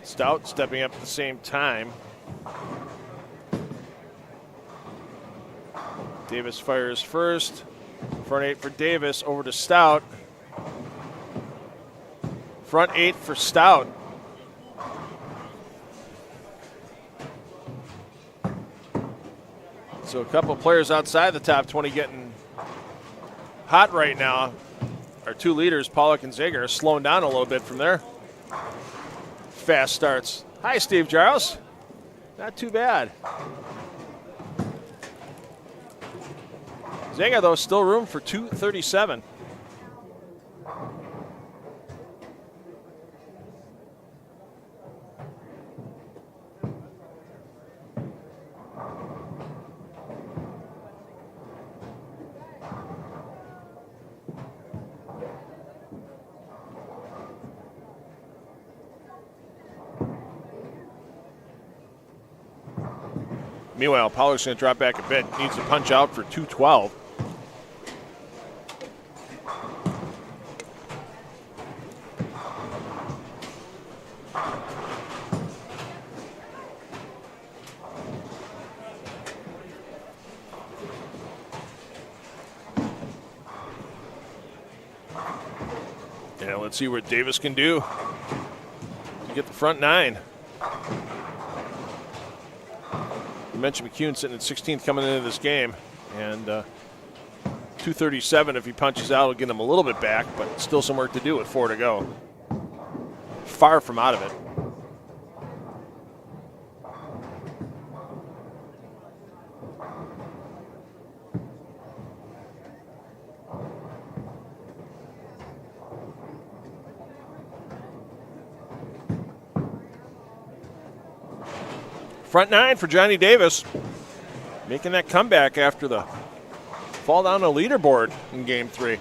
Stout stepping up at the same time. Davis fires first. Front 8 for Davis, over to Stout. Front 8 for Stout. So a couple players outside the top 20 getting hot right now. Our 2 leaders, Pollock and Zager, are slowing down a little bit from there. Fast starts. Hi, Steve Giles. Not too bad. Zaga, though, still room for 237. Meanwhile, Pollock's going to drop back a bit. Needs to punch out for 212. Yeah, let's see what Davis can do to get the front 9. You mentioned McCune sitting at 16th coming into this game, and 237 if he punches out will get him a little bit back, but still some work to do with 4 to go. Far from out of it. Front 9 for Johnny Davis, making that comeback after the fall down the leaderboard in Game 3.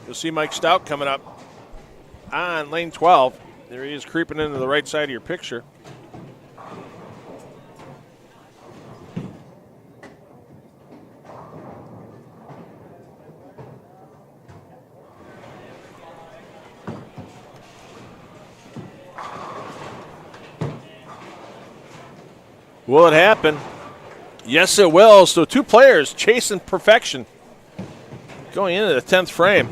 You'll see Mike Stout coming up on lane 12. There he is, creeping into the right side of your picture. Will it happen? Yes, it will. So 2 players chasing perfection going into the 10th frame.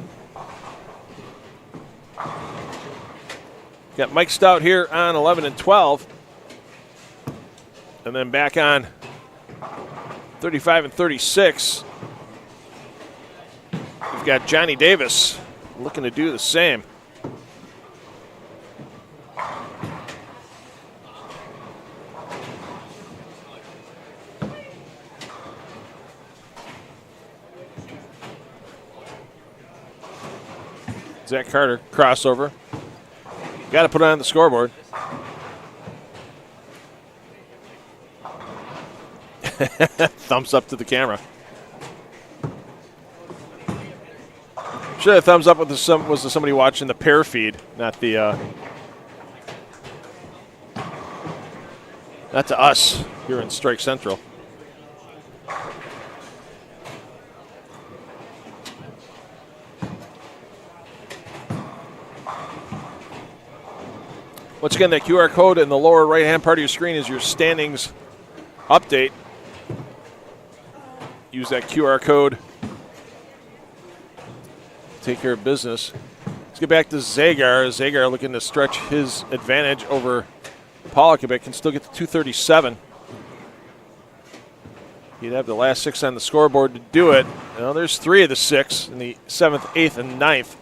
Got Mike Stout here on 11 and 12. And then back on 35 and 36. We've got Johnny Davis looking to do the same. Zach Carter, crossover. Got to put it on the scoreboard. Thumbs up to the camera. Should have thumbs up with was to somebody watching the pair feed, not the not to us here in Strike Central. Once again, that QR code in the lower right-hand part of your screen is your standings update. Use that QR code. Take care of business. Let's get back to Zagar. Zagar looking to stretch his advantage over Pollock a bit. Can still get to 237. He'd have the last 6 on the scoreboard to do it. Well, there's 3 of the 6 in the 7th, 8th, and 9th.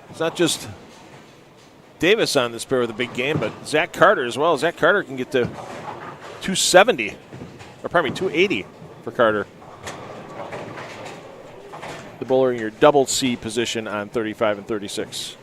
It's not just Davis on this pair with a big game, but Zach Carter as well. Zach Carter can get to 270, or probably 280 for Carter. The bowler in your double C position on 35 and 36.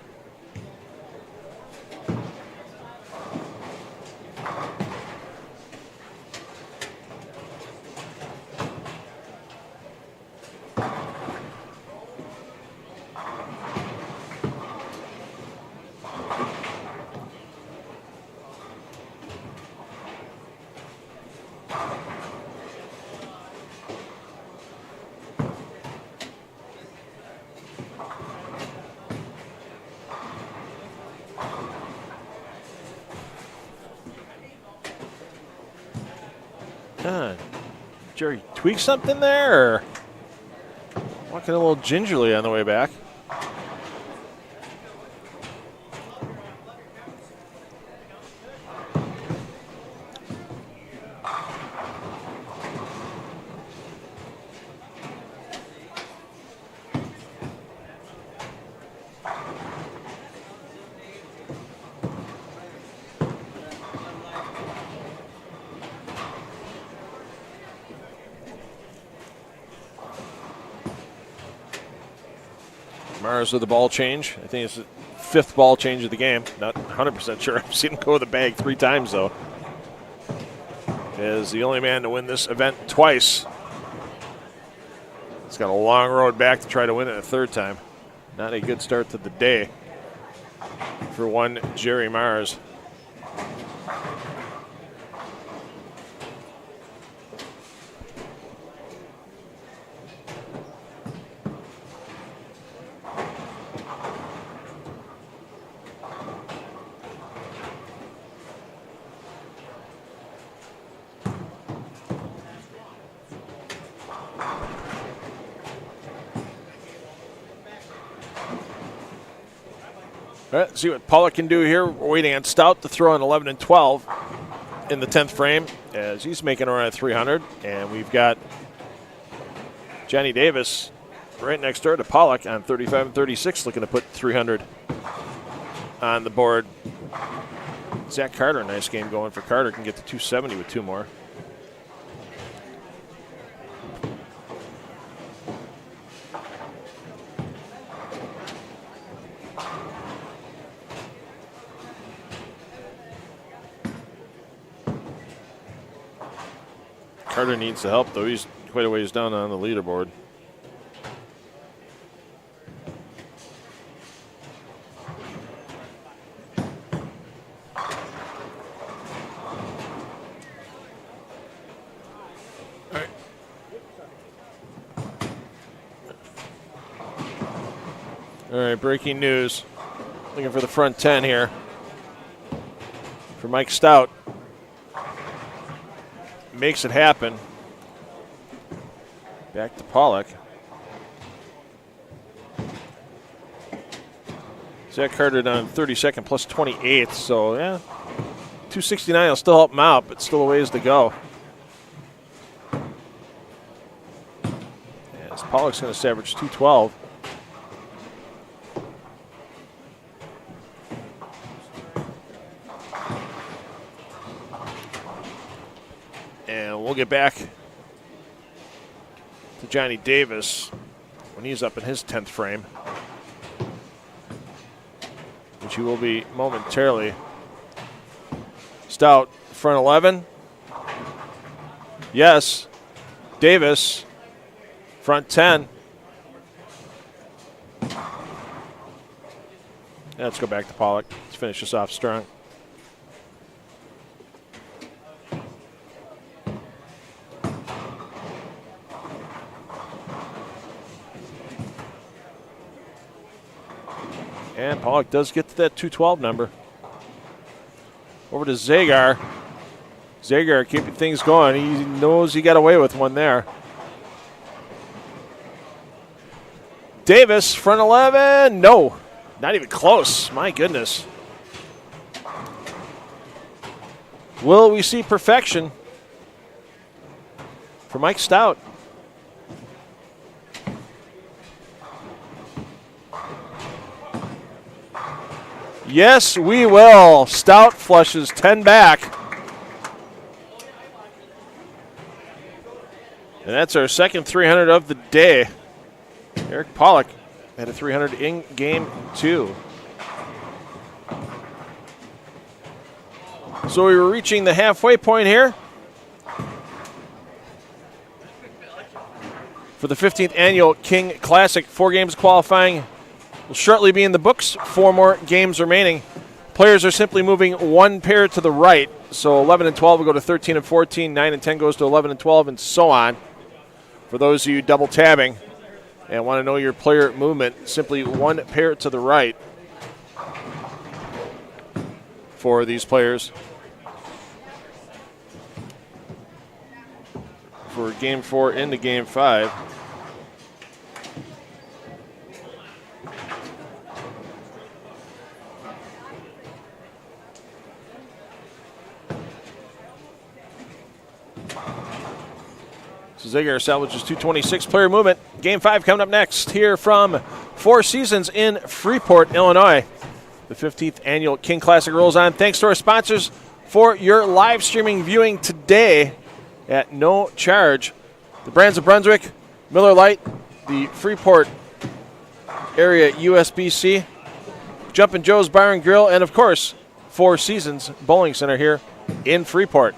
Jerry tweak something there, or walking a little gingerly on the way back. Mars with the ball change. I think it's the 5th ball change of the game. Not 100% sure. I've seen him go with the bag 3 times, though. Is the only man to win this event twice. He's got a long road back to try to win it a 3rd time. Not a good start to the day for one Jerry Mars. All right, see what Pollock can do here. We're waiting on Stout to throw in 11 and 12 in the 10th frame as he's making a run at 300. And we've got Johnny Davis right next door to Pollock on 35 and 36 looking to put 300 on the board. Zach Carter, nice game going for Carter. Can get to 270 with 2 more. Carter needs the help, though. He's quite a ways down on the leaderboard. All right, breaking news. Looking for the front 10 here for Mike Stout. Makes it happen. Back to Pollock. Zach Carter down 32nd plus 28th, so yeah, 269 will still help him out, but still a ways to go. As Pollock's going to average 212. And we'll get back to Johnny Davis when he's up in his 10th frame, which he will be momentarily. Stout, front 11. Yes. Davis, front 10. Let's go back to Pollock. Let's finish this off strong. And Pollock does get to that 212 number. Over to Zagar. Zagar keeping things going. He knows he got away with one there. Davis, front 11. No, not even close. My goodness. Will we see perfection for Mike Stout? Yes, we will. Stout flushes 10 back. And that's our second 300 of the day. Eric Pollock had a 300 in game 2. So we were reaching the halfway point here for the 15th annual King Classic. 4 games qualifying will shortly be in the books. 4 more games remaining. Players are simply moving 1 pair to the right. So 11 and 12 will go to 13 and 14. 9 and 10 goes to 11 and 12, and so on. For those of you double tabbing and want to know your player movement, simply 1 pair to the right for these players for game 4 into game 5. So Zagar salvages 226 player movement. Game 5 coming up next here from Four Seasons in Freeport, Illinois. The 15th annual King Classic rolls on. Thanks to our sponsors for your live streaming viewing today at no charge. The Brands of Brunswick, Miller Lite, the Freeport area USBC, Jumpin' Joe's Bar and Grill, and of course, Four Seasons Bowling Center here in Freeport.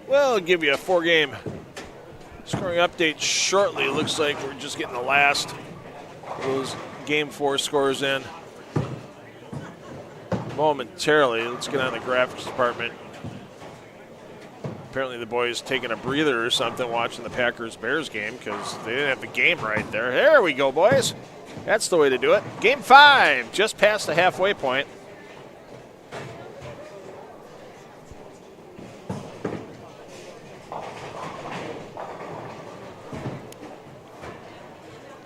We'll give you a 4-game scoring update shortly. Looks like we're just getting the last of those Game 4 scores in momentarily. Let's get on the graphics department. Apparently the boys taking a breather or something watching the Packers-Bears game because they didn't have the game right there. There we go, boys. That's the way to do it. Game 5, just past the halfway point.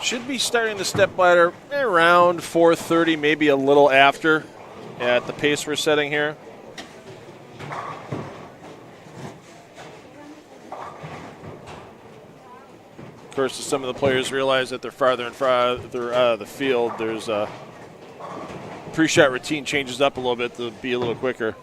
Should be starting the step ladder around 4:30, maybe a little after at the pace we're setting here. Of course, as some of the players realize that they're farther and farther out of the field, there's pre-shot routine changes up a little bit to be a little quicker.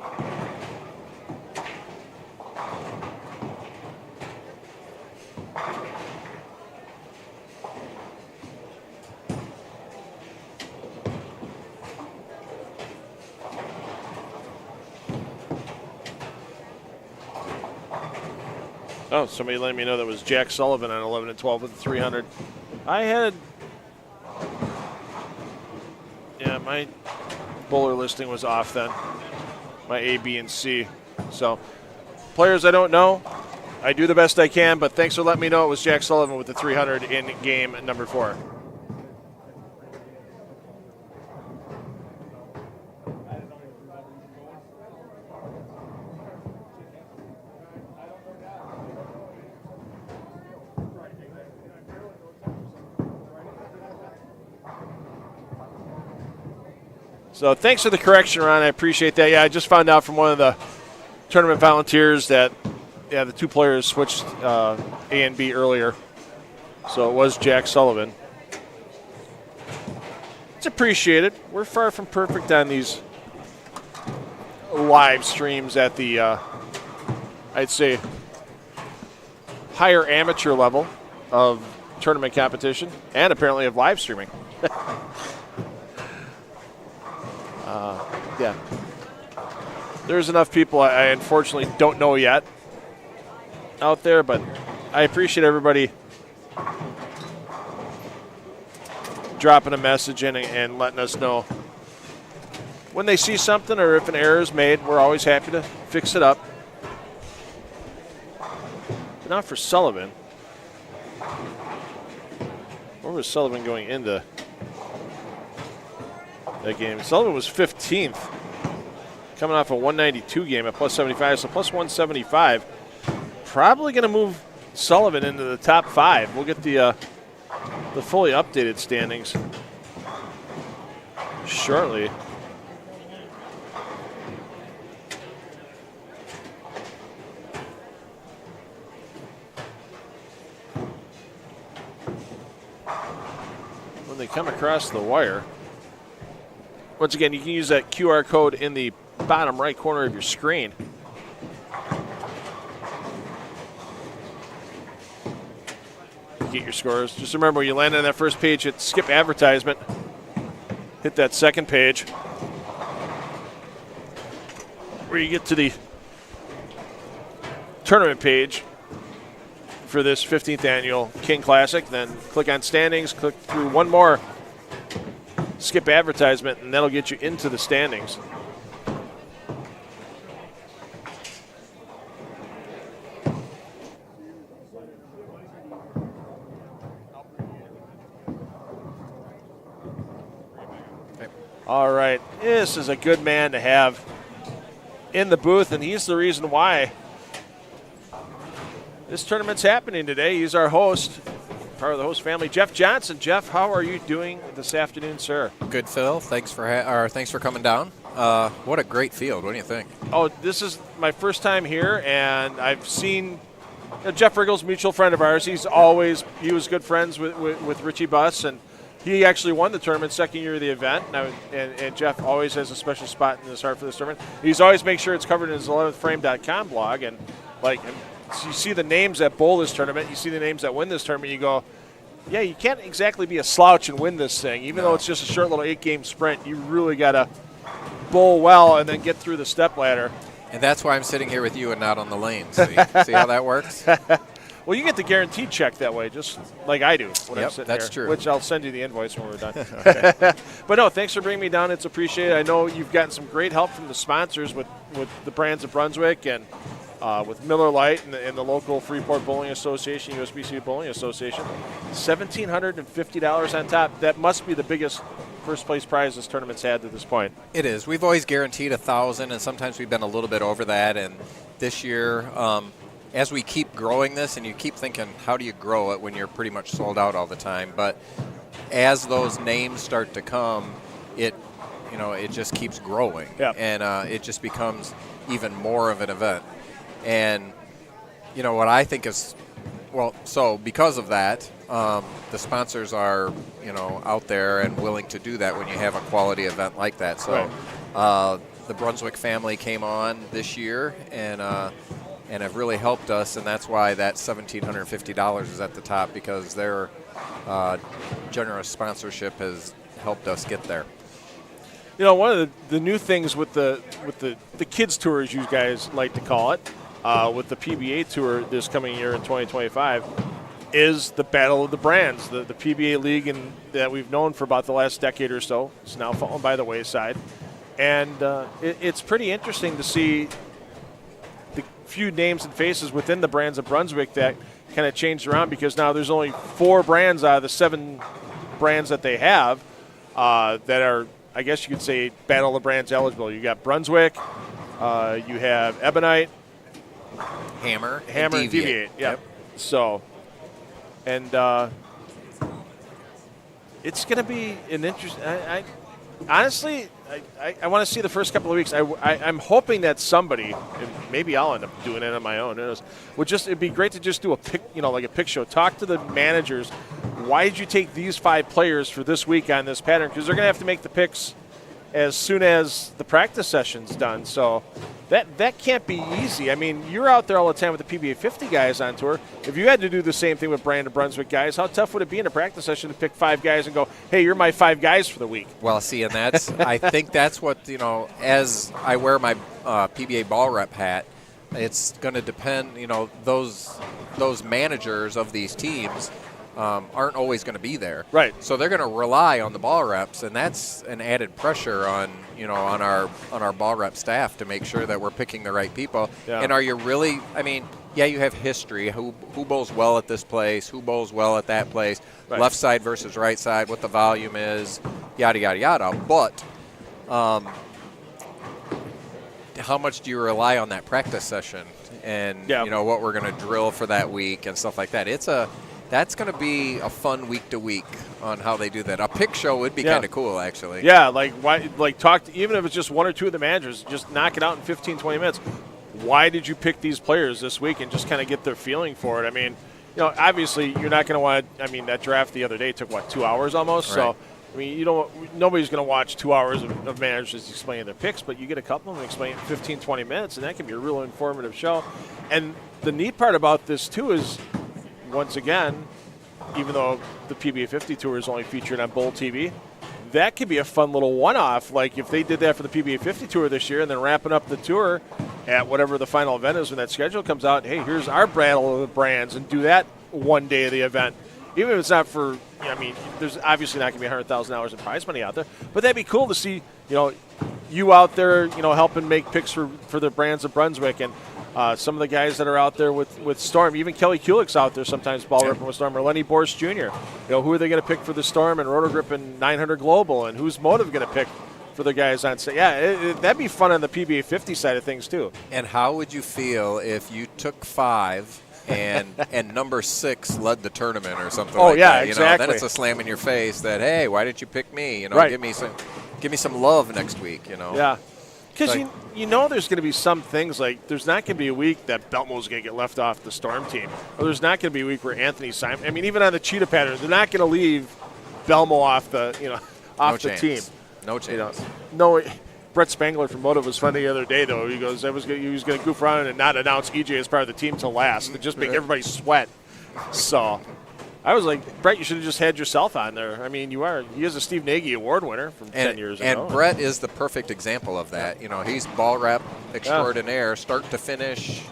Oh, somebody letting me know that was Jack Sullivan on 11 and 12 with the 300. I had, yeah, my bowler listing was off then. My A, B, and C. So, players I don't know, I do the best I can, but thanks for letting me know it was Jack Sullivan with the 300 in game number 4. So thanks for the correction, Ron. I appreciate that. Yeah, I just found out from one of the tournament volunteers that, yeah, the two players switched A and B earlier. So it was Jack Sullivan. It's appreciated. We're far from perfect on these live streams at the, I'd say, higher amateur level of tournament competition and apparently of live streaming. Yeah. There's enough people I unfortunately don't know yet out there, but I appreciate everybody dropping a message in and letting us know when they see something or if an error is made. We're always happy to fix it up. not for Sullivan. Where was Sullivan going into that game? Sullivan was 15th, coming off a 192 game at plus 75, so plus 175. Probably going to move Sullivan into the top 5. We'll get the fully updated standings shortly. When they come across the wire, once again, you can use that QR code in the bottom right corner of your screen. Get your scores. Just remember, when you land on that first page, hit skip advertisement. Hit that second page where you get to the tournament page for this 15th annual King Classic. Then click on standings, click through one more skip advertisement, and that'll get you into the standings. All right, this is a good man to have in the booth, and he's the reason why this tournament's happening today. He's our host, part of the host family, Jeff Johnson. Jeff, how are you doing this afternoon, sir? Good, Phil. Thanks for coming down. What a great field. What do you think? Oh, this is my first time here, and I've seen Jeff Riggle's a mutual friend of ours. He was good friends with Richie Buss, and he actually won the tournament second year of the event, and Jeff always has a special spot in his heart for this tournament. He's always make sure it's covered in his 11thframe.com blog, and you see the names that bowl this tournament, you see the names that win this tournament, you go, yeah, you can't exactly be a slouch and win this thing. Even though it's just a short little 8-game sprint, you really got to bowl well and then get through the stepladder. And that's why I'm sitting here with you and not on the lane. See how that works? Well, you get the guaranteed check that way, just like I do when I'm sitting that's here. true. Which I'll send you the invoice when we're done. Okay. But no, thanks for bringing me down. It's appreciated. I know you've gotten some great help from the sponsors with the Brands of Brunswick and with Miller Lite and the local Freeport Bowling Association, USBC Bowling Association. $1,750 on top. That must be the biggest first place prize this tournament's had to this point. It is. We've always guaranteed $1,000, and sometimes we've been a little bit over that. And this year, as we keep growing this, and you keep thinking, how do you grow it when you're pretty much sold out all the time? But as those names start to come, it just keeps growing, and it just becomes even more of an event. And what I think is, so because of that, the sponsors are out there and willing to do that when you have a quality event like that. So the Brunswick family came on this year and have really helped us, and that's why that $1,750 is at the top, because their generous sponsorship has helped us get there. One of the new things with the kids tour, as you guys like to call it, with the PBA tour this coming year in 2025, is the Battle of the Brands. The PBA league that we've known for about the last decade or so is now fallen by the wayside, and it's pretty interesting to see the few names and faces within the Brands of Brunswick that kind of changed around, because now there's only 4 brands out of the 7 brands that they have that are, I guess you could say, Battle of the Brands eligible. You got Brunswick, you have Ebonite, Hammer and Deviate. Yeah. Yep. So, and it's going to be an interesting. Honestly, I want to see the first couple of weeks. I'm hoping that somebody, and maybe I'll end up doing it on my own, who knows, it'd be great to just do a pick, like a pick show. Talk to the managers. Why did you take these 5 players for this week on this pattern? Because they're going to have to make the picks as soon as the practice session's done. So that can't be easy. I mean, you're out there all the time with the PBA 50 guys on tour. If you had to do the same thing with Brand of Brunswick guys, how tough would it be in a practice session to pick 5 guys and go, hey, you're my 5 guys for the week? Well, see, and I think that's what, as I wear my PBA ball rep hat, it's going to depend, those managers of these teams aren't always going to be there. Right. So they're going to rely on the ball reps, and that's an added pressure on our ball rep staff to make sure that we're picking the right people. Yeah. And are you really? I mean, yeah, you have history. Who bowls well at this place? Who bowls well at that place? Right. Left side versus right side. What the volume is? Yada yada yada. But how much do you rely on that practice session and what we're going to drill for that week and stuff like that? That's going to be a fun week to week on how they do that. A pick show would be kind of cool, actually. Yeah, even if it's just one or two of the managers, just knock it out in 15, 20 minutes. Why did you pick these players this week and just kind of get their feeling for it? I mean, obviously you're not going to want – I mean, that draft the other day took, 2 hours almost? Right. So, I mean, nobody's going to watch 2 hours of managers explaining their picks, but you get a couple of them explain in 15, 20 minutes, and that can be a real informative show. And the neat part about this, too, is – once again, even though the PBA 50 Tour is only featured on Bowl TV, that could be a fun little one-off. Like if they did that for the PBA 50 Tour this year and then wrapping up the tour at whatever the final event is when that schedule comes out, hey, here's our battle of the brands, and do that one day of the event. Even if it's not for, there's obviously not going to be $100,000 in prize money out there, but that'd be cool to see, you out there, helping make picks for the brands of Brunswick, and some of the guys that are out there with Storm, even Kelly Kulik's out there sometimes ball ripping with Storm, or Lenny Borst Jr. Who are they going to pick for the Storm and Rotogrip and 900 Global, and who's Motive going to pick for the guys on set? Yeah, that'd be fun on the PBA 50 side of things too. And how would you feel if you took 5 and number 6 led the tournament or something like that? Exactly. Then it's a slam in your face that, hey, why didn't you pick me? Right. Give me some love next week. Yeah. Because there's going to be some things like there's not going to be a week that Belmo's going to get left off the Storm team, or there's not going to be a week where Anthony Simon. I mean, even on the cheetah patterns, they're not going to leave Belmo off the team. No chance. No. Brett Spangler from Motive was funny the other day though. He goes, he was going to goof around and not announce EJ as part of the team till last to just make everybody sweat. So. I was like, Brett, you should have just had yourself on there. I mean, he is a Steve Nagy Award winner from 10 years ago. And Brett is the perfect example of that. He's ball rep extraordinaire, start to finish,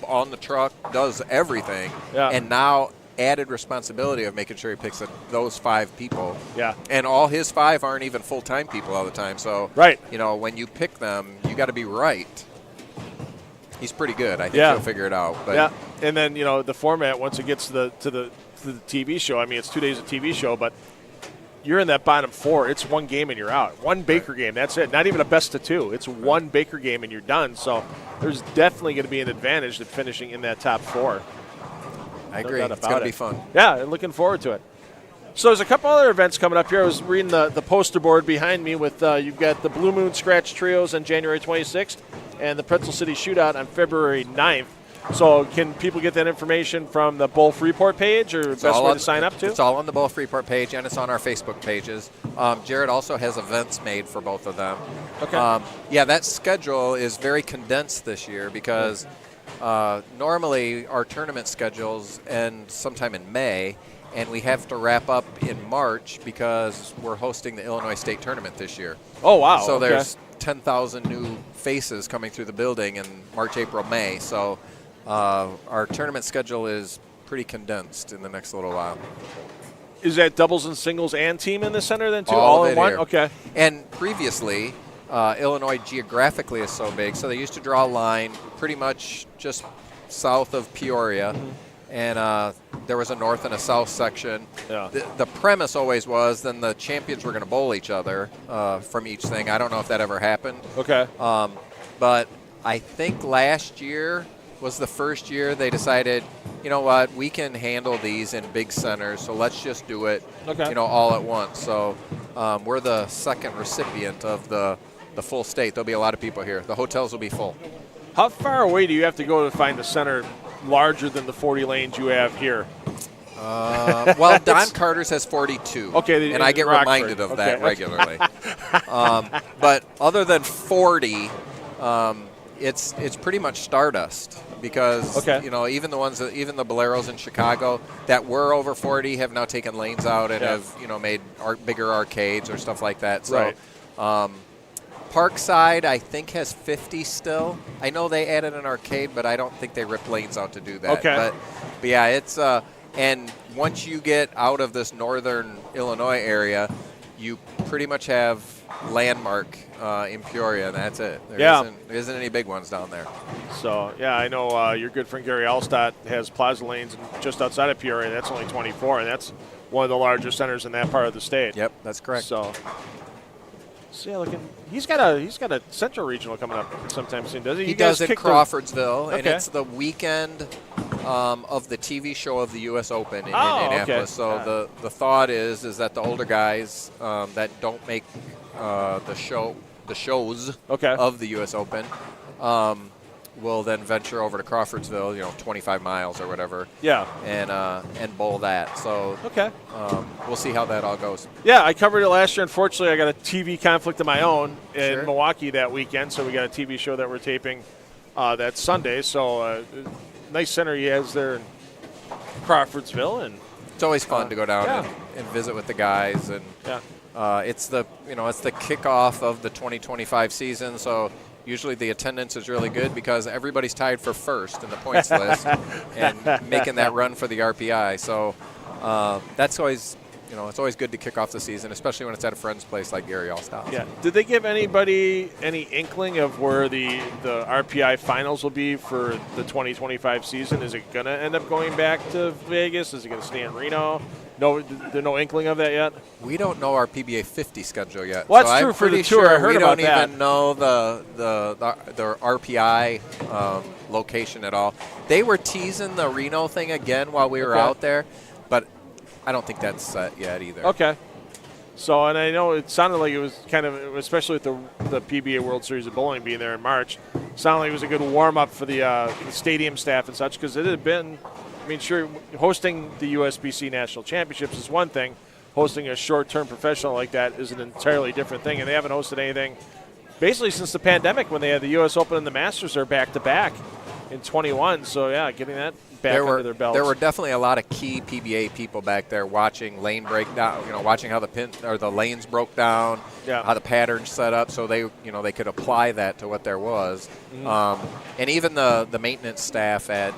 on the truck, does everything. Yeah. And now added responsibility of making sure he picks those 5 people. Yeah. And all his 5 aren't even full-time people all the time. So, right. When you pick them, you got to be right. He's pretty good. I think he'll figure it out. But yeah. And then, the format, once it gets to the TV show. I mean, it's 2 days of TV show, but you're in that bottom 4. It's one game and you're out. One Baker game, that's it. Not even a best of 2. It's one Baker game and you're done. So there's definitely going to be an advantage to finishing in that top 4. I agree. It's going to be fun. Yeah, and looking forward to it. So there's a couple other events coming up here. I was reading the poster board behind me with you've got the Blue Moon Scratch Trios on January 26th and the Pretzel City Shootout on February 9th. So can people get that information from the Bowl Freeport page, or best way to sign up to? It's all on the Bowl Freeport page, and it's on our Facebook pages. Jared also has events made for both of them. Okay. That schedule is very condensed this year because normally our tournament schedules end sometime in May, and we have to wrap up in March because we're hosting the Illinois State Tournament this year. Oh, wow. So there's 10,000 new faces coming through the building in March, April, May. So our tournament schedule is pretty condensed in the next little while. Is that doubles and singles and team in the center then too? All in one? Here. Okay. And previously, Illinois geographically is so big, so they used to draw a line pretty much just south of Peoria. Mm-hmm. And there was a north and a south section. Yeah. The premise always was then the champions were going to bowl each other from each thing. I don't know if that ever happened. Okay. But I think last year was the first year they decided, you know what, we can handle these in big centers, so let's just do it, all at once. So we're the second recipient of the full state. There'll be a lot of people here. The hotels will be full. How far away do you have to go to find a center larger than the 40 lanes you have here? Well, Don Carter's has 42. Okay. And I get Rockford. Reminded of that regularly. But other than 40, it's pretty much stardust because even the ones that, even the Boleros in Chicago that were over 40 have now taken lanes out and have made bigger arcades or stuff like that. So Parkside I think has 50 still. I know they added an arcade, but I don't think they ripped lanes out to do that. Okay. But yeah, And once you get out of this northern Illinois area, you pretty much have Landmark in Peoria, and that's it. There isn't any big ones down there. So, yeah, I know your good friend Gary Allstott has Plaza Lanes just outside of Peoria. That's only 24, and that's one of the largest centers in that part of the state. Yep, that's correct. So yeah, he's got a Central Regional coming up sometime soon, does he? He does in Crawfordsville, and Okay. it's the weekend of the TV show of the U.S. Open in Indianapolis. Okay. So the thought is that the older guys that don't make the shows of the U.S. Open will then venture over to Crawfordsville, 25 miles or whatever. Yeah. And bowl that. So we'll see how that all goes. Yeah, I covered it last year. Unfortunately, I got a TV conflict of my own in Sure. Milwaukee that weekend, so we got a TV show that we're taping that Sunday. So nice center he has there in Crawfordsville, and It's always fun to go down yeah. and visit with the guys, and yeah. it's the kickoff of the 2025 season. So usually the attendance is really good because everybody's tied for first in the points list and making that run for the RPI. So that's always, it's always good to kick off the season, especially when it's at a friend's place like Gary Allstott. Yeah. Did they give anybody any inkling of where the RPI finals will be for the 2025 season? Is it going to end up going back to Vegas? Is it going to stay in Reno? No, there's no inkling of that yet? We don't know our PBA 50 schedule yet. Well, that's so true I'm for the pretty tour. sure I heard we about don't that. even know the RPI location at all. They were teasing the Reno thing again while we were out there, but I don't think that's set yet either. Okay. So, and I know it sounded like it was kind of, especially with the PBA World Series of Bowling being there in March, sounded like it was a good warm-up for the stadium staff and such, because it had been, sure, hosting the USBC National Championships is one thing. Hosting a short-term professional like that is an entirely different thing, and they haven't hosted anything basically since the pandemic when they had the U.S. Open and the Masters are back-to-back in 21. So, yeah, getting that back under their belts. There were definitely a lot of key PBA people back there watching lane breakdown, watching how the lanes broke down, how the patterns set up, so they could apply that to what there was. Mm-hmm. And even the maintenance staff at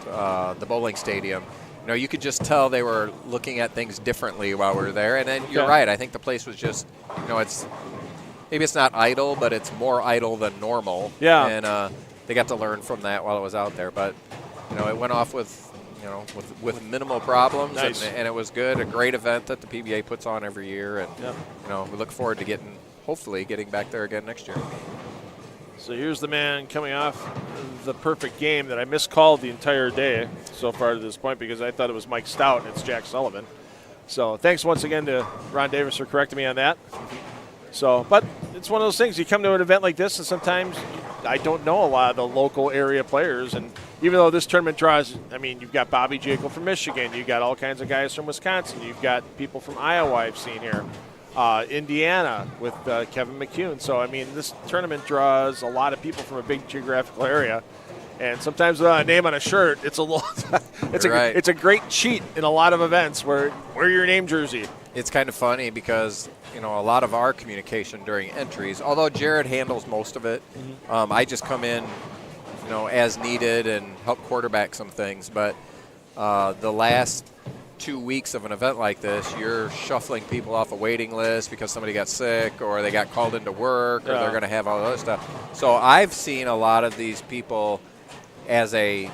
the bowling stadium, you could just tell they were looking at things differently while we were there. And then you're right. I think the place was just, maybe it's not idle, but it's more idle than normal. Yeah. And they got to learn from that while it was out there. But, it went off with minimal problems, nice. and it was good. A great event that the PBA puts on every year, and we look forward to hopefully getting back there again next year. So here's the man coming off the perfect game that I miscalled the entire day so far to this point because I thought it was Mike Stout and it's Jack Sullivan. So thanks once again to Ron Davis for correcting me on that. So, but it's one of those things. You come to an event like this, and sometimes I don't know a lot of the local area players. And even though this tournament draws, you've got Bobby Jekyll from Michigan. You've got all kinds of guys from Wisconsin. You've got people from Iowa I've seen here. Indiana with Kevin McCune. So, this tournament draws a lot of people from a big geographical area. And sometimes without a name on a shirt, it's a little, it's a great cheat in a lot of events where wear your name jersey. It's kind of funny because, a lot of our communication during entries, although Jared handles most of it, I just come in, as needed and help quarterback some things. But the last 2 weeks of an event like this, you're shuffling people off a waiting list because somebody got sick or they got called into work or they're going to have all the other stuff. So I've seen a lot of these people as a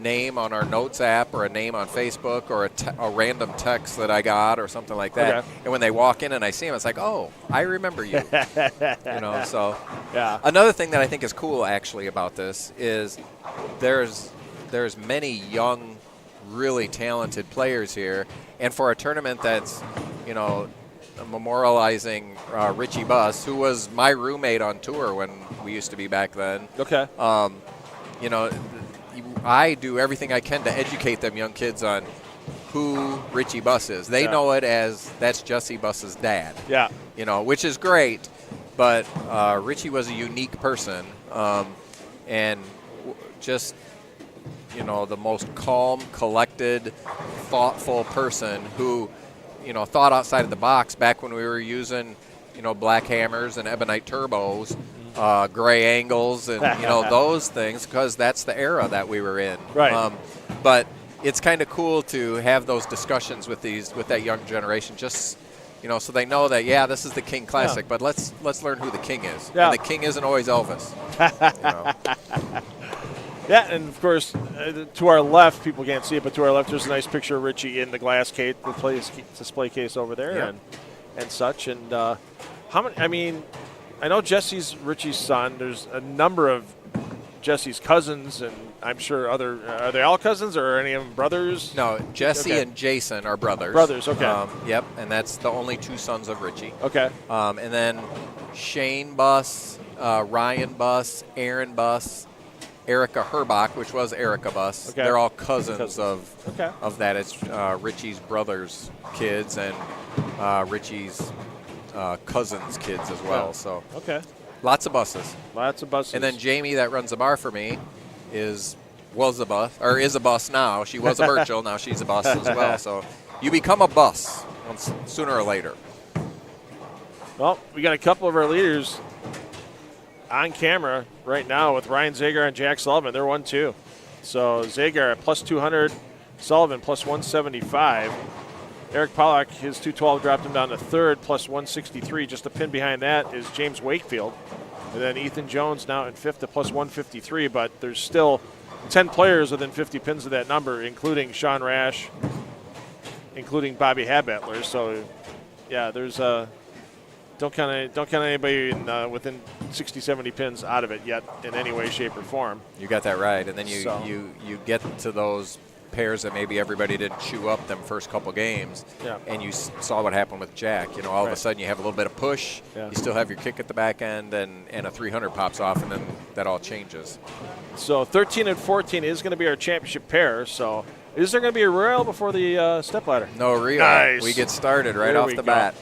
name on our notes app or a name on Facebook or a random text that I got or something like that. Okay. And when they walk in and I see them, it's like, oh, I remember you. So yeah. Another thing that I think is cool actually about this is there's many young, really talented players here. And for a tournament that's, memorializing Richie Buss, who was my roommate on tour when we used to be back then. Okay. I do everything I can to educate them young kids on who Richie Buss is. They know it as that's Jesse Buss's dad. Yeah. Which is great, but Richie was a unique person, and just the most calm, collected, thoughtful person who thought outside of the box back when we were using black hammers and ebonite turbos. Gray angles and those things because that's the era that we were in. Right. But it's kind of cool to have those discussions with that young generation, just so they know that this is the King Classic, but let's learn who the King is. Yeah. And the King isn't always Elvis. Yeah, and of course, to our left, people can't see it, but to our left, there's a nice picture of Richie in the glass case, the display case over there, and such. And how many? I mean, I know Jesse's Richie's son. There's a number of Jesse's cousins, and I'm sure are they all cousins or are any of them brothers? No, Jesse and Jason are brothers. Brothers, okay. Yep, and that's the only 2 sons of Richie. Okay. And then Shane Buss, Ryan Buss, Aaron Buss, Erica Herbach, which was Erica Buss. Okay. They're all cousins of that. It's Richie's brother's kids and Richie's cousins' kids as well. Yeah. So lots of buses. Lots of buses. And then Jamie, that runs the bar for me, is a bus now. She was a Birchall, now she's a bus as well. So you become a bus sooner or later. Well, we got a couple of our leaders on camera right now with Ryan Zagar and Jack Sullivan. They're 1-2. So Zagar at plus 200, Sullivan plus 175. Eric Pollack, his 212 dropped him down to third, plus 163. Just a pin behind that is James Wakefield. And then Ethan Jones now in fifth at plus 153, but there's still 10 players within 50 pins of that number, including Sean Rash, including Bobby Habetler. So, yeah, there's don't count anybody within 60, 70 pins out of it yet in any way, shape, or form. You got that right. And then you get to those pairs that maybe everybody didn't chew up them first couple games, and you saw what happened with Jack. All of a sudden you have a little bit of push, you still have your kick at the back end, and a 300 pops off, and then that all changes. So 13 and 14 is going to be our championship pair. So is there going to be a reel before the stepladder? No reel. Nice. We get started right off the bat.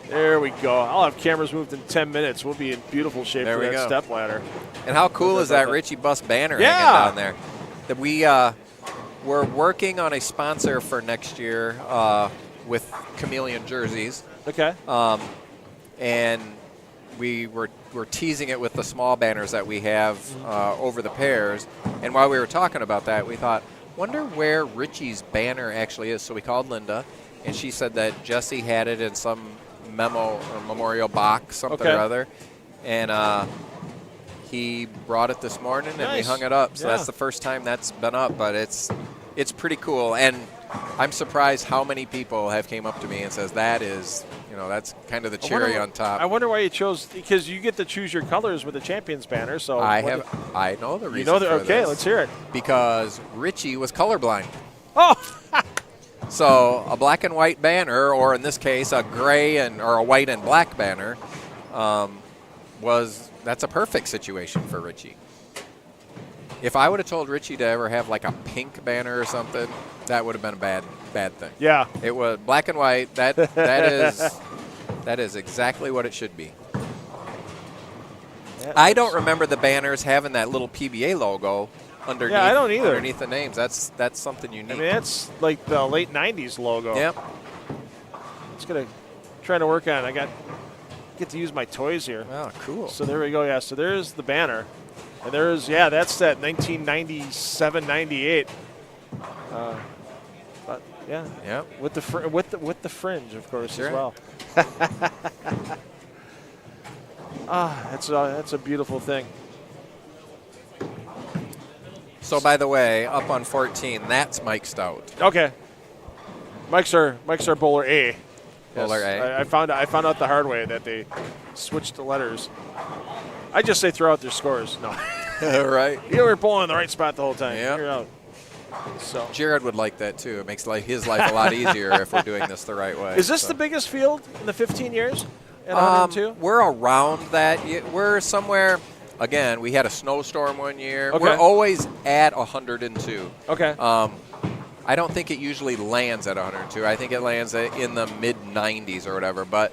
There we go. I'll have cameras moved in 10 minutes. We'll be in beautiful shape for that stepladder. And how cool is that Richie Buss banner hanging down there? That we're working on a sponsor for next year with Chameleon jerseys. Okay. And we're teasing it with the small banners that we have over the pairs. And while we were talking about that, we thought, wonder where Richie's banner actually is. So we called Linda, and she said that Jesse had it in some memo or memorial box, something or other. And he brought it this morning, and we hung it up. So that's the first time that's been up, but it's pretty cool. And I'm surprised how many people have came up to me and says that is, that's kind of the cherry on top. I wonder why you chose, because you get to choose your colors with the Champions banner. So I know the reason. You know for okay, this. let's hear it. Because Richie was colorblind. Oh. So a black and white banner, or in this case a gray or a white and black banner, that's a perfect situation for Richie. If I would have told Richie to ever have like a pink banner or something, that would have been a bad thing. Yeah. It was black and white. That is exactly what it should be. I don't remember the banners having that little PBA logo underneath. Yeah, I don't either. Underneath the names, that's something unique. I mean, that's like the late '90s logo. Yep. It's trying to work on. I get to use my toys here. Oh, cool. So there we go. Yeah. So there's the banner, and there's that's that 1997, 98. But yeah. With the fringe, of course, as well. That's a beautiful thing. So, by the way, up on 14, that's Mike Stout. Okay. Mike's our bowler A. Bowler A. I found out the hard way that they switched the letters. I just say throw out their scores. No. Right. You were bowling in the right spot the whole time. Yep. You're out. So Jared would like that too. It makes his life a lot easier if we're doing this the right way. Is this the biggest field in the 15 years? At 102? We're around that. We're somewhere. Again, we had a snowstorm one year. Okay. We're always at 102. Okay. I don't think it usually lands at 102. I think it lands in the mid-90s or whatever. But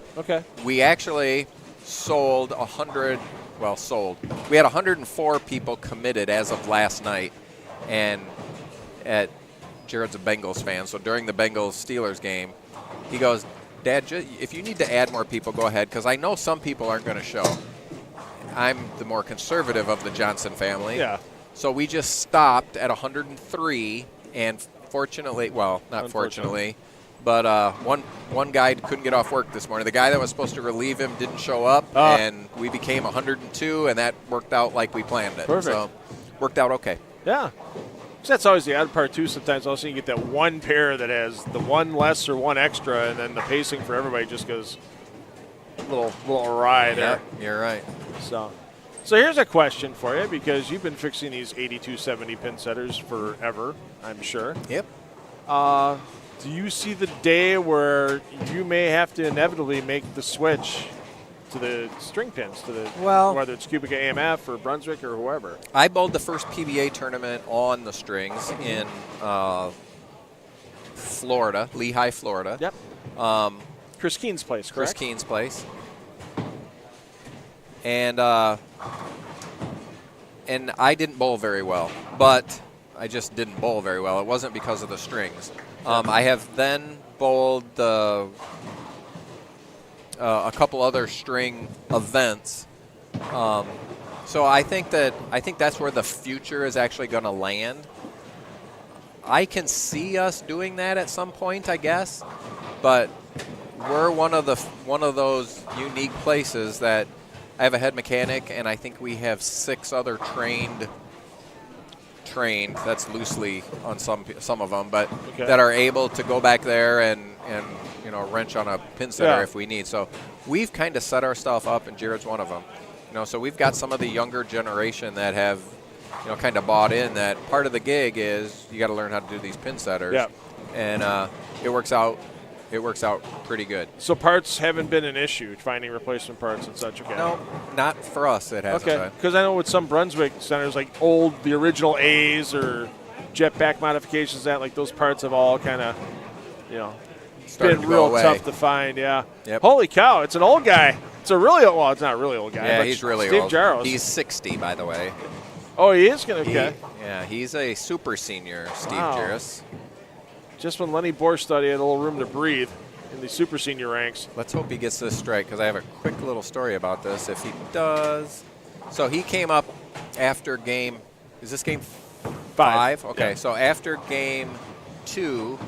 we actually sold 100. Well, sold. We had 104 people committed as of last night, and Jared's a Bengals fan, so during the Bengals-Steelers game, he goes, Dad, if you need to add more people, go ahead, because I know some people aren't going to show. I'm the more conservative of the Johnson family. Yeah. So we just stopped at 103, and Fortunately, well, not fortunately, but one guy couldn't get off work this morning. The guy that was supposed to relieve him didn't show up, and we became 102, and that worked out like we planned it. Perfect. So worked out okay. Yeah. So that's always the odd part, too. Sometimes also you get that one pair that has the one less or one extra, and then the pacing for everybody just goes a little awry there. Yeah, you're right. So here's a question for you, because you've been fixing these 8270 pin setters forever, I'm sure. Yep. Do you see the day where you may have to inevitably make the switch to the string pins, to the whether it's Cubica AMF or Brunswick or whoever? I bowled the first PBA tournament on the strings in Florida, Lehigh, Florida. Yep. Chris Keen's place, correct? Chris Keen's place. And I didn't bowl very well, but I just didn't bowl very well. It wasn't because of the strings. I have then bowled a couple other string events. So I think that's where the future is actually going to land. I can see us doing that at some point, I guess, but we're one of those unique places that I have a head mechanic, and I think we have 6 other trained. That's loosely on some of them, but that are able to go back there and wrench on a pin setter if we need. So we've kind of set our stuff up, and Jared's one of them. So we've got some of the younger generation that have kind of bought in that part of the gig is you got to learn how to do these pin setters, and it works out. It works out pretty good. So parts haven't been an issue, finding replacement parts and such. Okay. No, not for us. It hasn't. Okay, because I know with some Brunswick centers, like the original A's or jetback modifications, like those parts have all kind of, been real tough to find. Yeah. Yep. Holy cow! It's an old guy. It's a really old. Well, it's not a really old guy. Yeah, but he's really Steve old. Jaros. He's 60, by the way. Oh, he is gonna. Okay. Yeah, he's a super senior, Steve Jaros. Just when Lenny Borstad had a little room to breathe in the super senior ranks. Let's hope he gets this straight, because I have a quick little story about this. If he does. So he came up after game. Is this game 5? Okay, yeah. So after game 2,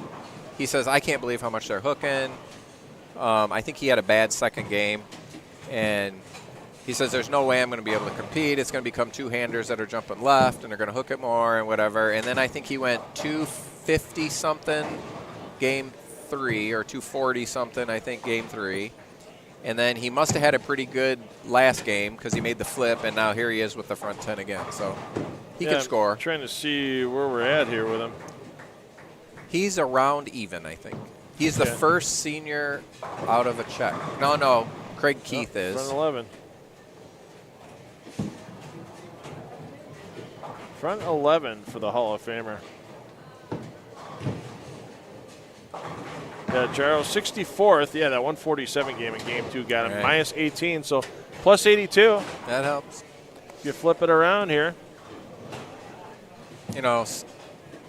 he says, I can't believe how much they're hooking. I think he had a bad second game. And he says, there's no way I'm going to be able to compete. It's going to become 2-handers that are jumping left, and they're going to hook it more and whatever. And then I think he went 250-something game 3 or 240-something, I think, game 3. And then he must have had a pretty good last game because he made the flip, and now here he is with the front 10 again. So he could score. I'm trying to see where we're at here with him. He's around even, I think. He's the first senior out of a check. No, Craig Keith is. Front 11. Front 11 for the Hall of Famer. Yeah, Jaro 64th. Yeah, that 147 game in game 2 got him minus 18, so plus 82. That helps. If you flip it around here.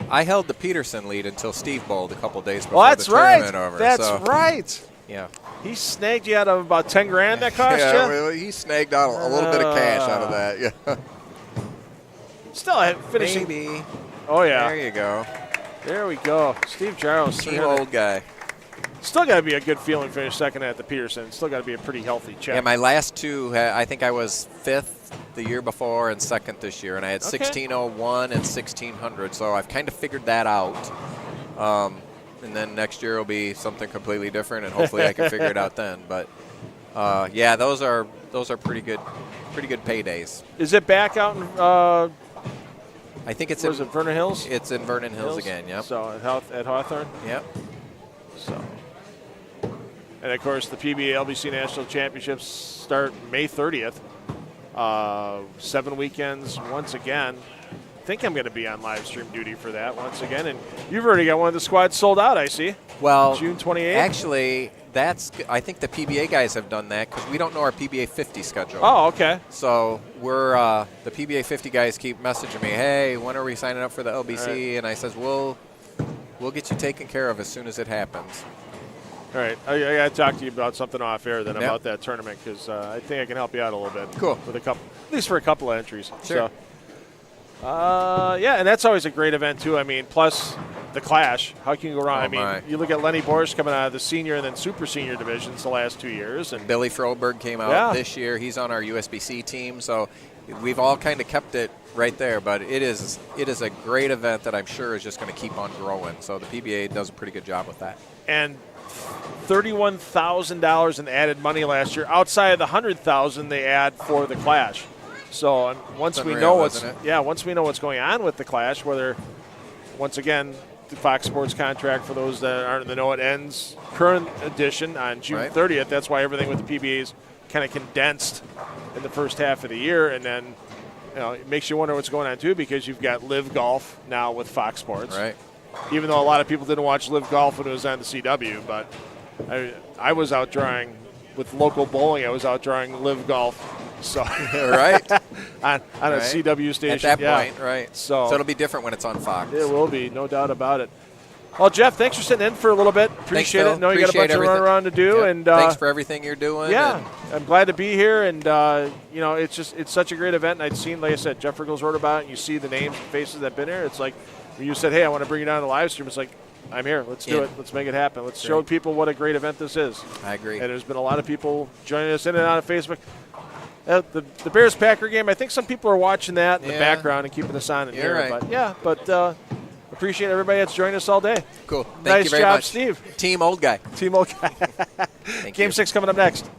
I held the Peterson lead until Steve bowled a couple days before the tournament over. That's right. Yeah. He snagged you out of about 10 grand that cost you? Well, he snagged out a little bit of cash out of that. Yeah. Still finishing. Maybe. Oh, yeah. There you go. There we go. Steve Jaros. Team old guy. Still got to be a good feeling finish second at the Peterson. Still got to be a pretty healthy check. Yeah, my last 2, I think I was 5th the year before and 2nd this year, and I had 1601 and 1600. So I've kind of figured that out. And then next year will be something completely different, and hopefully I can figure it out then. But yeah, those are pretty good paydays. Is it back out in? I think it's in Vernon Hills. It's in Vernon Hills again. Yep. So at Hawthorne. Yep. So. And, of course, the PBA LBC National Championships start May 30th. 7 weekends once again. I think I'm going to be on live stream duty for that once again. And you've already got one of the squads sold out, I see. Well, June 28th. Actually, I think the PBA guys have done that because we don't know our PBA 50 schedule. Oh, okay. So we're the PBA 50 guys keep messaging me, hey, when are we signing up for the LBC? Right. And I says, we'll get you taken care of as soon as it happens. All right, I got to talk to you about something off air then about that tournament because I think I can help you out a little bit. Cool. With at least for a couple of entries. Sure. So, yeah, and that's always a great event too. I mean, plus the Clash. How can you go wrong? I mean, my. you look at Lenny Borsch coming out of the senior and then super senior divisions the last 2 years. And Billy Froberg came out this year. He's on our USBC team. So we've all kind of kept it right there. But it is a great event that I'm sure is just going to keep on growing. So the PBA does a pretty good job with that. And $31,000 in added money last year, outside of the $100,000 they add for the Clash. So once we know what's going on with the Clash, whether once again the Fox Sports contract, for those that aren't in the know, it ends current edition on June 30th. That's why everything with the PBA is kind of condensed in the first half of the year, and then it makes you wonder what's going on too, because you've got Live Golf now with Fox Sports. Right. Even though a lot of people didn't watch Live Golf when it was on the CW, but I was out drawing with local bowling. I was out drawing Live Golf, so right on a CW station at that point, right? So it'll be different when it's on Fox. It will be, no doubt about it. Well, Jeff, thanks for sitting in for a little bit. Appreciate it. Know you got a bunch of run around to do, and thanks for everything you're doing. Yeah, I'm glad to be here, and it's such a great event. And I'd seen, like I said, Jeff Riggles wrote about it, and you see the names and faces that've been here. It's like when you said, "Hey, I want to bring you down to the live stream." It's like, I'm here. Let's do it. Let's make it happen. Let's show people what a great event this is. I agree. And there's been a lot of people joining us in and out of Facebook. The Bears-Packer game, I think some people are watching that in the background and keeping us on in here. Right. But appreciate everybody that's joined us all day. Cool. Nice you very job, much. Steve. Team old guy. Team old guy. Game 6 coming up next.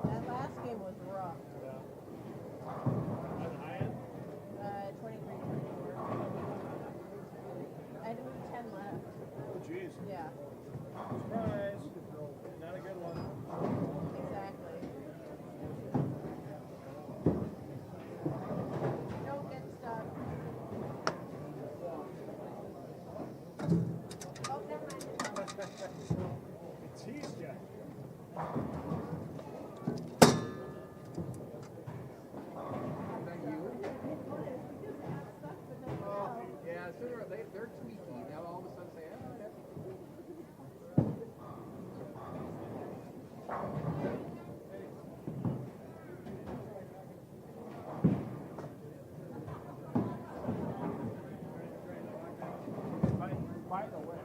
That last game was rough. 23, 24. I had to move 10 left. Oh, jeez. Yeah, Surprise. Not a good one. exactly. Don't get stuck. Oh, never mind. Teased ya. Yeah, sooner they're tweaky. Now all of a sudden say, oh, that's By the way.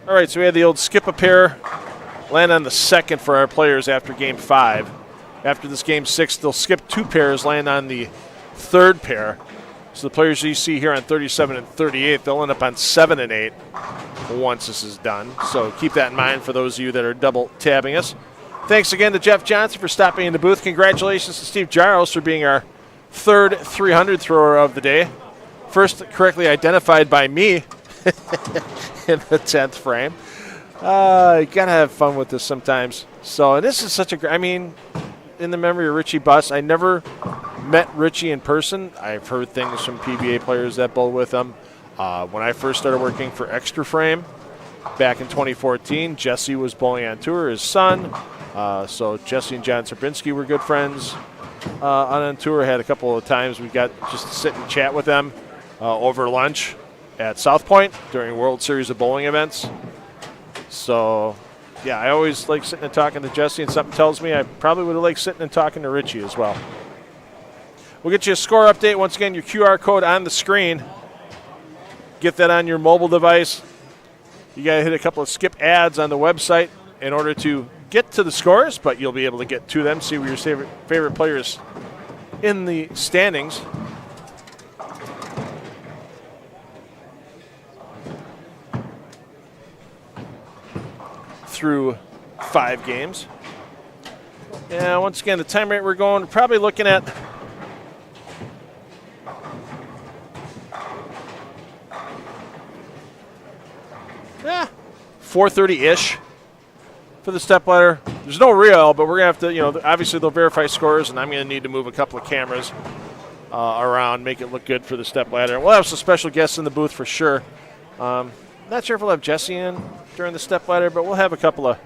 All right, so we had the old skip a pair, land on the second for our players after game 5. After this game 6, they'll skip 2 pairs, land on the third pair. So the players you see here on 37 and 38, they'll end up on 7 and 8 once this is done. So keep that in mind for those of you that are double tabbing us. Thanks again to Jeff Johnson for stopping in the booth. Congratulations to Steve Jaros for being our third 300 thrower of the day. First correctly identified by me in the 10th frame. You gotta have fun with this sometimes. So, and this is such a, I mean, in the memory of Richie Buss, I never met Richie in person. I've heard things from PBA players that bowl with him. When I first started working for Extra Frame back in 2014, Jesse was bowling on tour, his son. So Jesse and John Serpinski were good friends on tour. Had a couple of times we got just to sit and chat with them over lunch at South Point during World Series of Bowling events. So, yeah, I always like sitting and talking to Jesse, and something tells me I probably would have liked sitting and talking to Richie as well. We'll get you a score update. Once again, your QR code on the screen. Get that on your mobile device. You got to hit a couple of skip ads on the website in order to get to the scores, but you'll be able to get to them, see where your favorite players in the standings. Through 5 games. Yeah, once again, the time rate we're going, probably looking at 4:30-ish for the stepladder. There's no reel, but we're going to have to, obviously they'll verify scores, and I'm going to need to move a couple of cameras around, make it look good for the stepladder. We'll have some special guests in the booth for sure. Not sure if we'll have Jesse in during the stepladder, but we'll have a couple of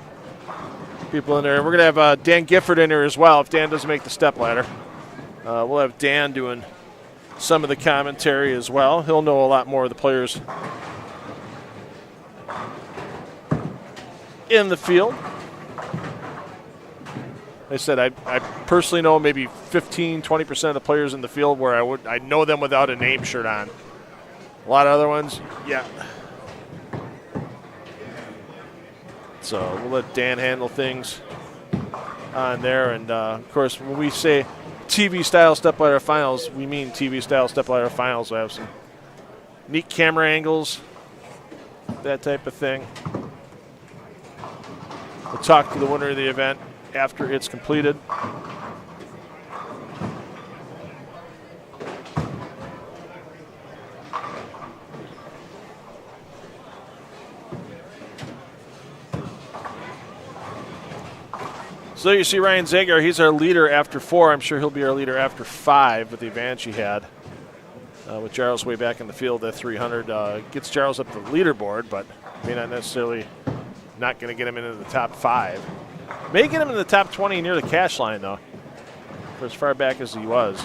people in there. We're going to have Dan Gifford in here as well if Dan doesn't make the stepladder. We'll have Dan doing some of the commentary as well. He'll know a lot more of the players in the field. Like I said, I personally know maybe 15, 20% of the players in the field where I know them without a name shirt on. A lot of other ones, yeah. So we'll let Dan handle things on there. And, of course, when we say TV-style stepladder finals, we mean TV-style stepladder finals. We have some neat camera angles, that type of thing. We'll talk to the winner of the event after it's completed. So you see Ryan Zagar, he's our leader after 4. I'm sure he'll be our leader after 5 with the advantage he had. With Jarls way back in the field at 300. Gets Jarls up the leaderboard, but may not necessarily not going to get him into the top 5. May get him in the top 20 near the cash line, though, for as far back as he was.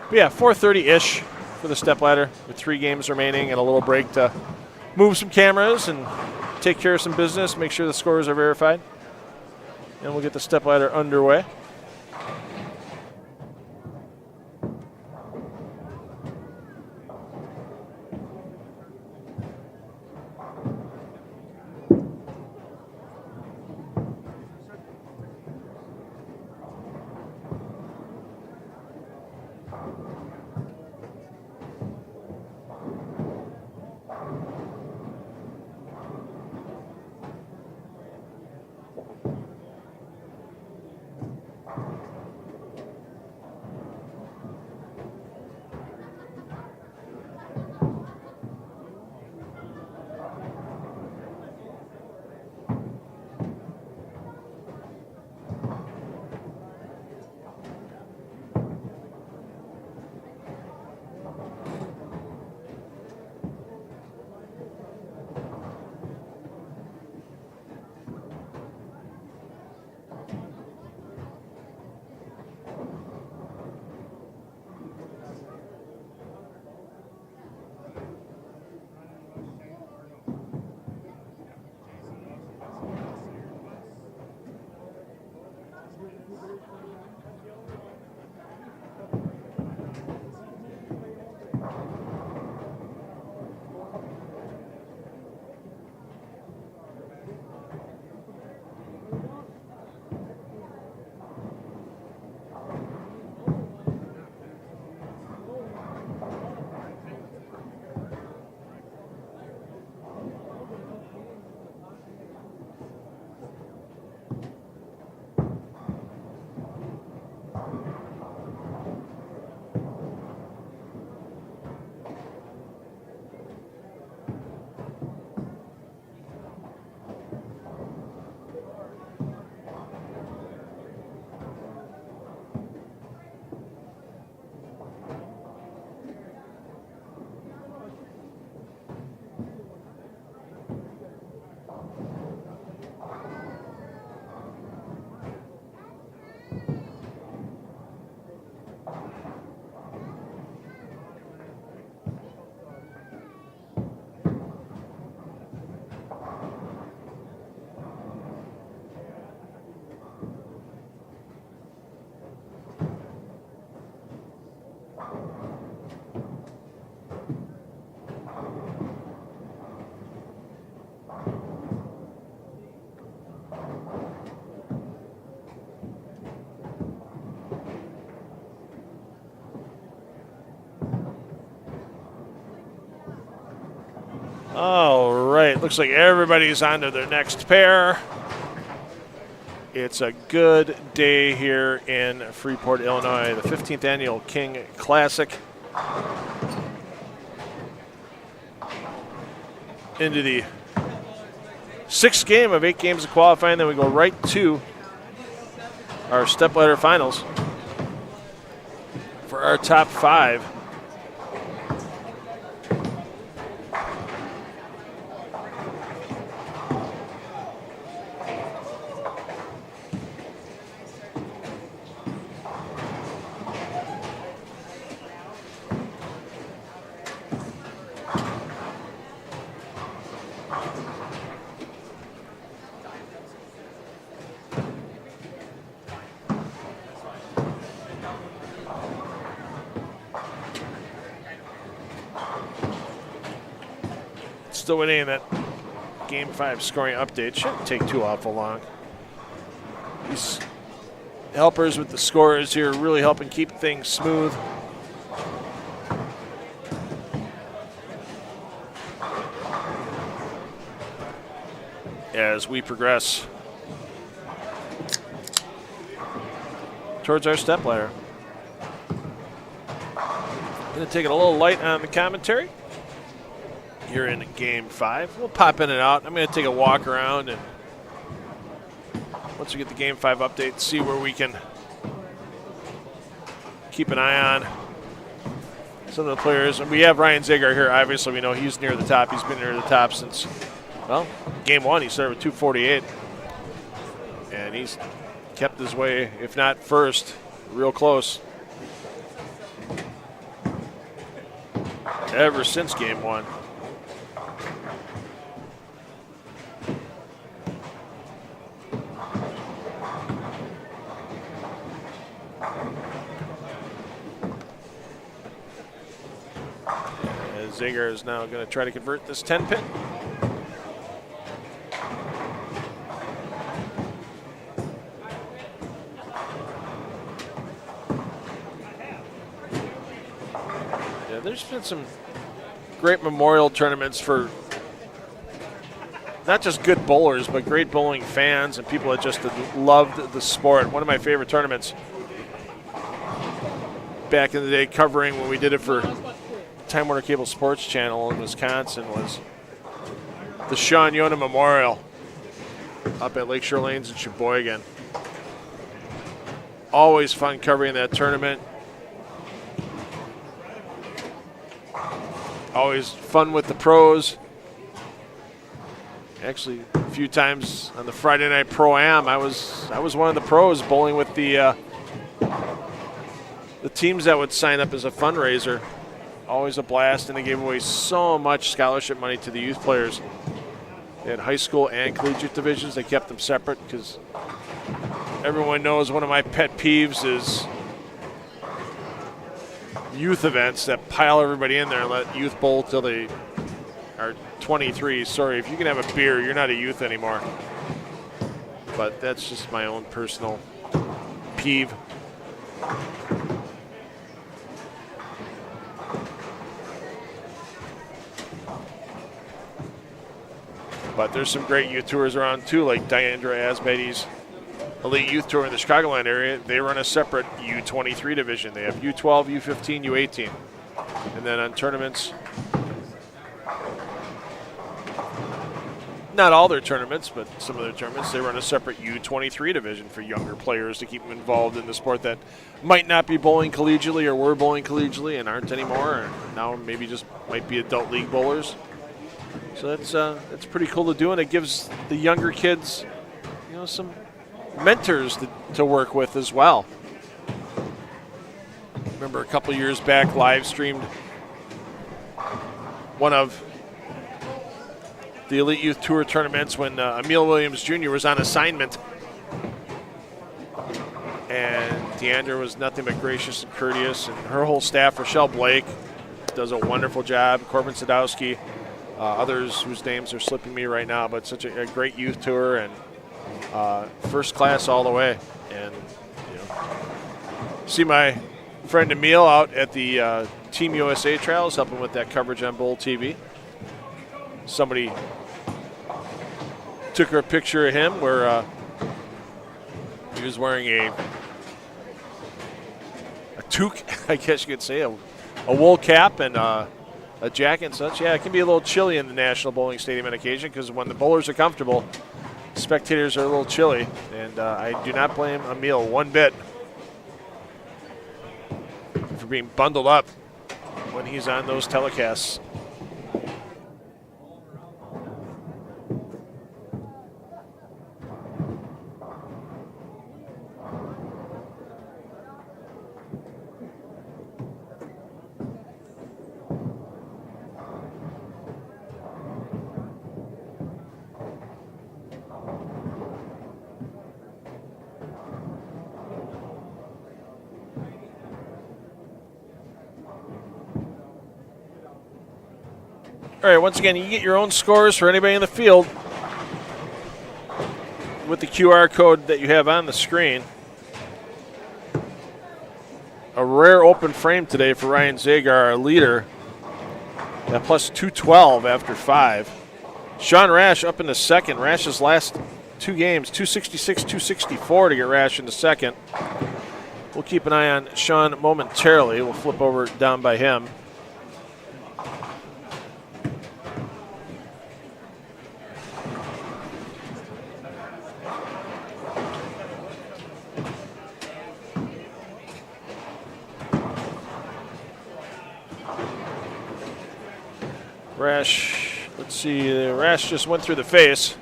But yeah, 4:30-ish for the stepladder with 3 games remaining and a little break to move some cameras and take care of some business, make sure the scores are verified. And we'll get the stepladder underway. All right, looks like everybody's on to their next pair. It's a good day here in Freeport, Illinois, the 15th annual King Classic. into the 6th game of 8 games of qualifying. Then we go right to our stepladder finals for our top 5. Still waiting in that Game 5 scoring update. Shouldn't take too awful long. These helpers with the scorers here really helping keep things smooth. As we progress towards our stepladder. Going to take it a little light on the commentary. Here in Game 5. We'll pop in and out. I'm going to take a walk around, and once we get the Game 5 update, see where we can keep an eye on some of the players. And we have Ryan Zagar here. Obviously, we know he's near the top. He's been near the top since, well, Game 1. He started with 248. And he's kept his way, if not first, real close ever since Game 1. Zager is now going to try to convert this 10 pin. Yeah, there's been some great memorial tournaments for not just good bowlers, but great bowling fans and people that just loved the sport. One of my favorite tournaments back in the day, covering when we did it for Time Warner Cable Sports Channel in Wisconsin, was the Sean Yona Memorial up at Lakeshore Lanes in Sheboygan. Always fun covering that tournament. Always fun with the pros. Actually, a few times on the Friday Night Pro-Am, I was one of the pros bowling with the teams that would sign up as a fundraiser. Always a blast, and they gave away so much scholarship money to the youth players. They had high school and collegiate divisions. They kept them separate because everyone knows one of my pet peeves is youth events that pile everybody in there and let youth bowl till they are 23. Sorry, if you can have a beer, you're not a youth anymore. But that's just my own personal peeve. But there's some great youth tours around too, like Diandra Asmedi's Elite Youth Tour in the Chicagoland area. They run a separate U23 division. They have U12, U15, U18. And then on tournaments, not all their tournaments, but some of their tournaments, they run a separate U23 division for younger players to keep them involved in the sport that might not be bowling collegiately or were bowling collegiately and aren't anymore, or now maybe just might be adult league bowlers. So that's pretty cool to do, and it gives the younger kids, some mentors to work with as well. Remember a couple years back, live streamed one of the Elite Youth Tour tournaments when Emil Williams Jr. was on assignment, and Deandra was nothing but gracious and courteous, and her whole staff, Rochelle Blake, does a wonderful job. Corbin Sadowski. Others whose names are slipping me right now, but such a great youth tour and first class all the way. And see my friend Emil out at the Team USA trials, helping with that coverage on Bowl TV. Somebody took a picture of him where he was wearing a toque, I guess you could say, a wool cap and a jacket and such. Yeah, it can be a little chilly in the National Bowling Stadium on occasion because when the bowlers are comfortable, spectators are a little chilly. And I do not blame Emil one bit for being bundled up when he's on those telecasts. All right, once again, you get your own scores for anybody in the field with the QR code that you have on the screen. A rare open frame today for Ryan Zagar, our leader, at plus 212 after 5. Sean Rash up in the second. Rash's last 2 games, 266, 264 to get Rash in the second. We'll keep an eye on Sean momentarily. We'll flip over down by him. Rash, let's see, Rash just went through the face.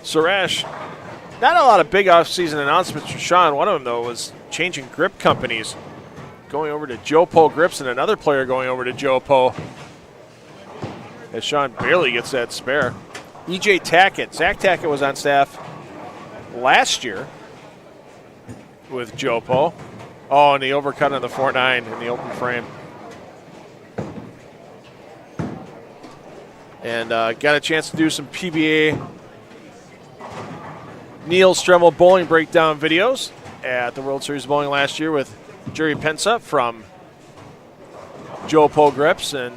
So Rash, not a lot of big off-season announcements for Sean. One of them, though, was changing grip companies, going over to Jopo Grips and another player going over to Jopo, as Sean barely gets that spare. EJ Tackett. Zach Tackett was on staff last year with Jopo. Oh, and the overcut on the 4.9 in the open frame. And got a chance to do some PBA Neil Stremmel bowling breakdown videos at the World Series of Bowling last year with Jerry Pensa from Jopo Grips. And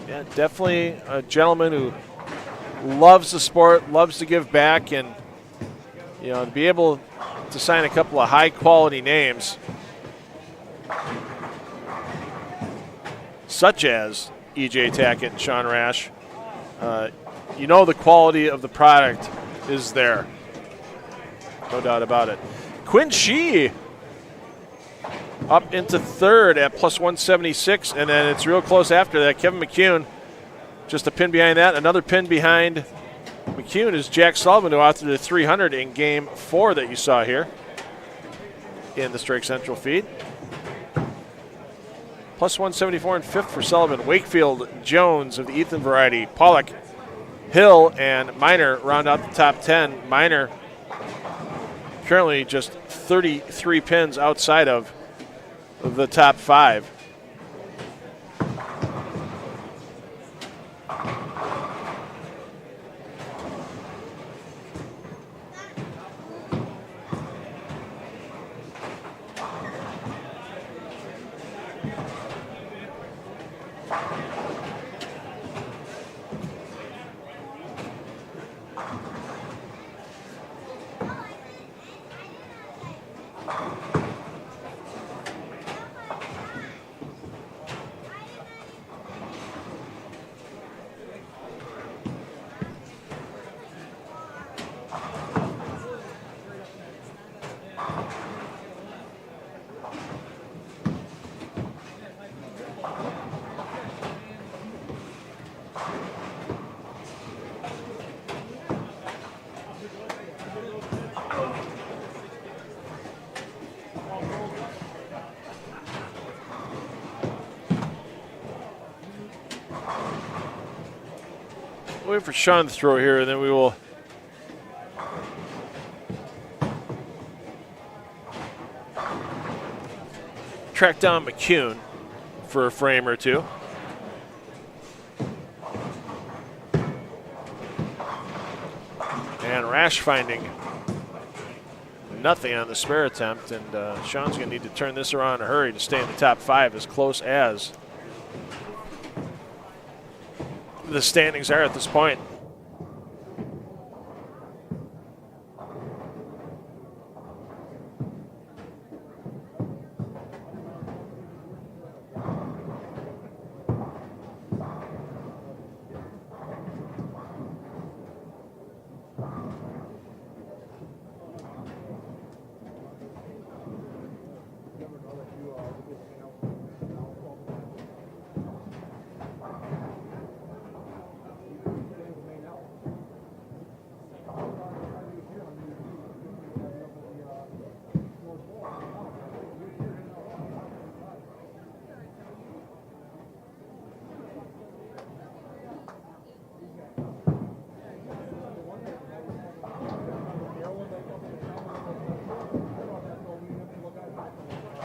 yeah, definitely a gentleman who loves the sport, loves to give back, and to be able to sign a couple of high-quality names such as EJ Tackett and Sean Rash, the quality of the product is there. No doubt about it. Quinn Shee up into third at plus 176, and then it's real close after that. Kevin McCune just a pin behind that. Another pin behind McCune is Jack Sullivan, who authored the 300 in Game 4 that you saw here in the Strike Central feed. Plus 174 in fifth for Sullivan. Wakefield, Jones of the Ethan variety, Pollock, Hill, and Miner round out the top 10. Miner currently just 33 pins outside of the top 5. Wait for Sean to throw here, and then we will track down McCune for a frame or two. And Rash finding nothing on the spare attempt, and Sean's going to need to turn this around in a hurry to stay in the top 5, as close as the standings are at this point.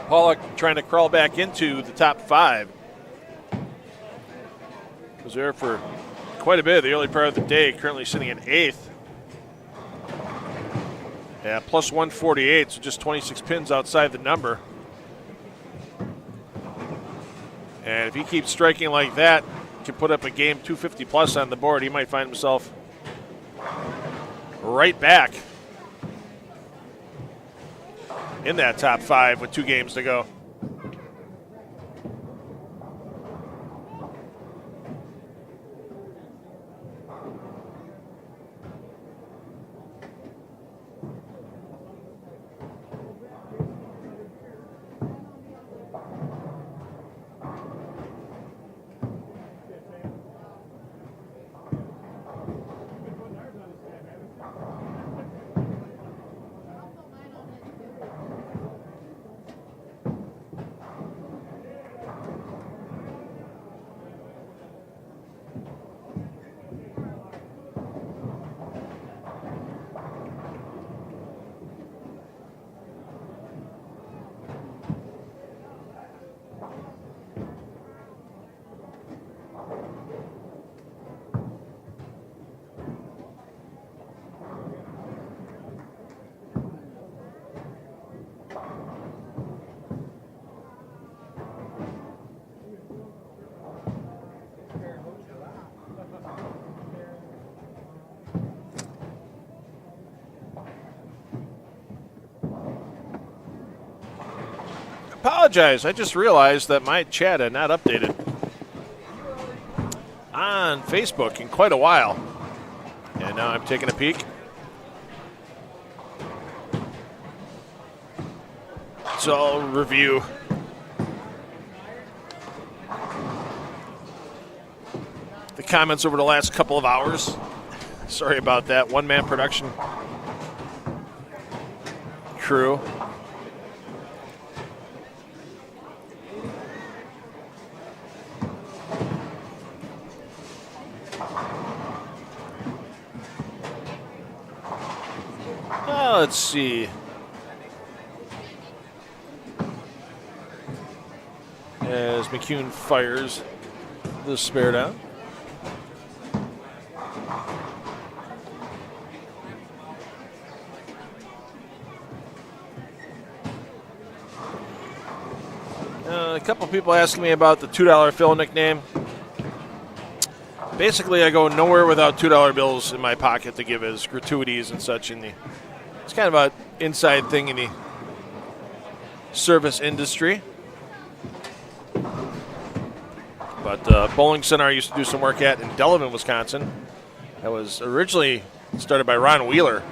Pollock trying to crawl back into the top 5. Was there for quite a bit of the early part of the day, currently sitting in 8th. Yeah, plus 148, so just 26 pins outside the number. And if he keeps striking like that, can put up a game 250 plus on the board, he might find himself right back in that top 5 with 2 games to go. Apologize, I just realized that my chat had not updated on Facebook in quite a while. And now I'm taking a peek. So I'll review the comments over the last couple of hours. Sorry about that. One-man production crew. Let's see. As McCune fires the spare down. A couple people asking me about the $2 Phil nickname. Basically, I go nowhere without $2 bills in my pocket to give as gratuities and such. It's kind of an inside thing in the service industry. But bowling center I used to do some work at in Delavan, Wisconsin. That was originally started by Ron Wheeler.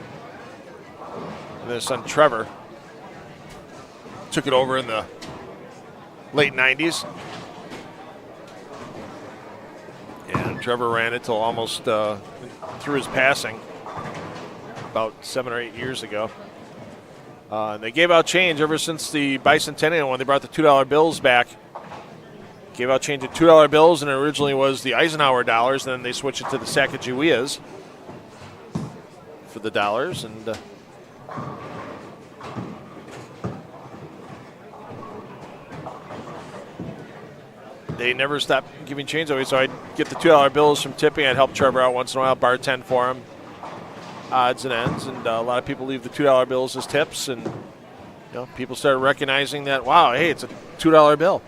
And his son Trevor took it over in the late 90s. And Trevor ran it till almost through his passing about 7 or 8 years ago. And they gave out change ever since the bicentennial when they brought the $2 bills back. Gave out change of $2 bills, and it originally was the Eisenhower dollars, and then they switched it to the Sacagaweas for the dollars. And they never stopped giving change away, so I'd get the $2 bills from tipping. I'd help Trevor out once in a while, bartend for him. odds and ends, and a lot of people leave the $2 bills as tips, and people started recognizing that, wow, hey, it's a $2 bill.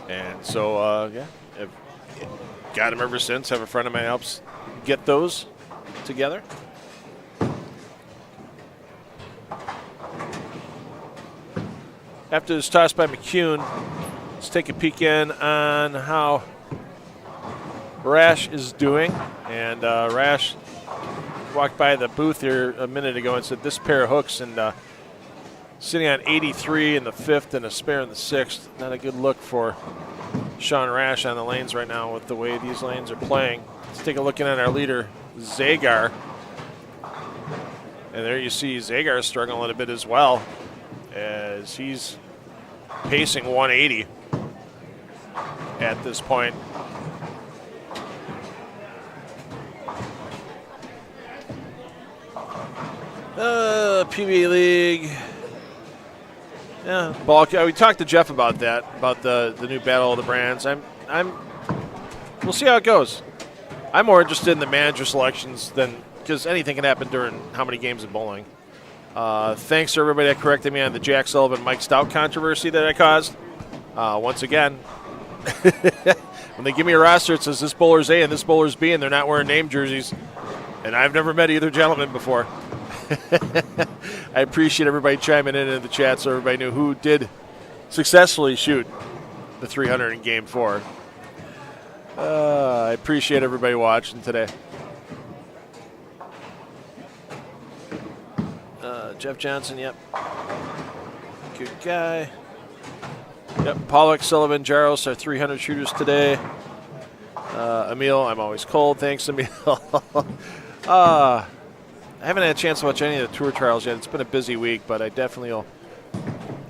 And so, I've got them ever since. Have a friend of mine helps get those together. After this toss by McCune, let's take a peek in on how Rash is doing. And Rash walked by the booth here a minute ago and said this pair of hooks, and sitting on 83 in the 5th and a spare in the 6th. Not a good look for Sean Rash on the lanes right now with the way these lanes are playing. Let's take a look in at our leader, Zagar. And there you see Zagar struggling a little bit as well, as he's pacing 180 at this point. PB League. Yeah, ball. We talked to Jeff about that, about the new Battle of the Brands. We'll see how it goes. I'm more interested in the manager selections than, because anything can happen during how many games of bowling. Thanks to everybody that corrected me on the Jack Sullivan, Mike Stout controversy that I caused. Once again, when they give me a roster, it says this bowler's A and this bowler's B, and they're not wearing name jerseys. And I've never met either gentleman before. I appreciate everybody chiming in the chat so everybody knew who did successfully shoot the 300 in Game 4. I appreciate everybody watching today. Jeff Johnson, yep. Good guy. Yep, Pollock, Sullivan, Jaros are 300 shooters today. Emil, I'm always cold. Thanks, Emil. I haven't had a chance to watch any of the tour trials yet. It's been a busy week, but I definitely will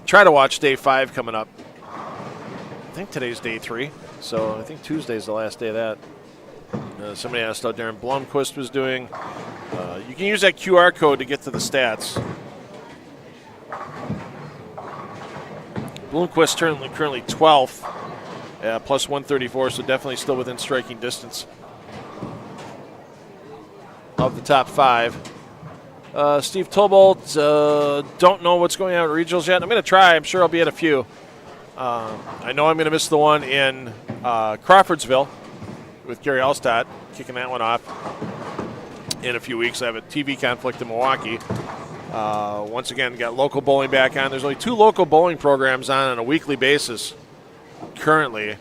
try to watch day 5 coming up. I think today's day 3, so I think Tuesday's the last day of that. Somebody asked how Darren Blomquist was doing. You can use that QR code to get to the stats. Blomquist currently 12th, plus 134, so definitely still within striking distance of the top 5. Steve Tobolt, don't know what's going on with regionals yet. I'm going to try. I'm sure I'll be at a few. I know I'm going to miss the one in Crawfordsville with Gary Alstott, kicking that one off in a few weeks. I have a TV conflict in Milwaukee. Once again, got local bowling back on. There's only 2 local bowling programs on a weekly basis currently.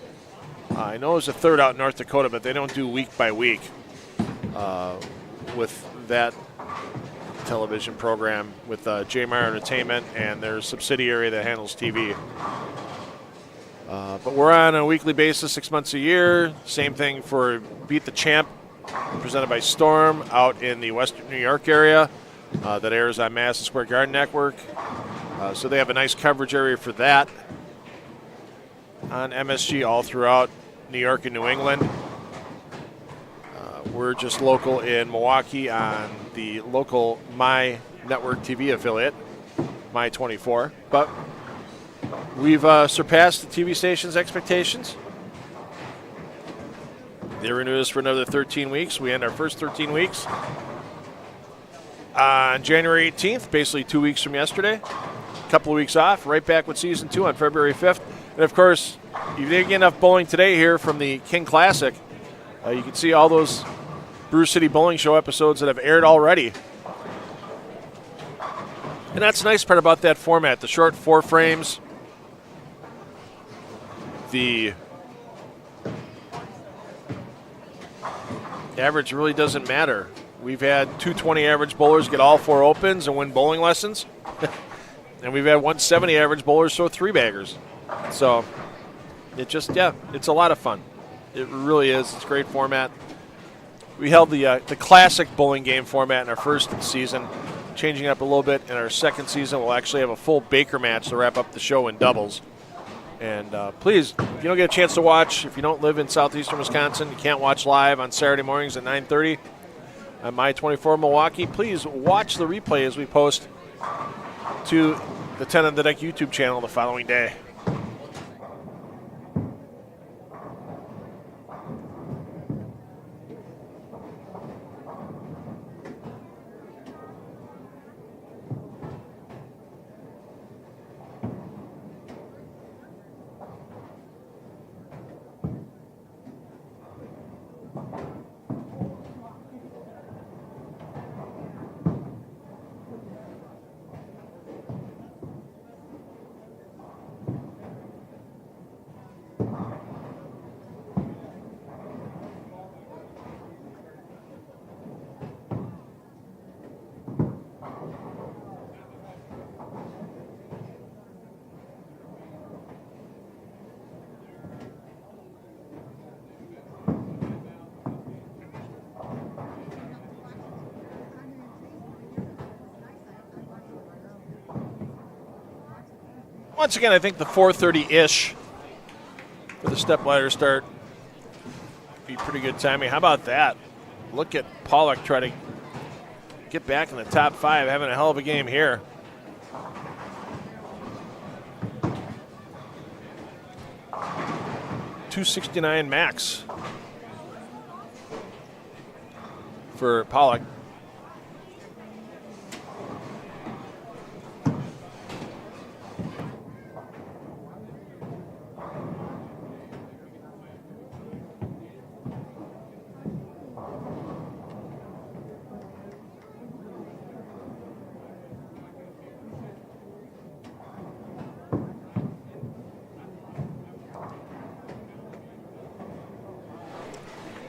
I know there's a third out in North Dakota, but they don't do week by week with that television program with J. Meyer Entertainment and their subsidiary that handles TV. But we're on a weekly basis, 6 months a year. Same thing for Beat the Champ, presented by Storm out in the Western New York area. That airs on Madison Square Garden Network. So they have a nice coverage area for that on MSG all throughout New York and New England. We're just local in Milwaukee on the local My Network TV affiliate, My 24. But we've surpassed the TV station's expectations. They renewed us for another 13 weeks. We end our first 13 weeks on January 18th, basically 2 weeks from yesterday. A couple of weeks off, right back with Season 2 on February 5th. And, of course, if you didn't get enough bowling today here from the King Classic, you can see all those Brew City Bowling Show episodes that have aired already. And that's the nice part about that format, the short 4 frames, the average really doesn't matter. We've had 220 average bowlers get all 4 opens and win bowling lessons. And we've had 170 average bowlers throw 3-baggers. So it just, it's a lot of fun. It really is. It's a great format. We held the classic bowling game format in our first season, changing it up a little bit. In our second season, we'll actually have a full Baker match to wrap up the show in doubles. And please, if you don't get a chance to watch, if you don't live in southeastern Wisconsin, you can't watch live on Saturday mornings at 9:30 on My 24 Milwaukee, please watch the replay as we post to the 10 on the Deck YouTube channel the following day. Once again, I think the 4:30-ish for the step ladder start be pretty good timing. How about that? Look at Pollock try to get back in the top 5, having a hell of a game here. .269 max for Pollock.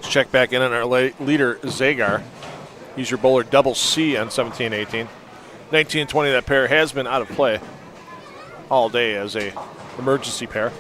Check back in on our leader, Zagar. He's your bowler double C on 17-18. 19-20, that pair has been out of play all day as a emergency pair.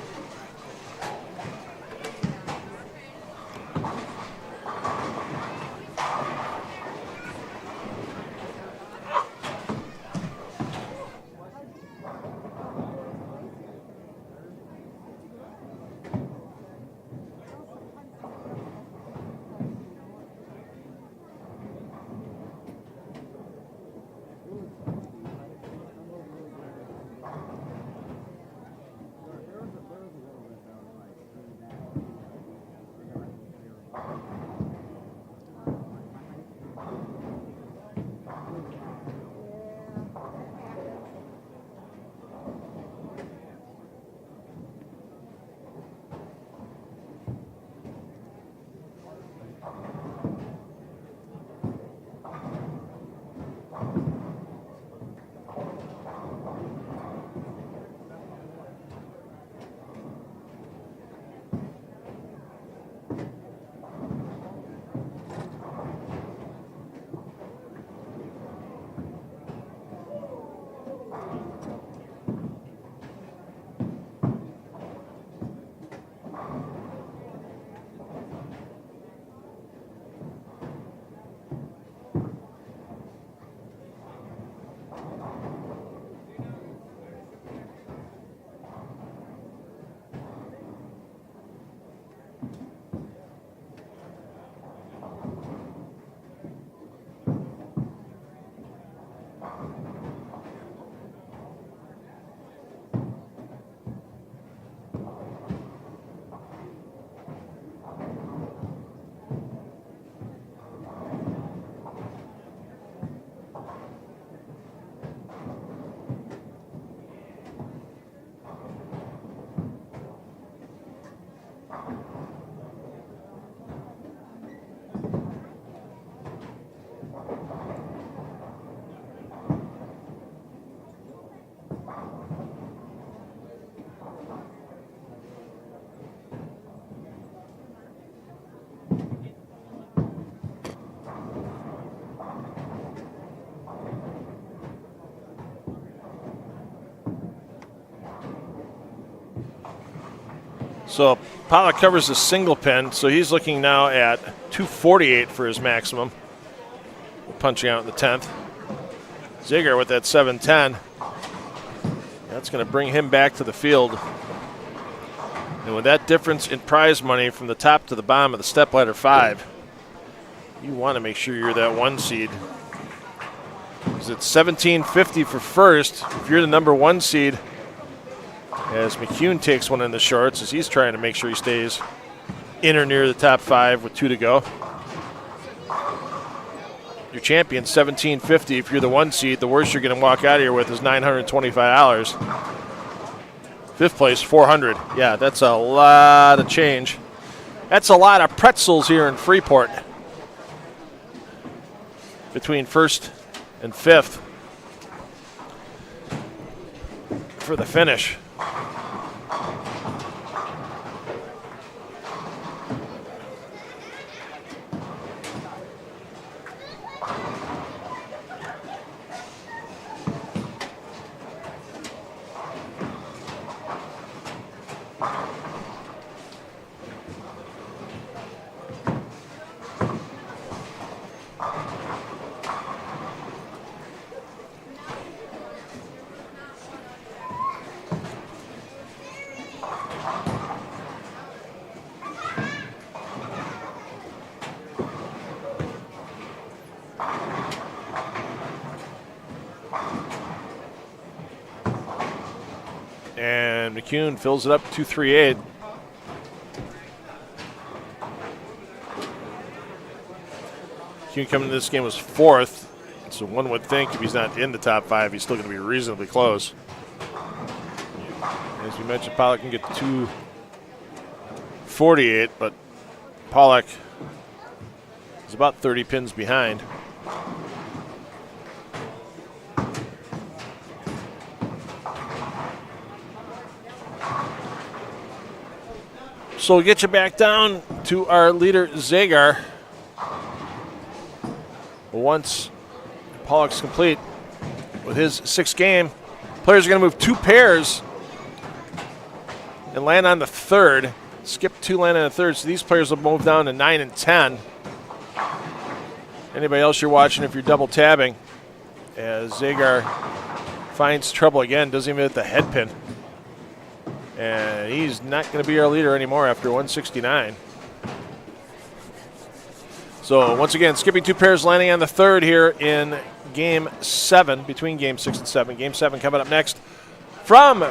So Pollock covers a single pin, so he's looking now at 248 for his maximum. Punching out in the 10th. Ziegler with that 710. That's going to bring him back to the field. And with that difference in prize money from the top to the bottom of the stepladder 5, you want to make sure you're that 1 seed. Because it's $17.50 for first. If you're the number 1 seed, as McCune takes one in the shorts, as he's trying to make sure he stays in or near the top 5 with 2 to go. Your champion, $17.50. If you're the 1 seed, the worst you're going to walk out of here with is $925. 5th place, $400. Yeah, that's a lot of change. That's a lot of pretzels here in Freeport between 1st and 5th for the finish. And McCune fills it up 238. McCune coming into this game was 4th. So one would think if he's not in the top 5, he's still going to be reasonably close. As we mentioned, Pollock can get to 248, but Pollock is about 30 pins behind. So we'll get you back down to our leader, Zagar. Once Pollock's complete with his 6th game, players are going to move 2 pairs and land on the 3rd. Skip 2, land on the 3rd, so these players will move down to 9 and 10. Anybody else you're watching, if you're double tabbing, as Zagar finds trouble again, doesn't even hit the head pin. And he's not going to be our leader anymore after 169. So once again, skipping 2 pairs, landing on the 3rd here in Game 7, between Game 6 and 7. Game 7 coming up next from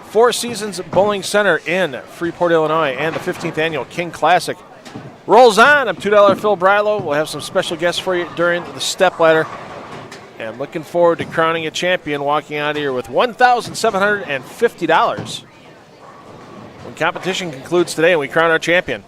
Four Seasons Bowling Center in Freeport, Illinois, and the 15th Annual King Classic rolls on. I'm $2 Phil Brylow. We'll have some special guests for you during the step ladder. And looking forward to crowning a champion, walking out of here with $1,750. When competition concludes today and we crown our champion.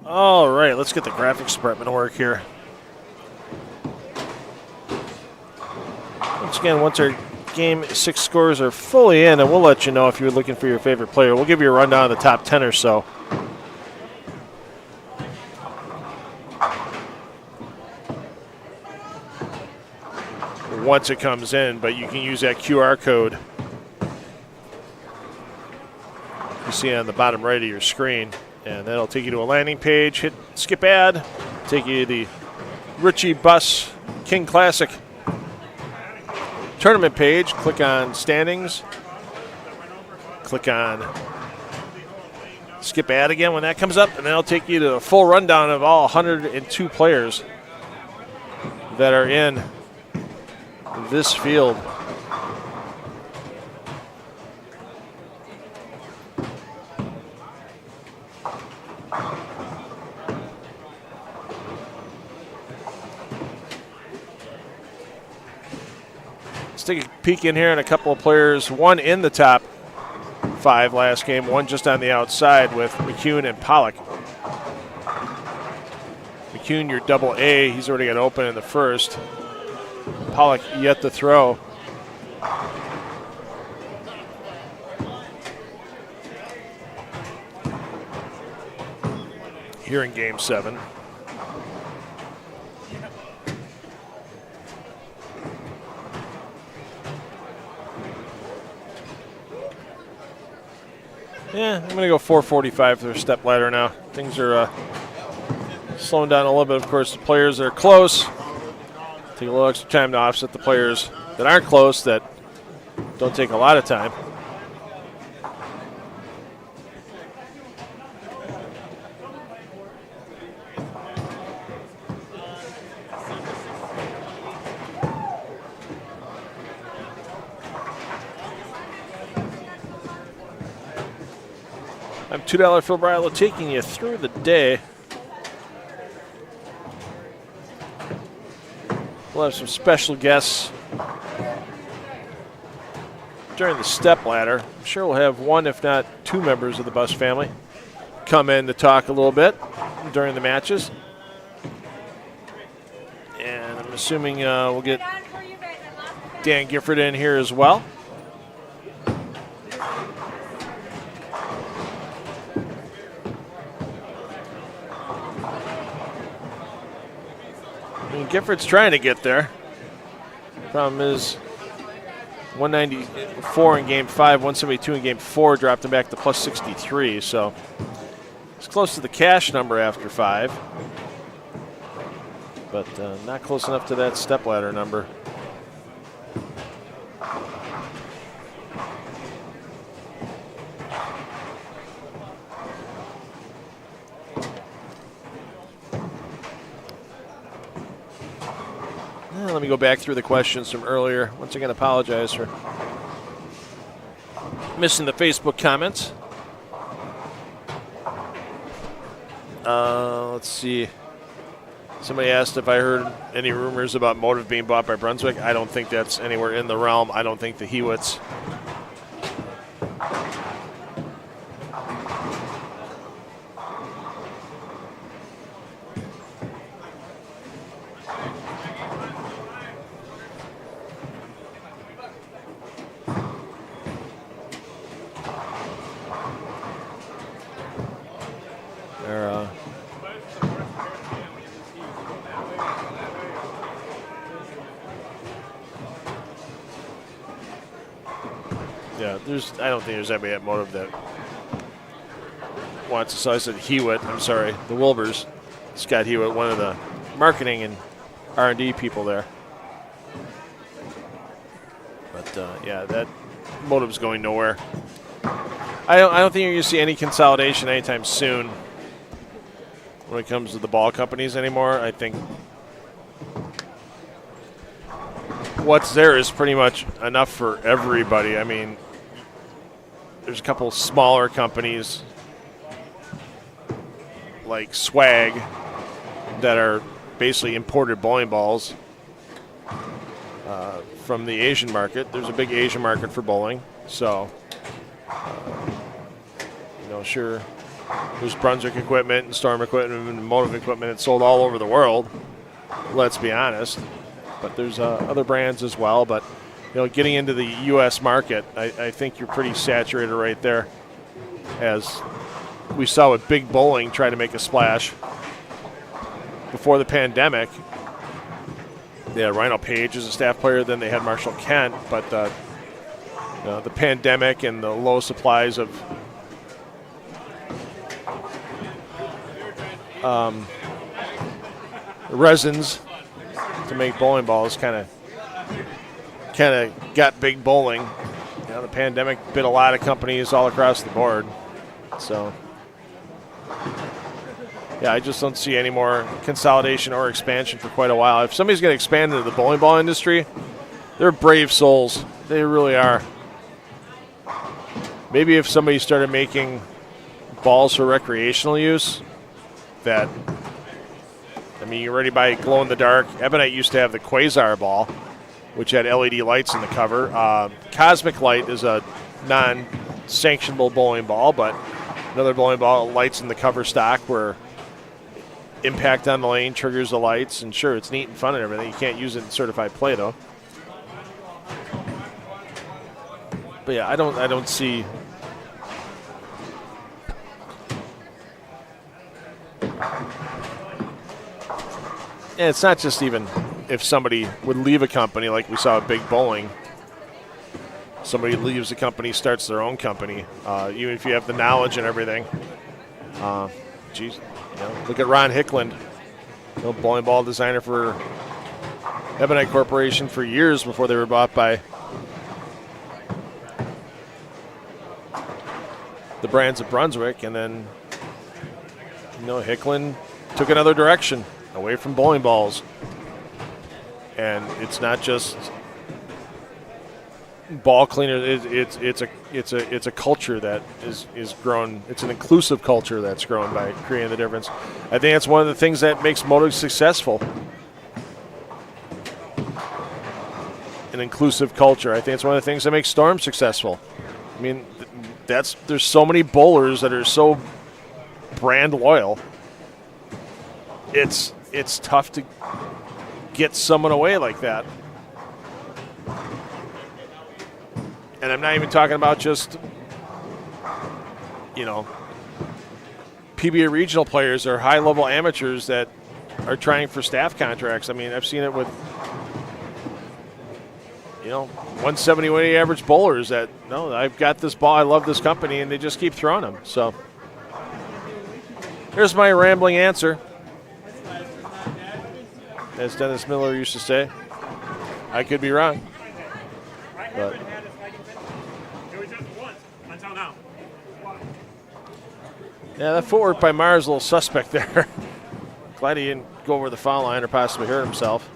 All right, let's get the graphics department to work here. Once again, once our Game 6 scores are fully in, and we'll let you know if you're looking for your favorite player. We'll give you a rundown of the top 10 or so. Once it comes in, but you can use that QR code you see on the bottom right of your screen, and that'll take you to a landing page. Hit skip ad, take you to the Richie Bus King Classic tournament page. Click on standings, click on skip ad again when that comes up, and that'll take you to a full rundown of all 102 players that are in this field. Let's take a peek in here, and a couple of players, one in the top 5 last game, one just on the outside with McCune and Pollock. McCune, your double A, he's already got open in the first. Pollock yet to throw. Here in Game 7. Yeah, I'm going to go 445 for their step ladder now. Things are slowing down a little bit. Of course, the players that are close take a little extra time to offset the players that aren't close, that don't take a lot of time. I'm $2 Phil Brylow taking you through the day. We'll have some special guests during the step ladder. I'm sure we'll have one, if not 2 members of the Bus family come in to talk a little bit during the matches. And I'm assuming we'll get Dan Gifford in here as well. Gifford's trying to get there. Problem is 194 in Game 5, 172 in Game 4, dropped him back to plus 63. So it's close to the cash number after 5, but not close enough to that stepladder number. Let me go back through the questions from earlier. Once again, apologize for missing the Facebook comments. Let's see. Somebody asked if I heard any rumors about Motive being bought by Brunswick. I don't think that's anywhere in the realm. I don't think the Hewitts. I don't think there's anybody at Motive that wants to. So I said Hewitt. I'm sorry, the Wilbers. Scott Hewitt, one of the marketing and R&D people there. But yeah, that Motive's going nowhere. I don't think you're going to see any consolidation anytime soon when it comes to the ball companies anymore. I think what's there is pretty much enough for everybody. I mean, there's a couple smaller companies like Swag that are basically imported bowling balls from the Asian market. There's a big Asian market for bowling, so sure, There's Brunswick equipment and Storm equipment and Motive equipment that's sold all over the world. Let's be honest. But there's other brands as well. But getting into the U.S. market, I think you're pretty saturated right there. As we saw with Big Bowling try to make a splash before the pandemic. They had Rhino Page as a staff player, then they had Marshall Kent, but the pandemic and the low supplies of resins to make bowling balls kind of got Big Bowling. The pandemic bit a lot of companies all across the board. So, yeah, I just don't see any more consolidation or expansion for quite a while. If somebody's going to expand into the bowling ball industry, they're brave souls. They really are. Maybe if somebody started making balls for recreational use, you already buy glow-in-the-dark. Ebonite used to have the Quasar ball, which had LED lights in the cover. Cosmic Light is a non-sanctionable bowling ball, but another bowling ball, lights in the cover stock where impact on the lane triggers the lights. And sure, it's neat and fun and everything. You can't use it in certified play, though. But yeah, I don't see. And it's not just even if somebody would leave a company like we saw at Big Bowling. Somebody leaves a company, starts their own company, even if you have the knowledge and everything. Look at Ron Hickland, bowling ball designer for Ebonite Corporation for years before they were bought by the brands of Brunswick, and then Hickland took another direction away from bowling balls. And it's not just ball cleaners. It's a culture that is grown. It's an inclusive culture that's grown by creating the difference. I think that's one of the things that makes Moto successful. An inclusive culture. I think it's one of the things that makes Storm successful. I mean, there's so many bowlers that are so brand loyal. It's tough to get someone away like that. And I'm not even talking about just, PBA regional players or high-level amateurs that are trying for staff contracts. I mean, I've seen it with, 170, 180 average bowlers that, no, I've got this ball, I love this company, and they just keep throwing them. So here's my rambling answer. As Dennis Miller used to say, I could be wrong. But yeah, that footwork by Mars is a little suspect there. Glad he didn't go over the foul line or possibly hurt himself.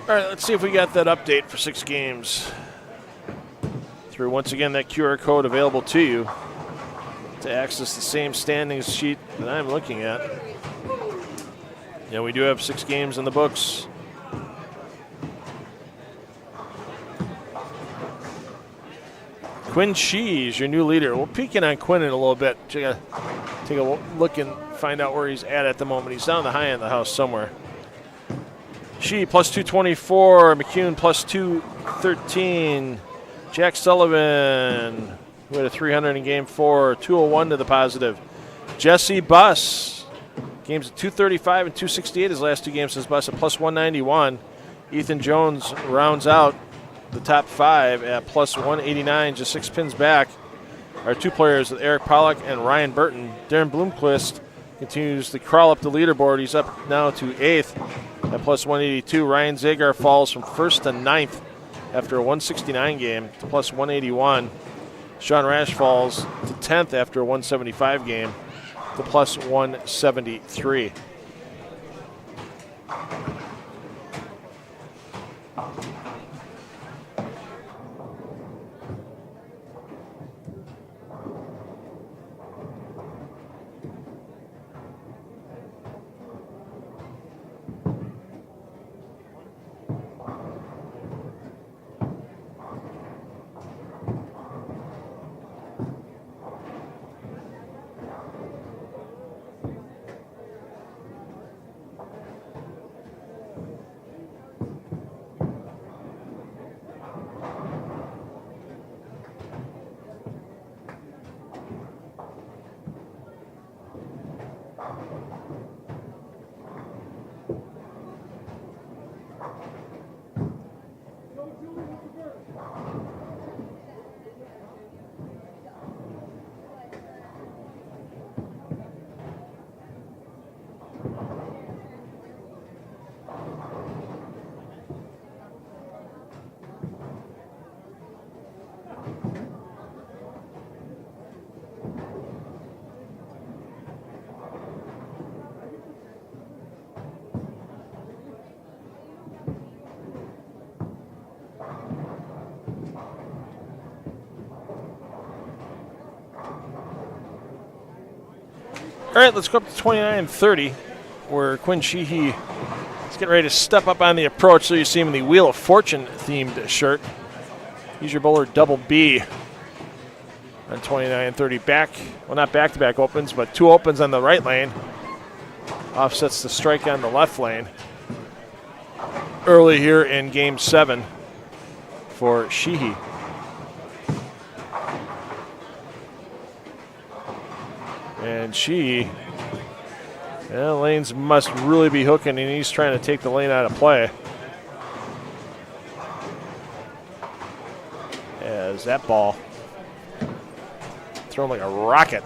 All right, let's see if we got that update for 6 games. Through, once again, that QR code available to you to access the same standings sheet that I'm looking at. Yeah, we do have 6 games in the books. Quinn Shee is your new leader. We'll peek in on Quinn in a little bit. Take a look and find out where he's at the moment. He's down the high end of the house somewhere. Shee plus 224, McCune plus 213, Jack Sullivan, who had a 300 in game 4, 201 to the positive. Jesse Buss, games at 235 and 268 his last 2 games since Buss at plus 191. Ethan Jones rounds out the top 5 at plus 189, just 6 pins back. Our 2 players with Eric Pollock and Ryan Burton. Darren Bloomquist continues to crawl up the leaderboard. He's up now to 8th. At plus 182, Ryan Zagar falls from 1st to 9th after a 169 game to plus 181. Sean Rash falls to 10th after a 175 game. to plus 173. All right, let's go up to 29-30, where Quinn Sheehy is getting ready to step up on the approach. So you see him in the Wheel of Fortune themed shirt. He's your bowler double B on 29-30. Back, well, not back-to-back opens, but 2 opens on the right lane. Offsets the strike on the left lane. Early here in Game 7 for Sheehy. And lanes must really be hooking, and he's trying to take the lane out of play. As that ball thrown like a rocket.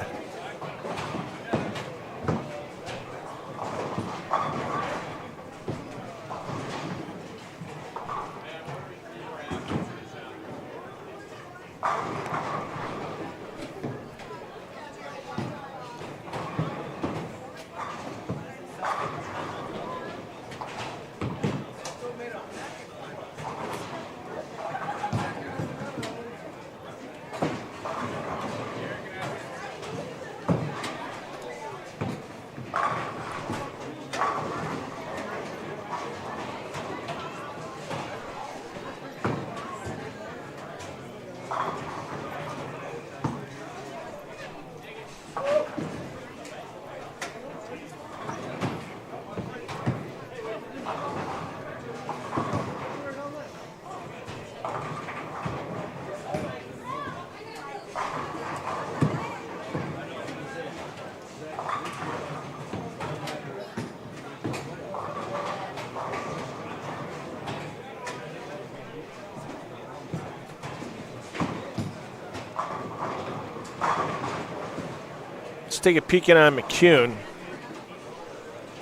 Let's take a peek in on McCune.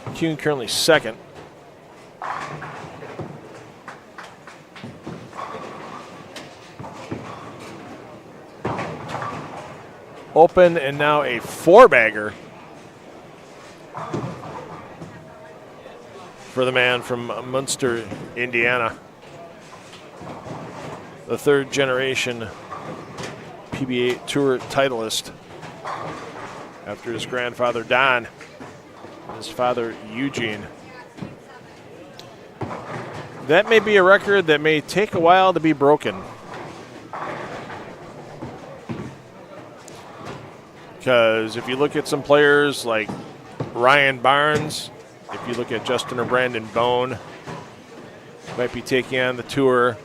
McCune currently second. Open and now a 4-bagger for the man from Munster, Indiana. The 3rd generation PBA Tour titleist after his grandfather Don and his father Eugene. That may be a record that may take a while to be broken. Because if you look at some players like Ryan Barnes, if you look at Justin or Brandon Bone, might be taking on the tour.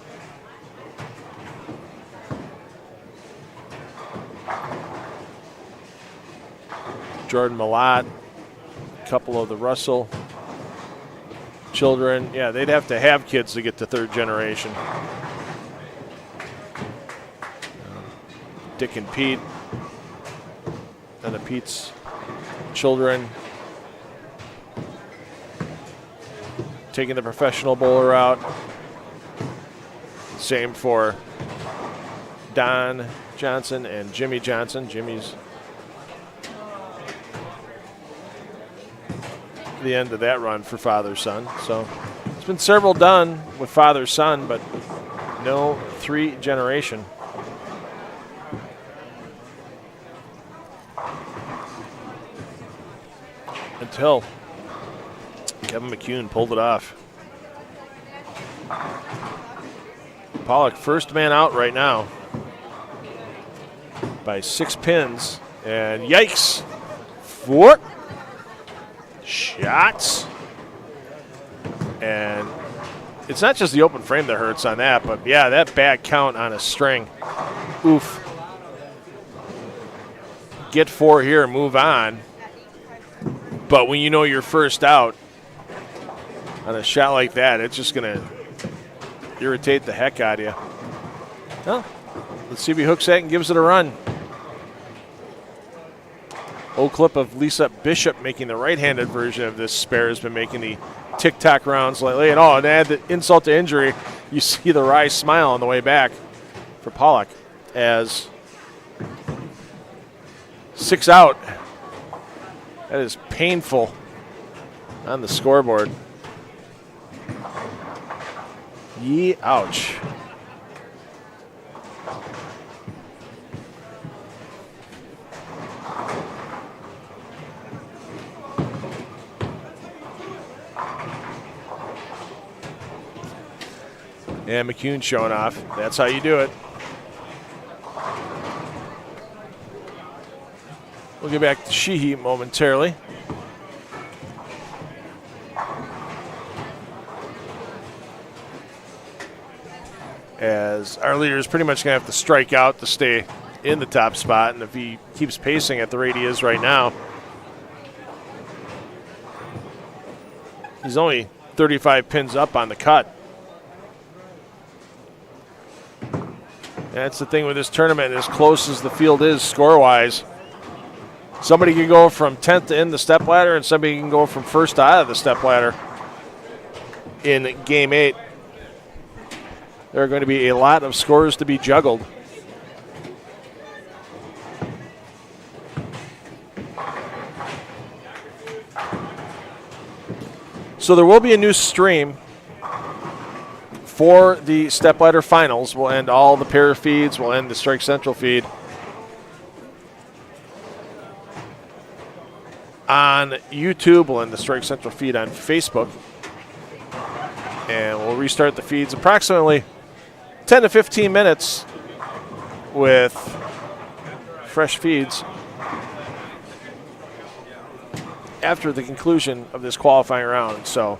Jordan Malott, a couple of the Russell children. Yeah, they'd have to have kids to get to 3rd generation. Dick and Pete, and the Pete's children. Taking the professional bowler out. Same for Don Johnson and Jimmy Johnson. Jimmy's the end of that run for father-son. So it's been several done with father-son, but no 3 generation. Until Kevin McCune pulled it off. Pollock first man out right now by 6 pins. And yikes. 4 shots. And it's not just the open frame that hurts on that, but yeah, that bad count on a string. Oof. Get 4 here, move on. But when you know you're first out on a shot like that, it's just going to irritate the heck out of you. Well, let's see if he hooks that and gives it a run. Old clip of Lisa Bishop making the right-handed version of this spare has been making the TikTok rounds lately. And and add the insult to injury, you see the wry smile on the way back for Pollock as 6 out. That is painful on the scoreboard. Yee, ouch. And McCune showing off. That's how you do it. We'll get back to Sheehy momentarily. As our leader is pretty much going to have to strike out to stay in the top spot. And if he keeps pacing at the rate he is right now, he's only 35 pins up on the cut. That's the thing with this tournament, as close as the field is score-wise. Somebody can go from 10th to in the stepladder, and somebody can go from first to out of the stepladder in Game 8. There are going to be a lot of scores to be juggled. So there will be a new stream for the stepladder finals. We'll end all the pair feeds. We'll end the Strike Central feed on YouTube. We'll end the Strike Central feed on Facebook. And we'll restart the feeds approximately 10 to 15 minutes with fresh feeds after the conclusion of this qualifying round. So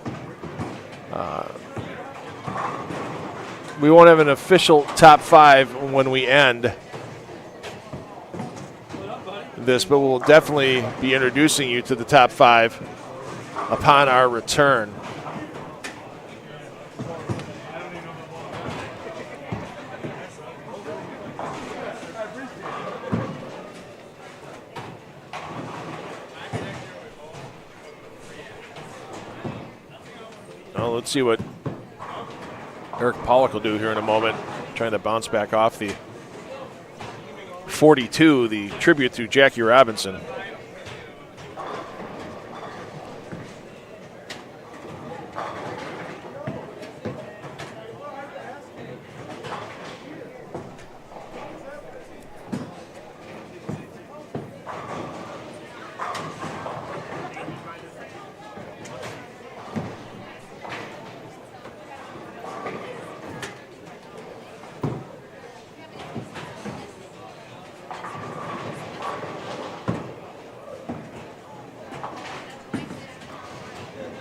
we won't have an official top 5 when we end this, but we'll definitely be introducing you to the top 5 upon our return. Well, let's see what Eric Pollock will do here in a moment, trying to bounce back off the 42, the tribute to Jackie Robinson.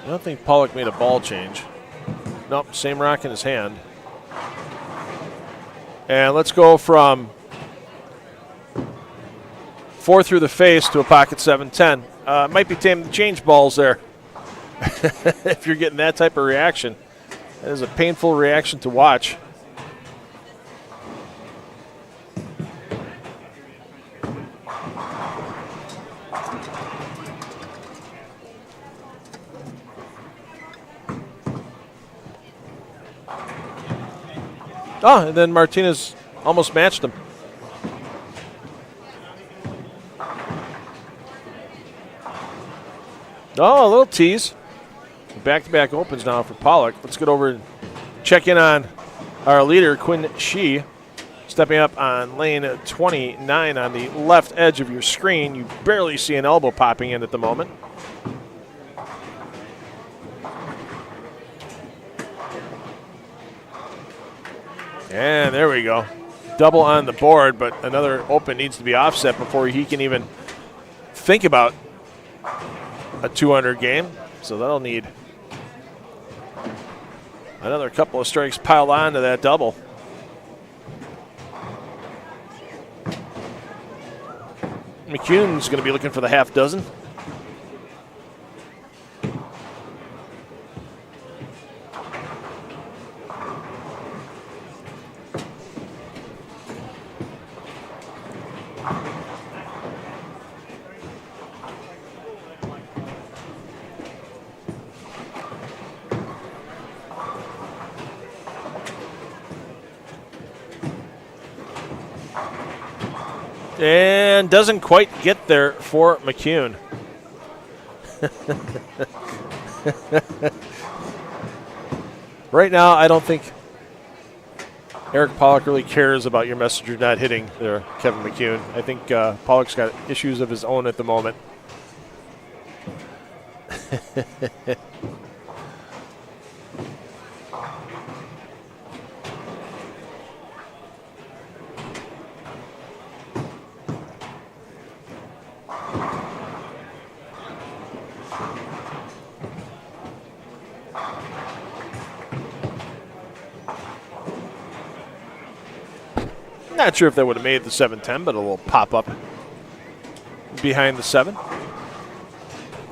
I don't think Pollock made a ball change. Nope, same rock in his hand. And let's go from 4 through the face to a pocket 7-10. Might be time to change balls there if you're getting that type of reaction. That is a painful reaction to watch. Oh, and then Martinez almost matched him. Oh, a little tease. Back-to-back opens now for Pollock. Let's get over and check in on our leader, Quinn Shee. Stepping up on lane 29 on the left edge of your screen. You barely see an elbow popping in at the moment. And there we go. Double on the board, but another open needs to be offset before he can even think about a 200 game. So that'll need another couple of strikes piled on to that double. McCune's going to be looking for the half dozen. And doesn't quite get there for McCune. Right now, I don't think Eric Pollock really cares about your messenger not hitting there, Kevin McCune. I think Pollock's got issues of his own at the moment. Not sure if they would have made the 7-10, but a little pop-up behind the 7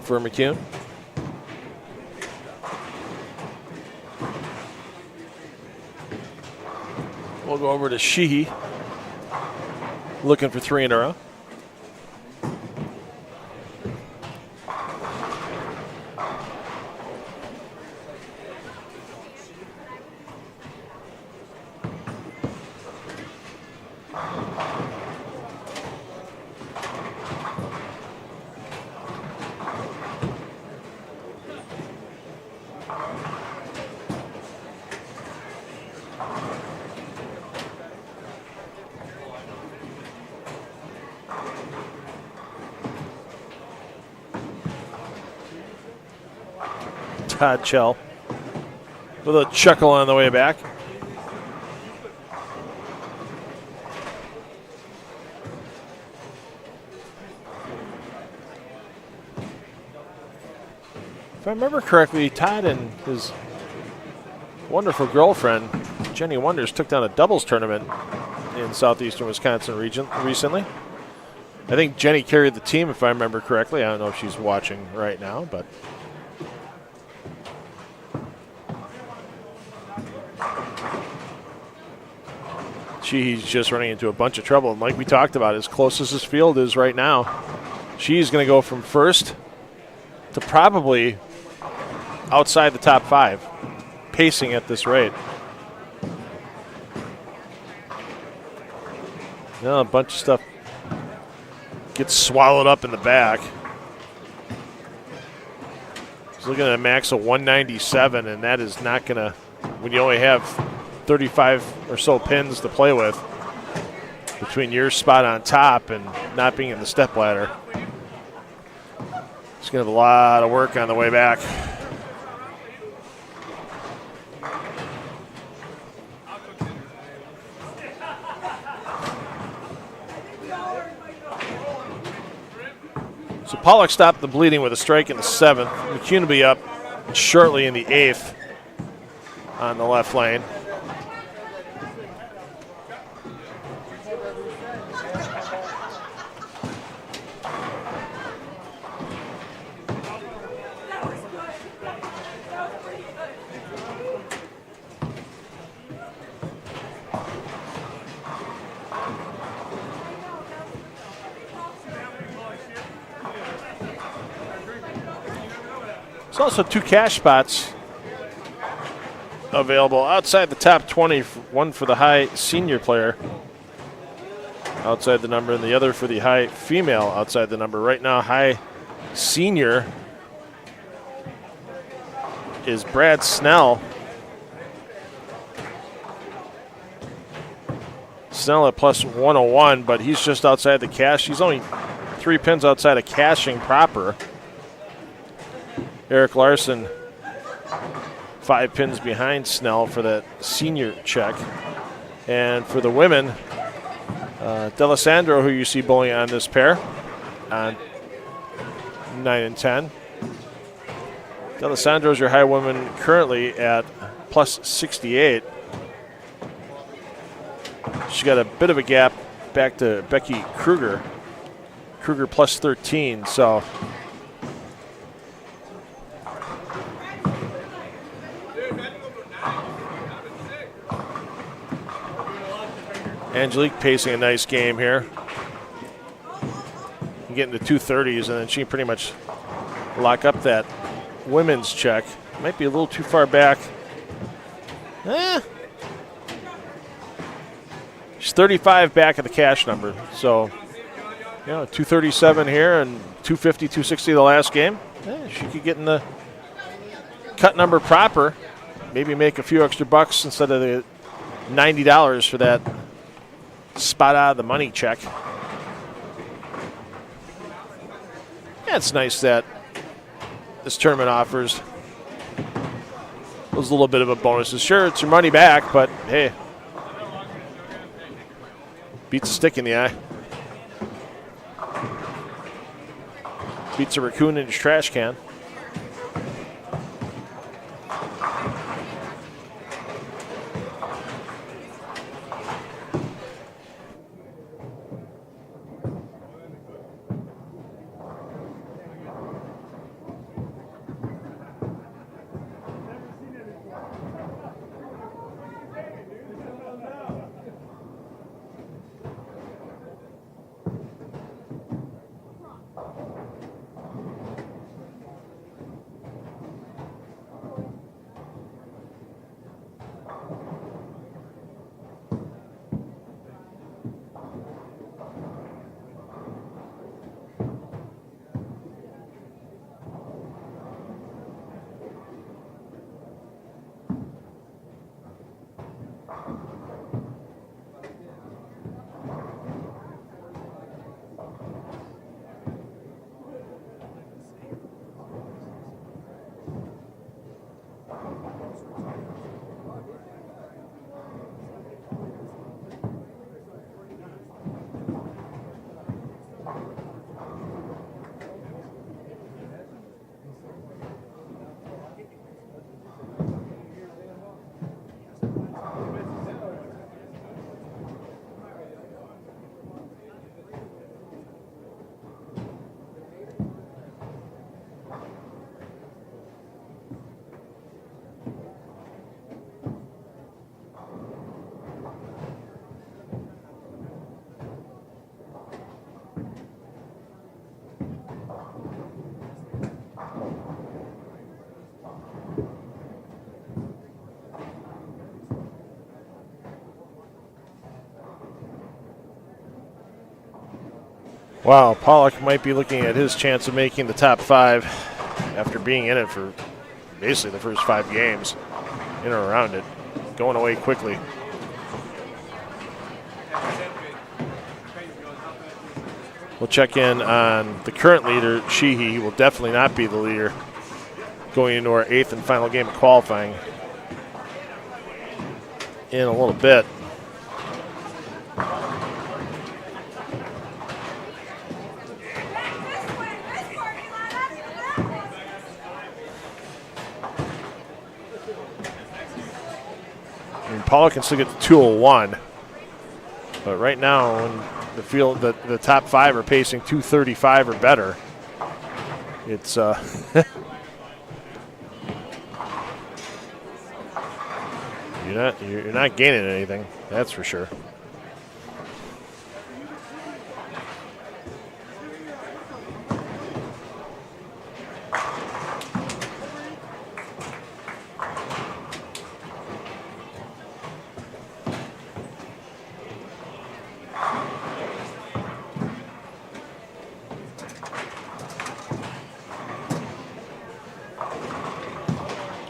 for McCune. We'll go over to Sheehy, looking for 3 in a row. Todd Chell with a chuckle on the way back. If I remember correctly, Todd and his wonderful girlfriend, Jenny Wonders, took down a doubles tournament in southeastern Wisconsin region recently. I think Jenny carried the team, if I remember correctly. I don't know if she's watching right now, but she's just running into a bunch of trouble. And like we talked about, as close as this field is right now, she's going to go from first to probably outside the top 5, pacing at this rate. Now a bunch of stuff gets swallowed up in the back. He's looking at a max of 197, and that is not going to, when you only have 35 or so pins to play with between your spot on top and not being in the step ladder. He's going to have a lot of work on the way back. So Pollock stopped the bleeding with a strike in the 7th. McCune will be up shortly in the 8th on the left lane. There's also 2 cash spots available outside the top 20, one for the high senior player outside the number and the other for the high female outside the number. Right now, high senior is Brad Snell. Snell at plus 101, but he's just outside the cash. He's only 3 pins outside of cashing proper. Eric Larson 5 pins behind Snell for that senior check. And for the women, D'Alessandro, who you see bowling on this pair, on 9 and 10. D'Alessandro is your high woman currently at plus 68. She got a bit of a gap back to Becky Kruger. Kruger plus 13, so. Angelique pacing a nice game here. Getting to 230s, and then she pretty much lock up that women's check. Might be a little too far back. She's 35 back at the cash number. So, 237 here and 250, 260 the last game. She could get in the cut number proper. Maybe make a few extra bucks instead of the $90 for that spot out of the money check. Yeah, it's nice that this tournament offers those little bit of a bonuses. Sure, it's your money back, but hey, beats a stick in the eye. Beats a raccoon in his trash can. Wow, Pollock might be looking at his chance of making the top 5 after being in it for basically the first 5 games, in or around it, going away quickly. We'll check in on the current leader, Sheehy. He will definitely not be the leader going into our 8th and final game of qualifying in a little bit. Pollock can still get to 201, but right now, when the field, the top 5 are pacing 235 or better, it's you're not gaining anything. That's for sure.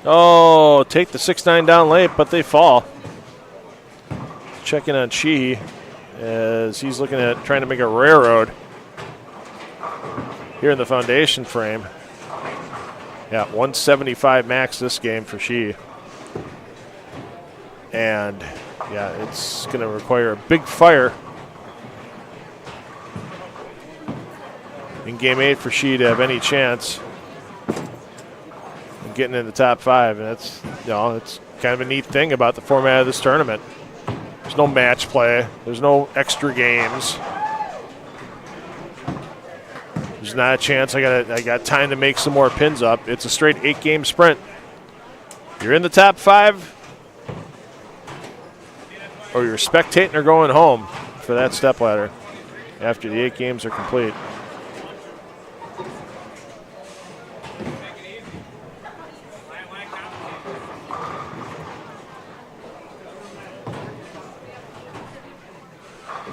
Oh, take the 6-9 down late, but they fall. Checking on Sheehy as he's looking at trying to make a railroad here in the foundation frame. Yeah, 175 max this game for Sheehy. And, yeah, it's going to require a big fire in Game 8 for Sheehy to have any chance of getting in the top 5. And that's, it's kind of a neat thing about the format of this tournament. There's no match play. There's no extra games. There's not a chance I got time to make some more pins up. It's a straight 8-game sprint. You're in the top 5, or you're spectating or going home for that stepladder after the 8 games are complete.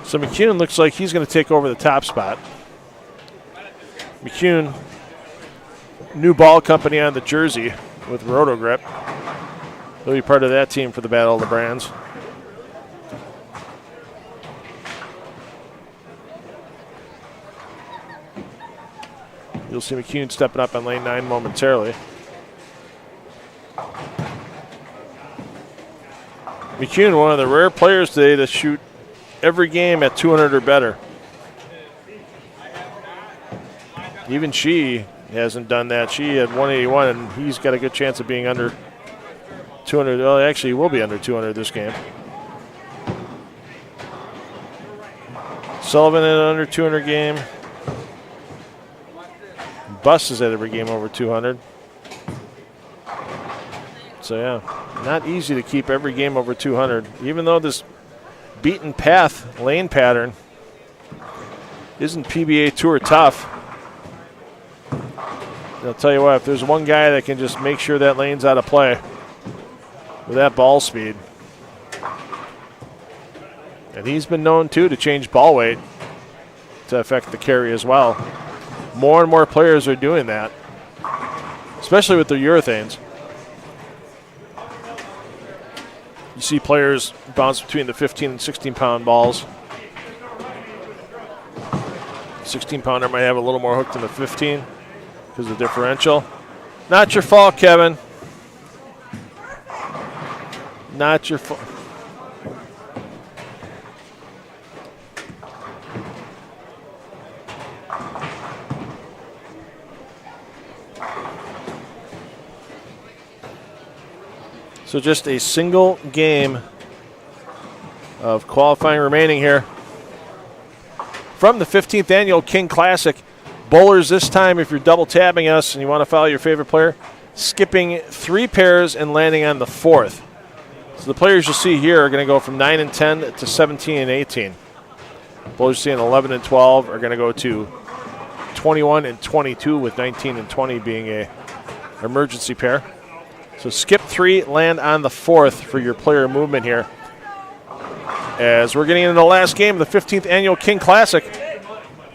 So McCune looks like he's going to take over the top spot. McCune, new ball company on the jersey with Rotogrip. He'll be part of that team for the Battle of the Brands. You'll see McCune stepping up on lane 9 momentarily. McCune, one of the rare players today to shoot every game at 200 or better. Even she hasn't done that. She had 181, and he's got a good chance of being under 200. Well, actually, he will be under 200 this game. Sullivan in an under 200 game. Buss is at every game over 200. So, yeah, not easy to keep every game over 200, even though this beaten path lane pattern isn't PBA Tour tough. I'll tell you what, if there's one guy that can just make sure that lane's out of play with that ball speed, and he's been known too to change ball weight to affect the carry as well. More and more players are doing that, especially with the urethanes. You see players bounce between the 15 and 16-pound balls. 16-pounder might have a little more hook than the 15 because of the differential. Not your fault, Kevin. Not your fault. So just a single game of qualifying remaining here from the 15th Annual King Classic. Bowlers this time, if you're double tabbing us and you want to follow your favorite player, skipping 3 pairs and landing on the 4th. So the players you'll see here are going to go from 9 and 10 to 17 and 18. Bowlers seeing 11 and 12 are going to go to 21 and 22, with 19 and 20 being a emergency pair. So skip 3, land on the 4th for your player movement here, as we're getting into the last game of the 15th Annual King Classic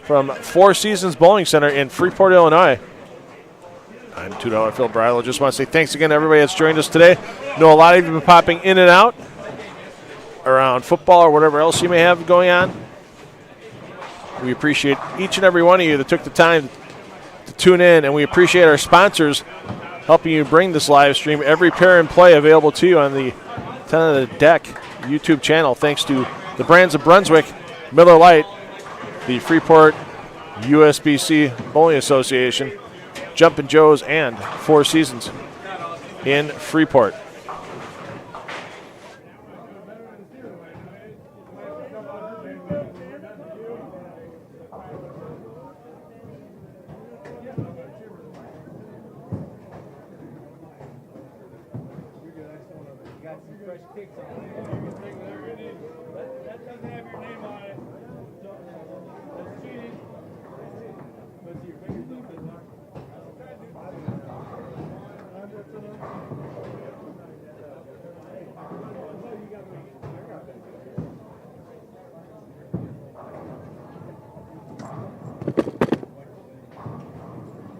from Four Seasons Bowling Center in Freeport, Illinois. I'm $2 Phil Brylow. Just want to say thanks again to everybody that's joined us today. I know a lot of you have been popping in and out around football or whatever else you may have going on. We appreciate each and every one of you that took the time to tune in, and we appreciate our sponsors helping you bring this live stream. Every pair and play available to you on the 10 of the Deck YouTube channel, thanks to the Brands of Brunswick, Miller Lite, the Freeport USBC Bowling Association, Jumpin' Joe's, and Four Seasons in Freeport.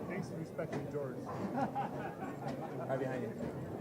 Thanks for respecting George. Right behind you.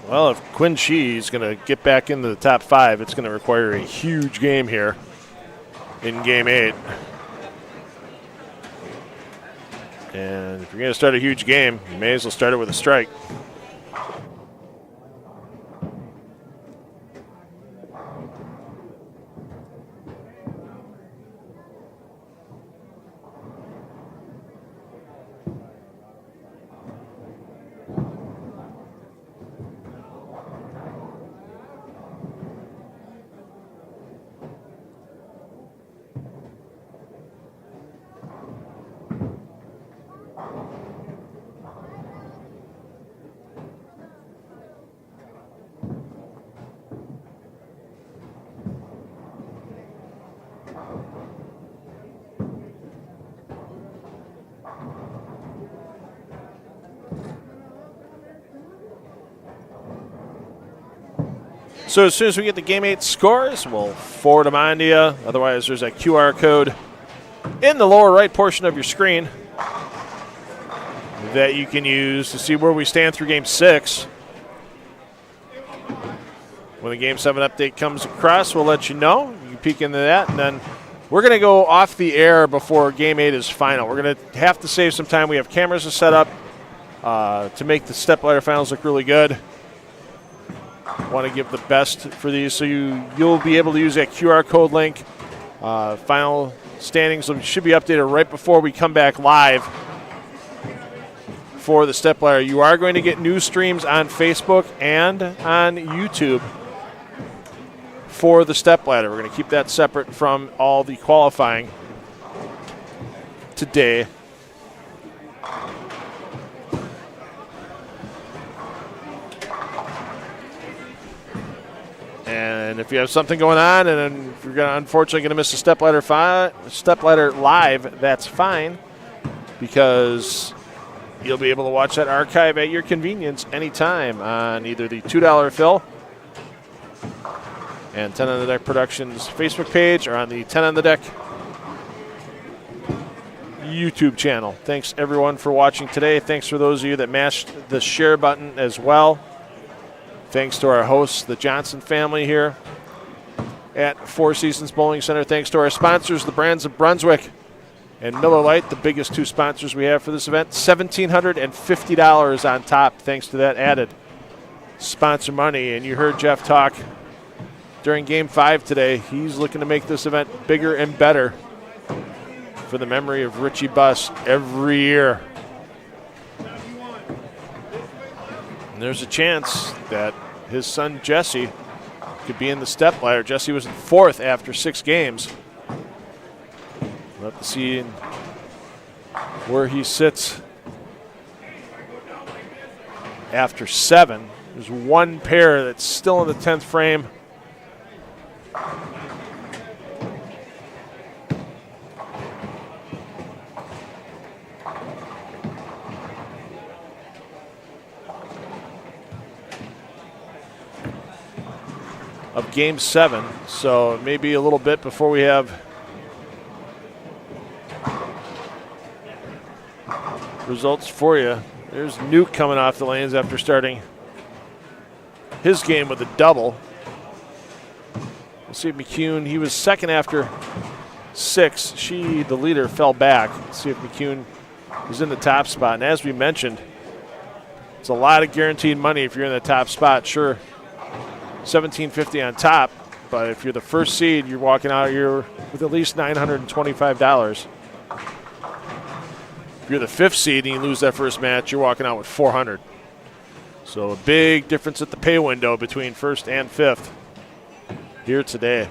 Well, if Quinn Shee is going to get back into the top 5, it's going to require a huge game here in Game 8. And if you're going to start a huge game, you may as well start it with a strike. So as soon as we get the Game 8 scores, we'll forward them on to you. Otherwise, there's a QR code in the lower right portion of your screen that you can use to see where we stand through Game 6. When the Game 7 update comes across, we'll let you know. You can peek into that, and then we're going to go off the air before Game 8 is final. We're going to have to save some time. We have cameras to set up to make the stepladder finals look really good. Want to give the best for these, so you'll be able to use that QR code link. Final standings should be updated right before we come back live for the stepladder. You are going to get new streams on Facebook and on YouTube for the stepladder. We're going to keep that separate from all the qualifying today. And if you have something going on, and if you're unfortunately going to miss a stepladder live, that's fine, because you'll be able to watch that archive at your convenience anytime on either the $2 Fill and 10 on the Deck Productions Facebook page, or on the 10 on the Deck YouTube channel. Thanks everyone for watching today. Thanks for those of you that mashed the share button as well. Thanks to our hosts, the Johnson family here at Four Seasons Bowling Center. Thanks to our sponsors, the brands of Brunswick and Miller Lite, the biggest two sponsors we have for this event. $1,750 on top, thanks to that added sponsor money. And you heard Jeff talk during Game 5 today. He's looking to make this event bigger and better for the memory of Richie Buss every year. And there's a chance that his son Jesse could be in the stepladder. Jesse was in 4th after 6 games. We'll have to see where he sits after 7. There's one pair that's still in the 10th frame. Of Game 7, so maybe a little bit before we have results for you. There's Nuke coming off the lanes after starting his game with a double. We'll see if McCune, he was second after 6. The leader, fell back. Let's see if McCune is in the top spot. And as we mentioned, it's a lot of guaranteed money if you're in the top spot. Sure, $1,750 on top, but if you're the first seed, you're walking out here with at least $925. If you're the 5th seed and you lose that first match, you're walking out with $400. So a big difference at the pay window between 1st and 5th here today.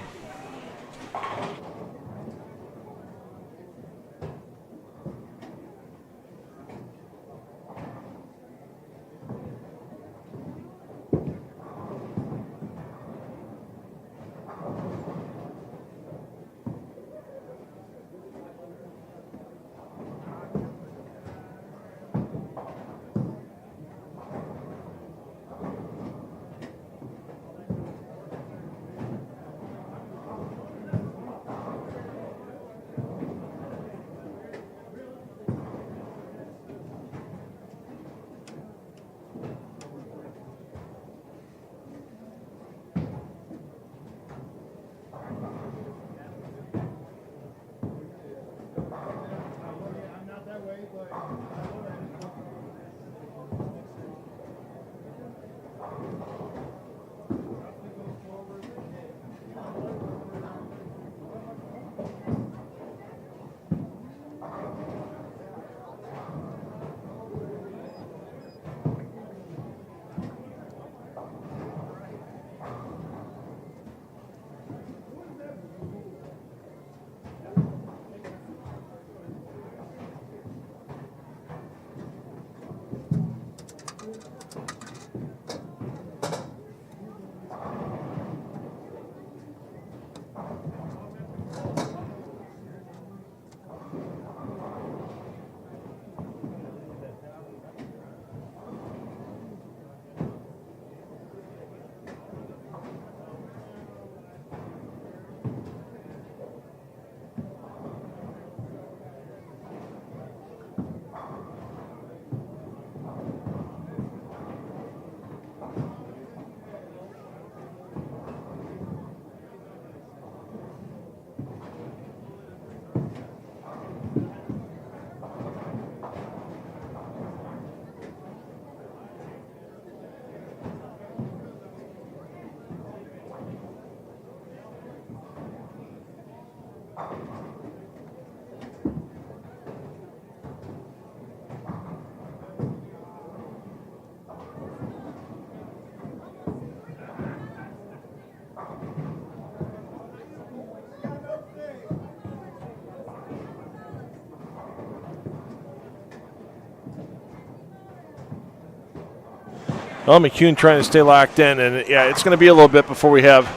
Well, McCune trying to stay locked in, and yeah, it's going to be a little bit before we have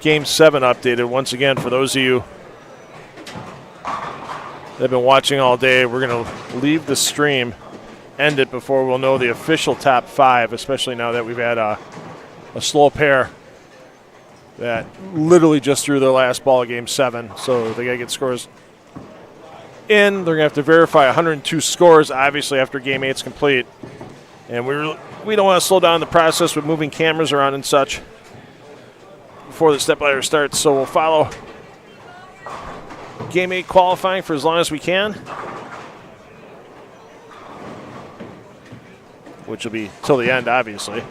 Game 7 updated. Once again, for those of you that have been watching all day, we're going to leave the stream, end it before we'll know the official top 5, especially now that we've had a slow pair that literally just threw their last ball of Game 7, so they got to get scores in. They're going to have to verify 102 scores, obviously, after Game 8's complete. And we don't want to slow down the process with moving cameras around and such before the stepladder starts, so we'll follow Game 8 qualifying for as long as we can, which will be till the end, obviously.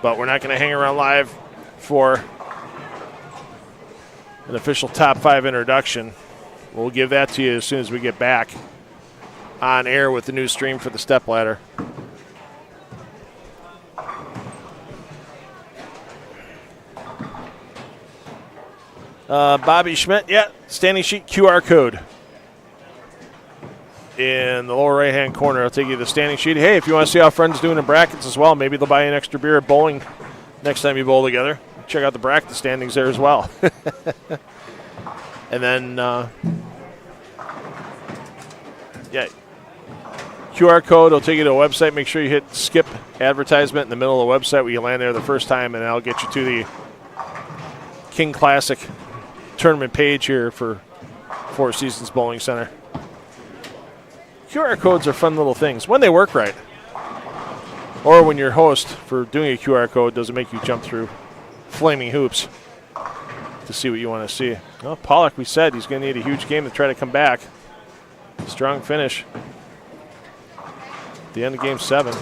But we're not going to hang around live for an official top 5 introduction. We'll give that to you as soon as we get back on air with the new stream for the stepladder. Bobby Schmidt, yeah, standing sheet QR code in the lower right-hand corner. I'll take you to the standing sheet. Hey, if you want to see how friends doing in brackets as well, maybe they'll buy you an extra beer at bowling next time you bowl together. Check out the bracket standings there as well. And then, yeah, QR code will take you to a website. Make sure you hit skip advertisement in the middle of the website when you land there the first time, and that'll get you to the King Classic tournament page here for Four Seasons Bowling Center. QR codes are fun little things when they work right. Or when your host for doing a QR code doesn't make you jump through flaming hoops to see what you want to see. Well, Pollock, we said he's going to need a huge game to try to come back. Strong finish at the end of Game 7.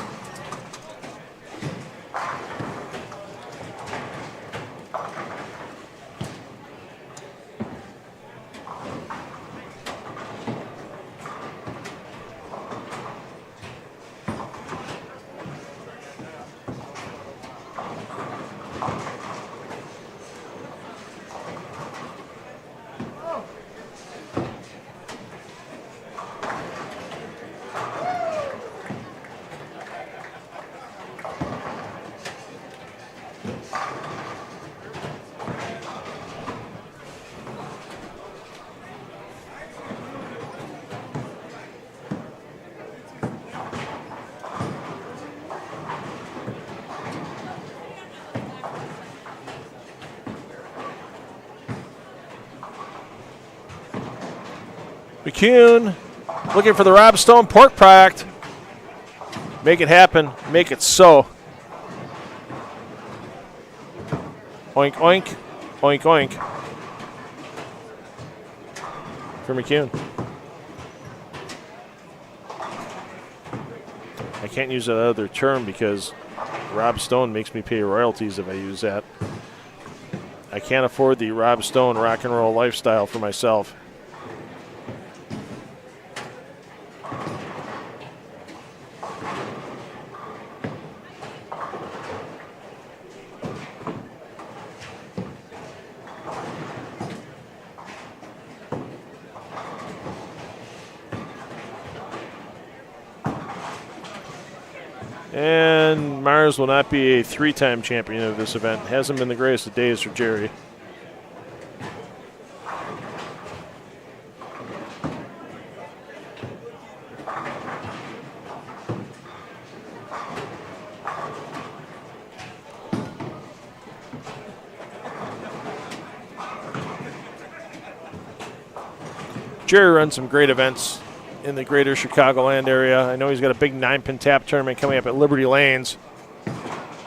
McCune looking for the Rob Stone pork product. Make it happen. Make it so. Oink, oink. Oink, oink. For McCune. I can't use that other term because Rob Stone makes me pay royalties if I use that. I can't afford the Rob Stone rock and roll lifestyle for myself. And Mars will not be a 3-time champion of this event. Hasn't been the greatest of days for Jerry. Jerry runs some great events in the greater Chicagoland area. I know he's got a big 9-pin tap tournament coming up at Liberty Lanes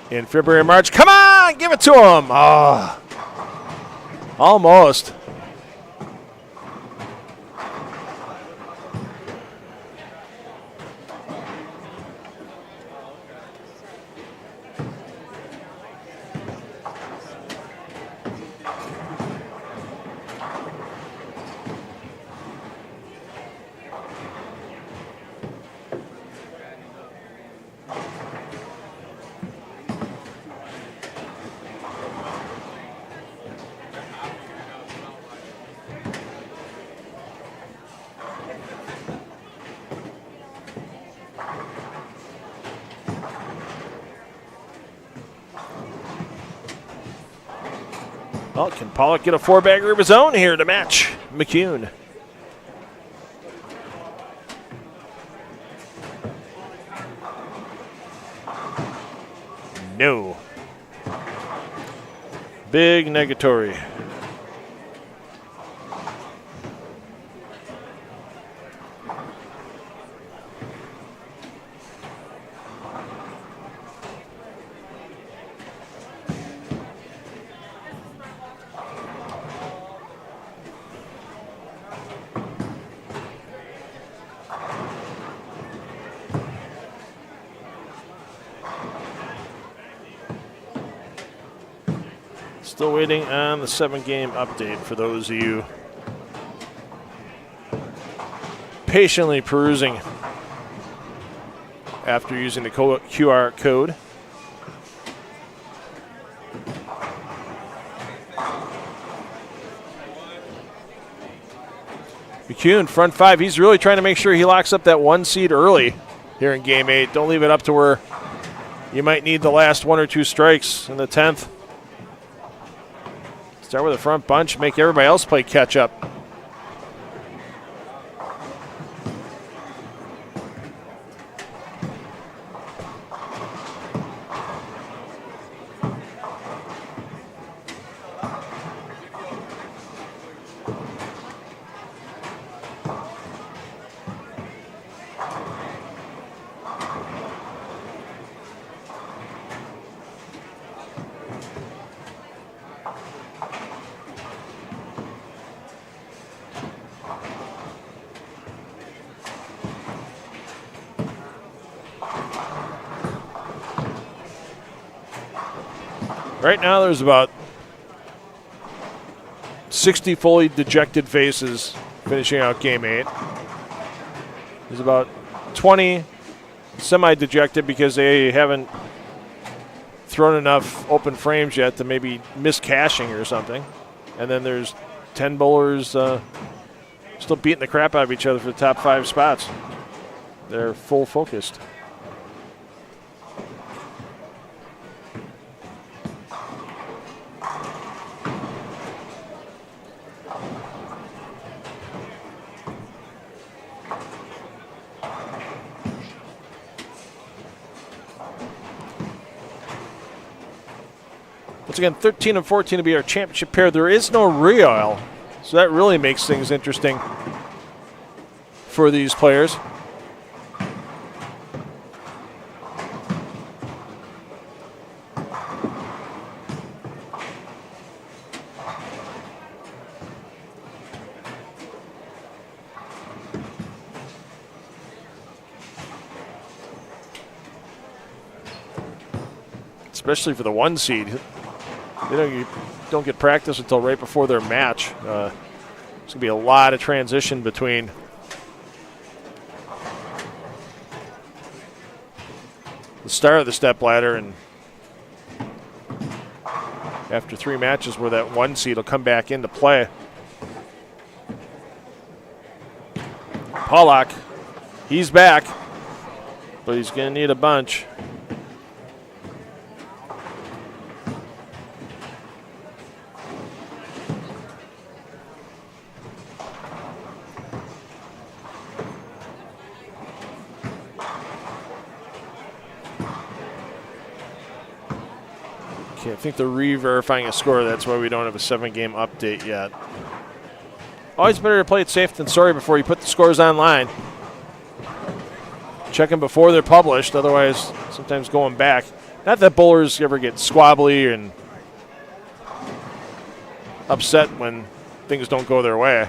in February and March. Come on, give it to him. Oh, almost. Well, can Pollock get a 4-bagger of his own here to match McCune? No. Big negatory. Still waiting on the 7-game update for those of you patiently perusing after using the QR code. McCune, front 5. He's really trying to make sure he locks up that 1 seed early here in Game 8. Don't leave it up to where you might need the last 1 or 2 strikes in the 10th. Start with a front bunch, make everybody else play catch up. Right now there's about 60 fully dejected faces finishing out Game 8. There's about 20 semi-dejected because they haven't thrown enough open frames yet to maybe miss caching or something. And then there's 10 bowlers still beating the crap out of each other for the top 5 spots. They're full focused. Once again, 13 and 14 to be our championship pair. There is no re-oil, so that really makes things interesting for these players. Especially for the 1 seed. You don't get practice until right before their match. There's going to be a lot of transition between the start of the step ladder and after 3 matches where that 1 seed will come back into play. Pollock, he's back, but he's going to need a bunch. I think they're re-verifying a score. That's why we don't have a 7-game update yet. Always better to play it safe than sorry before you put the scores online. Check them before they're published. Otherwise, sometimes going back. Not that bowlers ever get squabbly and upset when things don't go their way.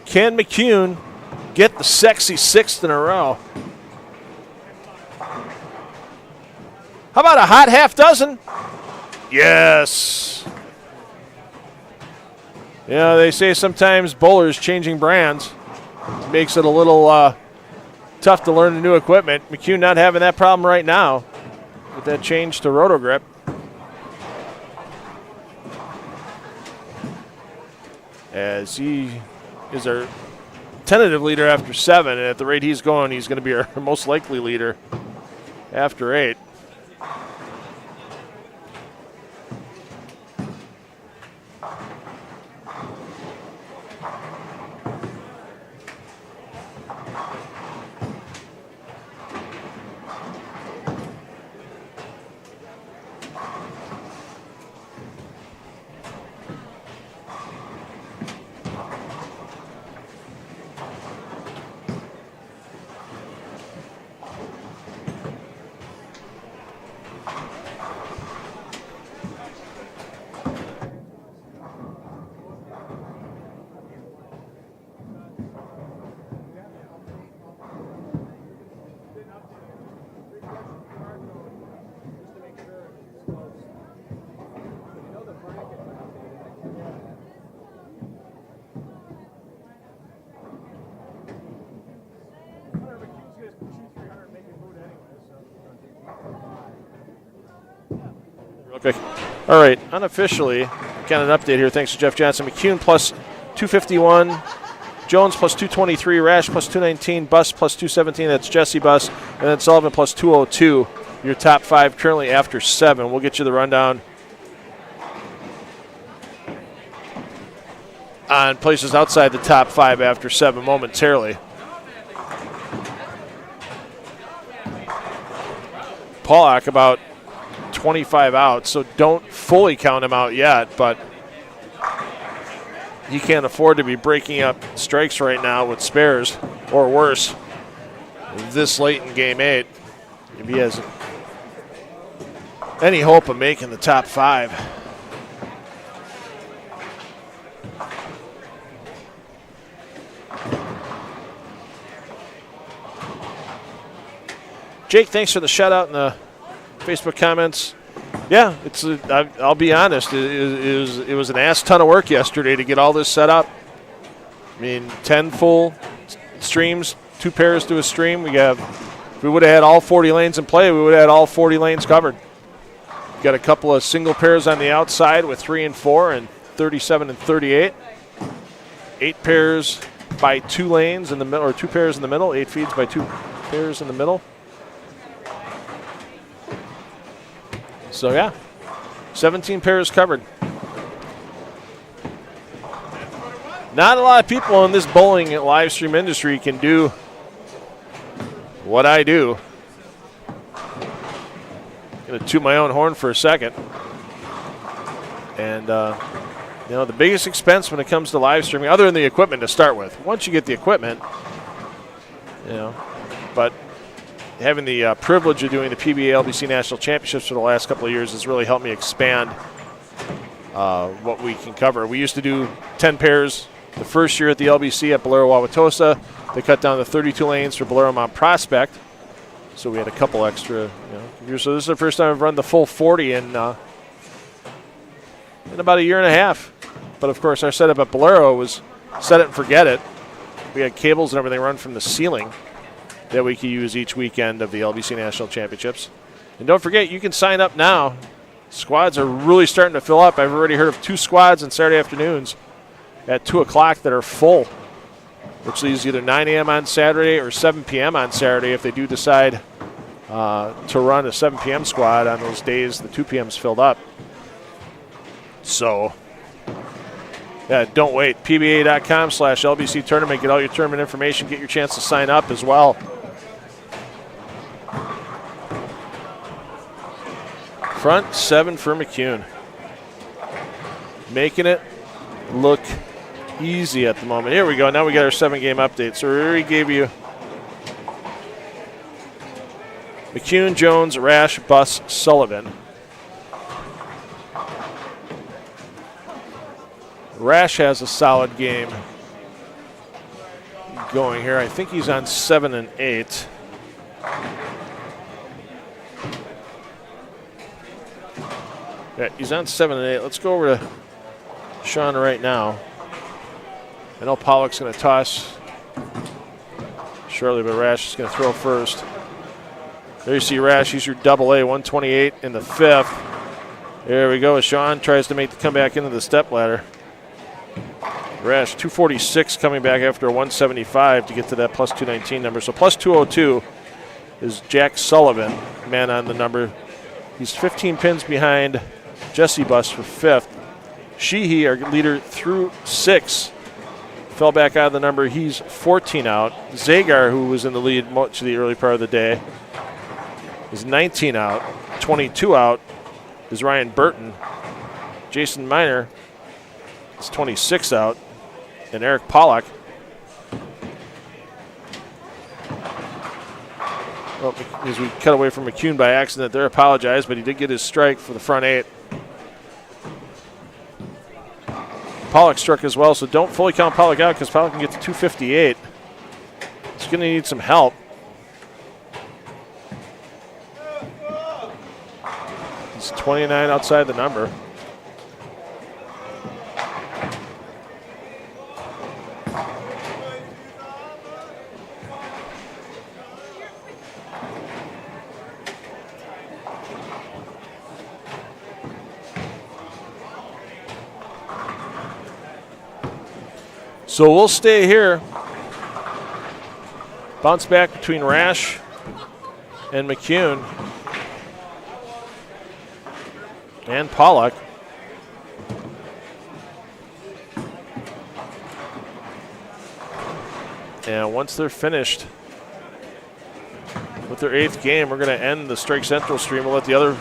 Can McCune get the sexy 6th in a row? How about a hot half dozen? Yes. You know, they say sometimes bowlers changing brands makes it a little tough to learn the new equipment. McCune not having that problem right now with that change to Rotogrip. As he is our tentative leader after 7, and at the rate he's going to be our most likely leader after 8. Okay. All right. Unofficially, got an update here. Thanks to Jeff Johnson. McCune plus 251. Jones plus 223. Rash plus 219. Buss plus 217. That's Jesse Buss. And then Sullivan plus 202. Your top 5 currently after 7. We'll get you the rundown on places outside the top 5 after 7 momentarily. Pollock about 25 out, so don't fully count him out yet, but he can't afford to be breaking up strikes right now with spares, or worse, this late in Game 8. If he has any hope of making the top 5. Jake, thanks for the shout out in the Facebook comments. Yeah, I'll be honest. It was an ass ton of work yesterday to get all this set up. I mean, 10 full streams, 2 pairs to a stream. If we would have had all 40 lanes in play, we would have had all 40 lanes covered. Got a couple of single pairs on the outside with 3 and 4 and 37 and 38. 8 pairs by 2 lanes in the middle, or 2 pairs in the middle. 8 feeds by 2 pairs in the middle. So yeah, 17 pairs covered. Not a lot of people in this bowling live stream industry can do what I do. Gonna toot my own horn for a second. And the biggest expense when it comes to live streaming, other than the equipment to start with. Once you get the equipment, but having the privilege of doing the PBA LBC National Championships for the last couple of years has really helped me expand what we can cover. We used to do 10 pairs the first year at the LBC at Brylow Wauwatosa. They cut down to 32 lanes for Brylow Mount Prospect, so we had a couple extra. So this is the first time I've run the full 40 in about a year and a half. But of course, our setup at Brylow was set it and forget it. We had cables and everything run from the ceiling that we could use each weekend of the LBC National Championships. And don't forget, you can sign up now. Squads are really starting to fill up. I've already heard of 2 squads on Saturday afternoons at 2 o'clock that are full, which leaves either 9 a.m. on Saturday or 7 p.m. on Saturday if they do decide to run a 7 p.m. squad on those days the 2 p.m.'s filled up. So, yeah, don't wait. PBA.com/LBC tournament. Get all your tournament information. Get your chance to sign up as well. Front 7 for McCune. Making it look easy at the moment. Here we go. Now we got our 7-game update. So we already gave you McCune, Jones, Rash, Buss, Sullivan. Rash has a solid game going here. I think he's on 7 and 8. Yeah, he's on 7 and 8. Let's go over to Sean right now. I know Pollock's going to toss shortly, but Rash is going to throw first. There you see Rash. He's your double A, 128 in the 5th. There we go. Sean tries to make the comeback into the step ladder. Rash, 246 coming back after a 175 to get to that plus 219 number. So plus 202 is Jack Sullivan, man on the number. He's 15 pins behind Jesse Buss for 5th. Sheehy, our leader, through 6. Fell back out of the number. He's 14 out. Zagar, who was in the lead much of the early part of the day, is 19 out. 22 out is Ryan Burton. Jason Miner is 26 out. And Eric Pollock. Well, as we cut away from McCune by accident there, apologize, but he did get his strike for the front 8. Pollock struck as well, so don't fully count Pollock out because Pollock can get to 258. He's going to need some help. He's 29 outside the number. So we'll stay here. Bounce back between Rash and McCune and Pollock. And once they're finished with their 8th game, we're going to end the Strike Central stream. We'll let the other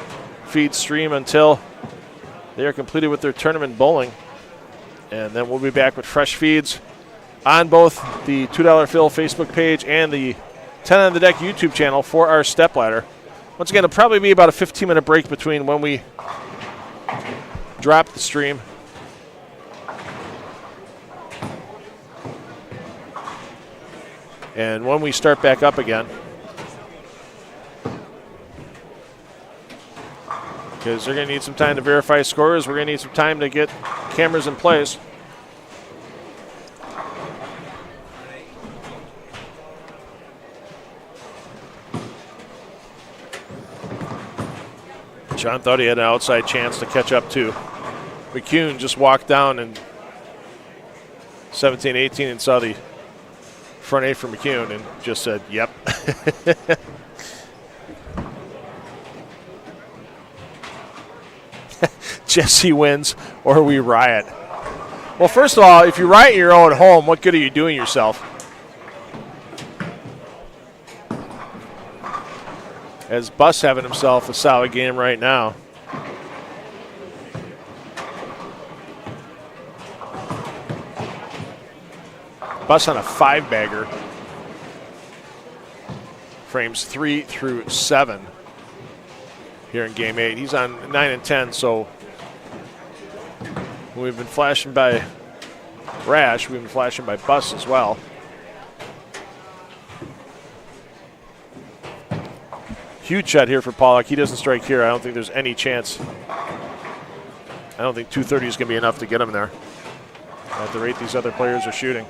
feeds stream until they are completed with their tournament bowling. And then we'll be back with fresh feeds on both the $2 Phil Facebook page and the 10 on the Deck YouTube channel for our stepladder. Once again, it'll probably be about a 15-minute break between when we drop the stream and when we start back up again. Because they're going to need some time to verify scores. We're going to need some time to get cameras in place. John thought he had an outside chance to catch up too. McCune just walked down in 17-18 and saw the front 8 for McCune and just said, yep. Jesse wins or we riot. Well, first of all, if you riot your own home, what good are you doing yourself? As Bus having himself a solid game right now. Bus on a 5-bagger. Frames 3 through 7 here in game 8. He's on 9 and 10, so we've been flashing by Rash. We've been flashing by Bus as well. Huge shot here for Pollock. He doesn't strike here. I don't think there's any chance. I don't think 230 is going to be enough to get him there at the rate these other players are shooting.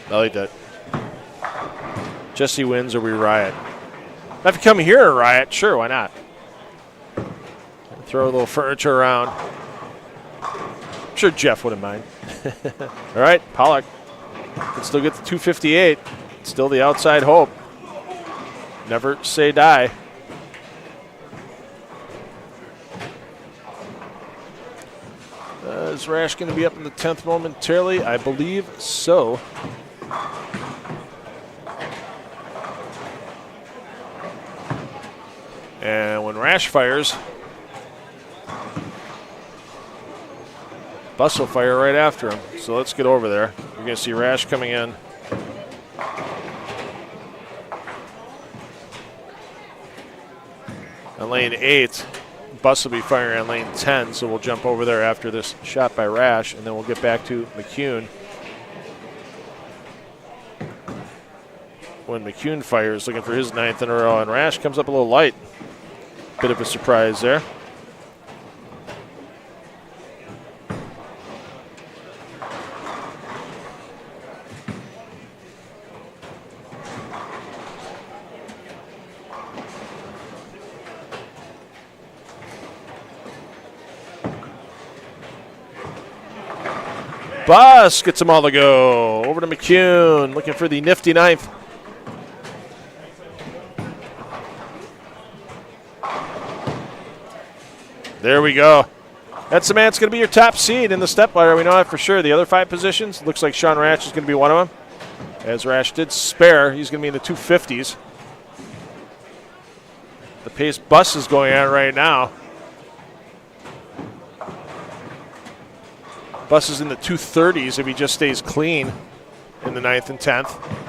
I like that. Jesse wins or we riot. Now if you come here and riot, sure, why not? Throw a little furniture around. I'm sure Jeff wouldn't mind. All right, Pollock can still get the 258. Still the outside hope. Never say die. Is Rash going to be up in the 10th momentarily? I believe so. And when Rash fires, Bus will fire right after him. So let's get over there. You're going to see Rash coming in. On lane 8, Bus will be firing on lane 10, so we'll jump over there after this shot by Rash, and then we'll get back to McCune. When McCune fires, looking for his 9th in a row, and Rash comes up a little light. Bit of a surprise there. Bus gets them all to go. Over to McCune, looking for the nifty 9th. There we go. That's the man that's going to be your top seed in the stepladder. We know that for sure. The other 5 positions, looks like Sean Rash is going to be one of them. As Rash did spare, he's going to be in the 250s. The pace Bus is going at right now. Bus is in the 230s if he just stays clean in the 9th and 10th.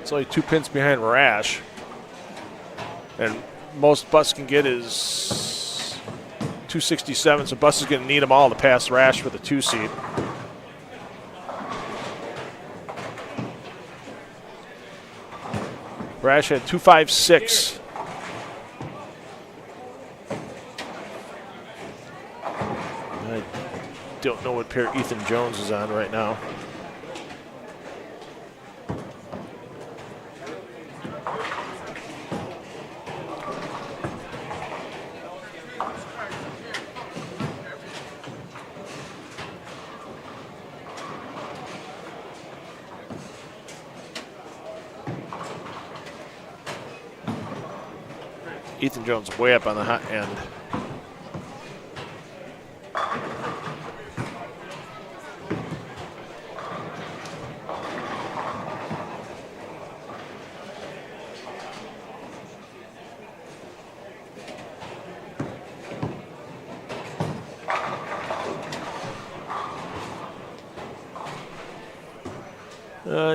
It's only 2 pins behind Rash. And most Bus can get is 267, so Bus is going to need them all to pass Rash for the 2 seed. Rash had 256. I don't know what pair Ethan Jones is on right now. Ethan Jones way up on the hot end.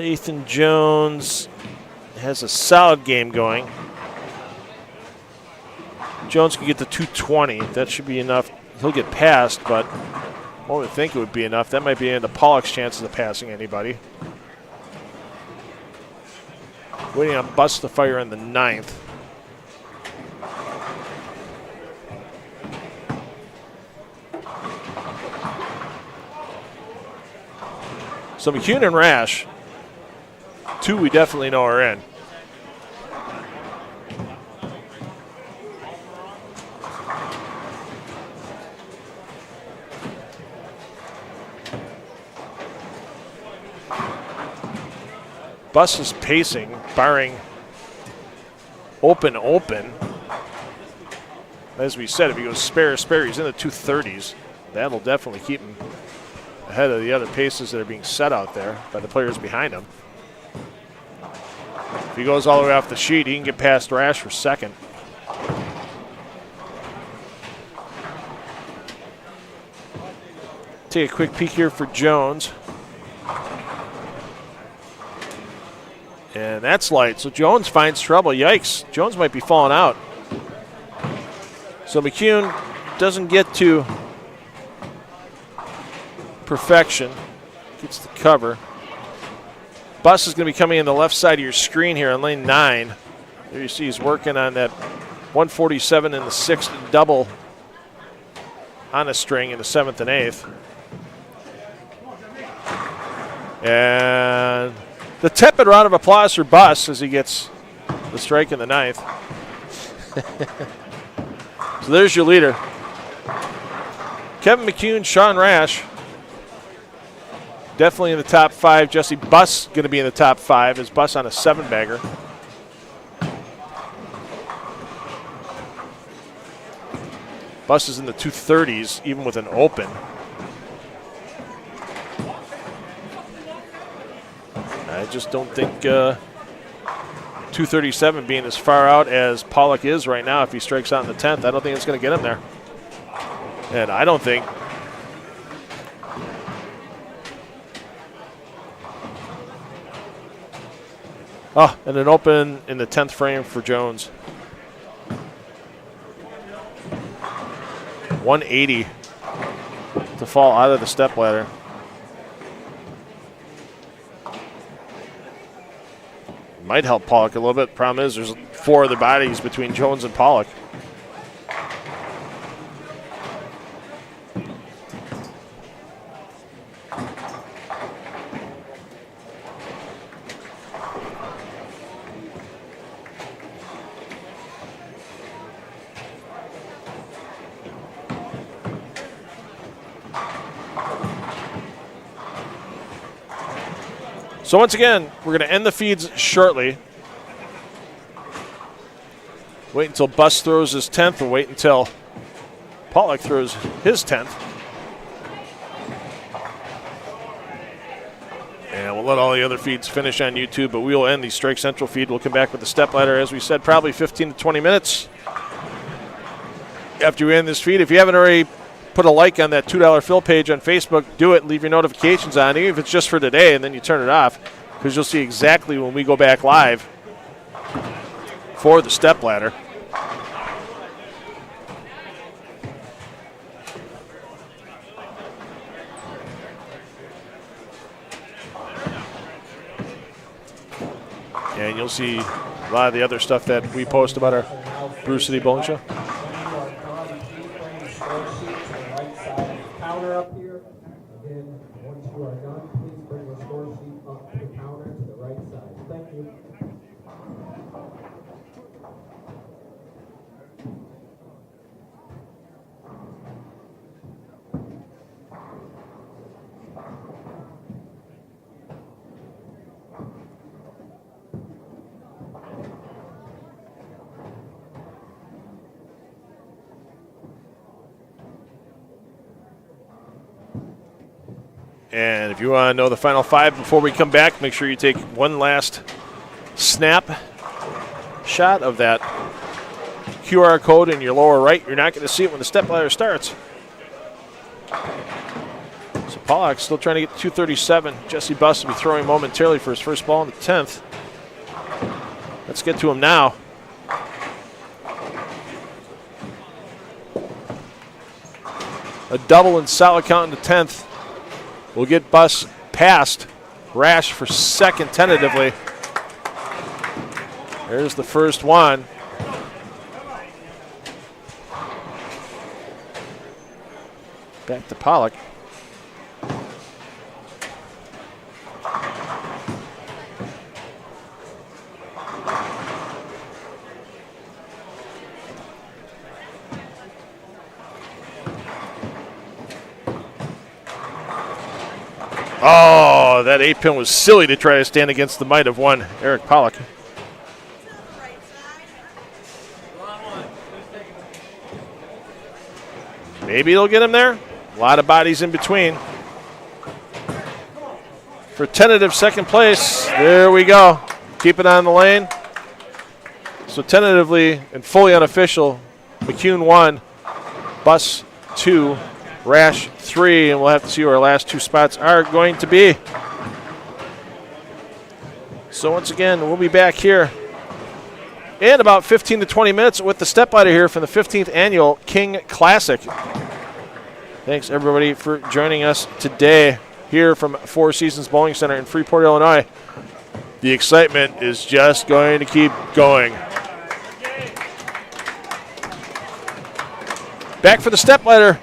Ethan Jones has a solid game going. Jones can get to 220. That should be enough. He'll get past, but I would think it would be enough. That might be into Pollock's chances of passing anybody. Waiting on Bus to fire in the 9th. So McCune and Rash, 2 we definitely know are in. Bus is pacing, barring open. As we said, if he goes spare, he's in the 230s. That'll definitely keep him ahead of the other paces that are being set out there by the players behind him. If he goes all the way off the sheet, he can get past Rash for second. Take a quick peek here for Jones. And that's light, so Jones finds trouble. Yikes, Jones might be falling out. So McCune doesn't get to perfection. Gets the cover. Bus is going to be coming in the left side of your screen here on lane 9. There you see he's working on that 147 in the 6th double on a string in the 7th and 8th. And the tepid round of applause for Bus as he gets the strike in the 9th. So there's your leader. Kevin McCune, Sean Rash, definitely in the top 5. Jesse Bus going to be in the top 5 as Bus on a 7-bagger. Bus is in the 230s, even with an open. I just don't think 237 being as far out as Pollock is right now, if he strikes out in the 10th, I don't think it's going to get him there. And I don't think and an open in the 10th frame for Jones. 180 to fall out of the stepladder. Might help Pollock a little bit. Problem is there's 4 other bodies between Jones and Pollock. So once again, we're going to end the feeds shortly. Wait until Bus throws his 10th, or wait until Pollock throws his 10th. And we'll let all the other feeds finish on YouTube, but we will end the Strike Central feed. We'll come back with the stepladder, as we said, probably 15 to 20 minutes after we end this feed. If you haven't already put a like on that $2 fill page on Facebook, do it. Leave your notifications on, even if it's just for today, and then you turn it off, because you'll see exactly when we go back live for the stepladder. And you'll see a lot of the other stuff that we post about our Brew City Bowling Show. Counter up here. Again, once you are done, please bring your score sheet up to the counter to the right side. Thank you. And if you want to know the final 5 before we come back, make sure you take one last snap shot of that QR code in your lower right. You're not going to see it when the stepladder starts. So Pollock still trying to get to 237. Jesse Buss will be throwing momentarily for his first ball in the 10th. Let's get to him now. A double and solid count in the 10th. We'll get Buss past Rash for second tentatively. There's the first one. Back to Pollock. Oh, that 8-pin was silly to try to stand against the might of one Eric Pollock. Maybe it'll get him there. A lot of bodies in between. For tentative second place, there we go. Keep it on the lane. So tentatively and fully unofficial, McCune 1, Buss 2, Rash 3, and we'll have to see who our last 2 spots are going to be. So once again, we'll be back here in about 15 to 20 minutes with the stepladder here from the 15th Annual King Classic. Thanks, everybody, for joining us today here from Four Seasons Bowling Center in Freeport, Illinois. The excitement is just going to keep going. Back for the stepladder.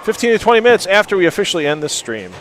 15 to 20 minutes after we officially end this stream.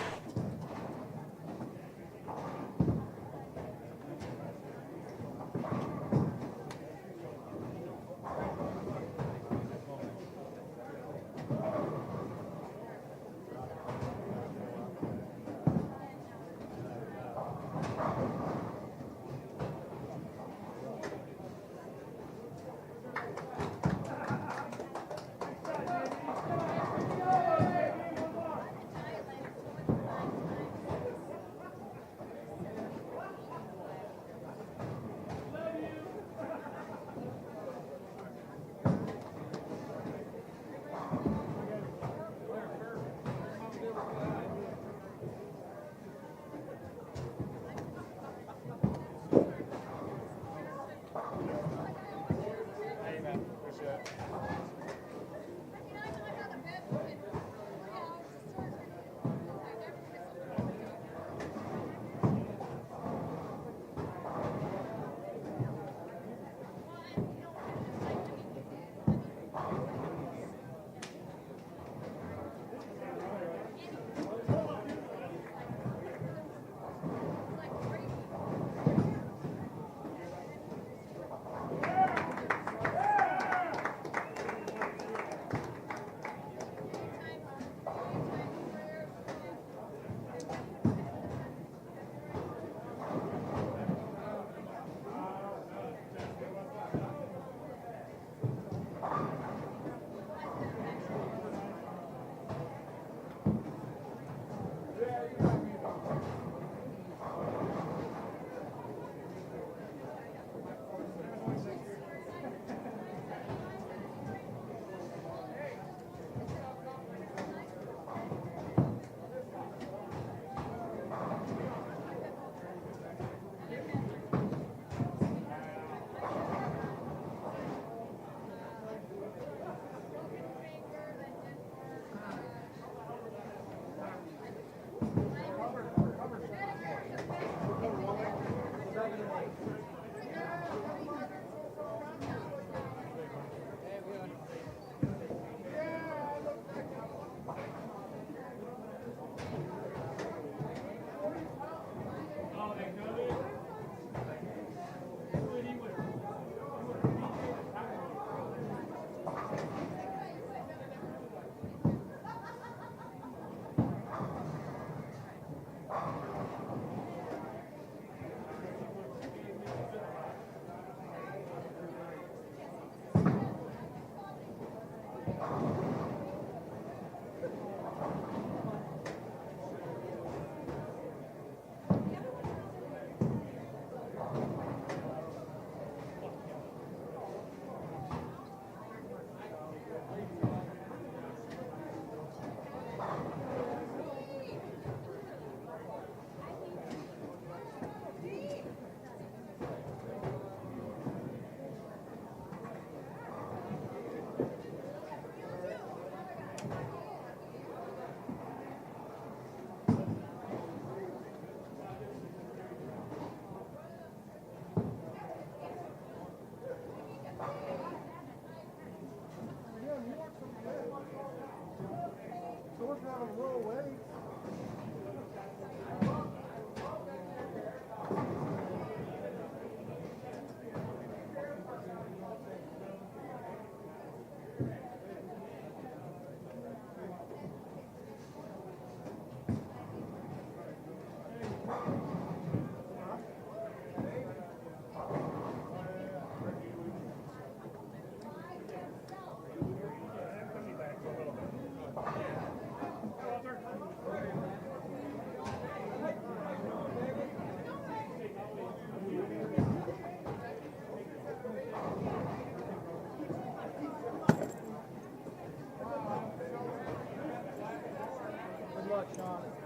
Good luck, Sean.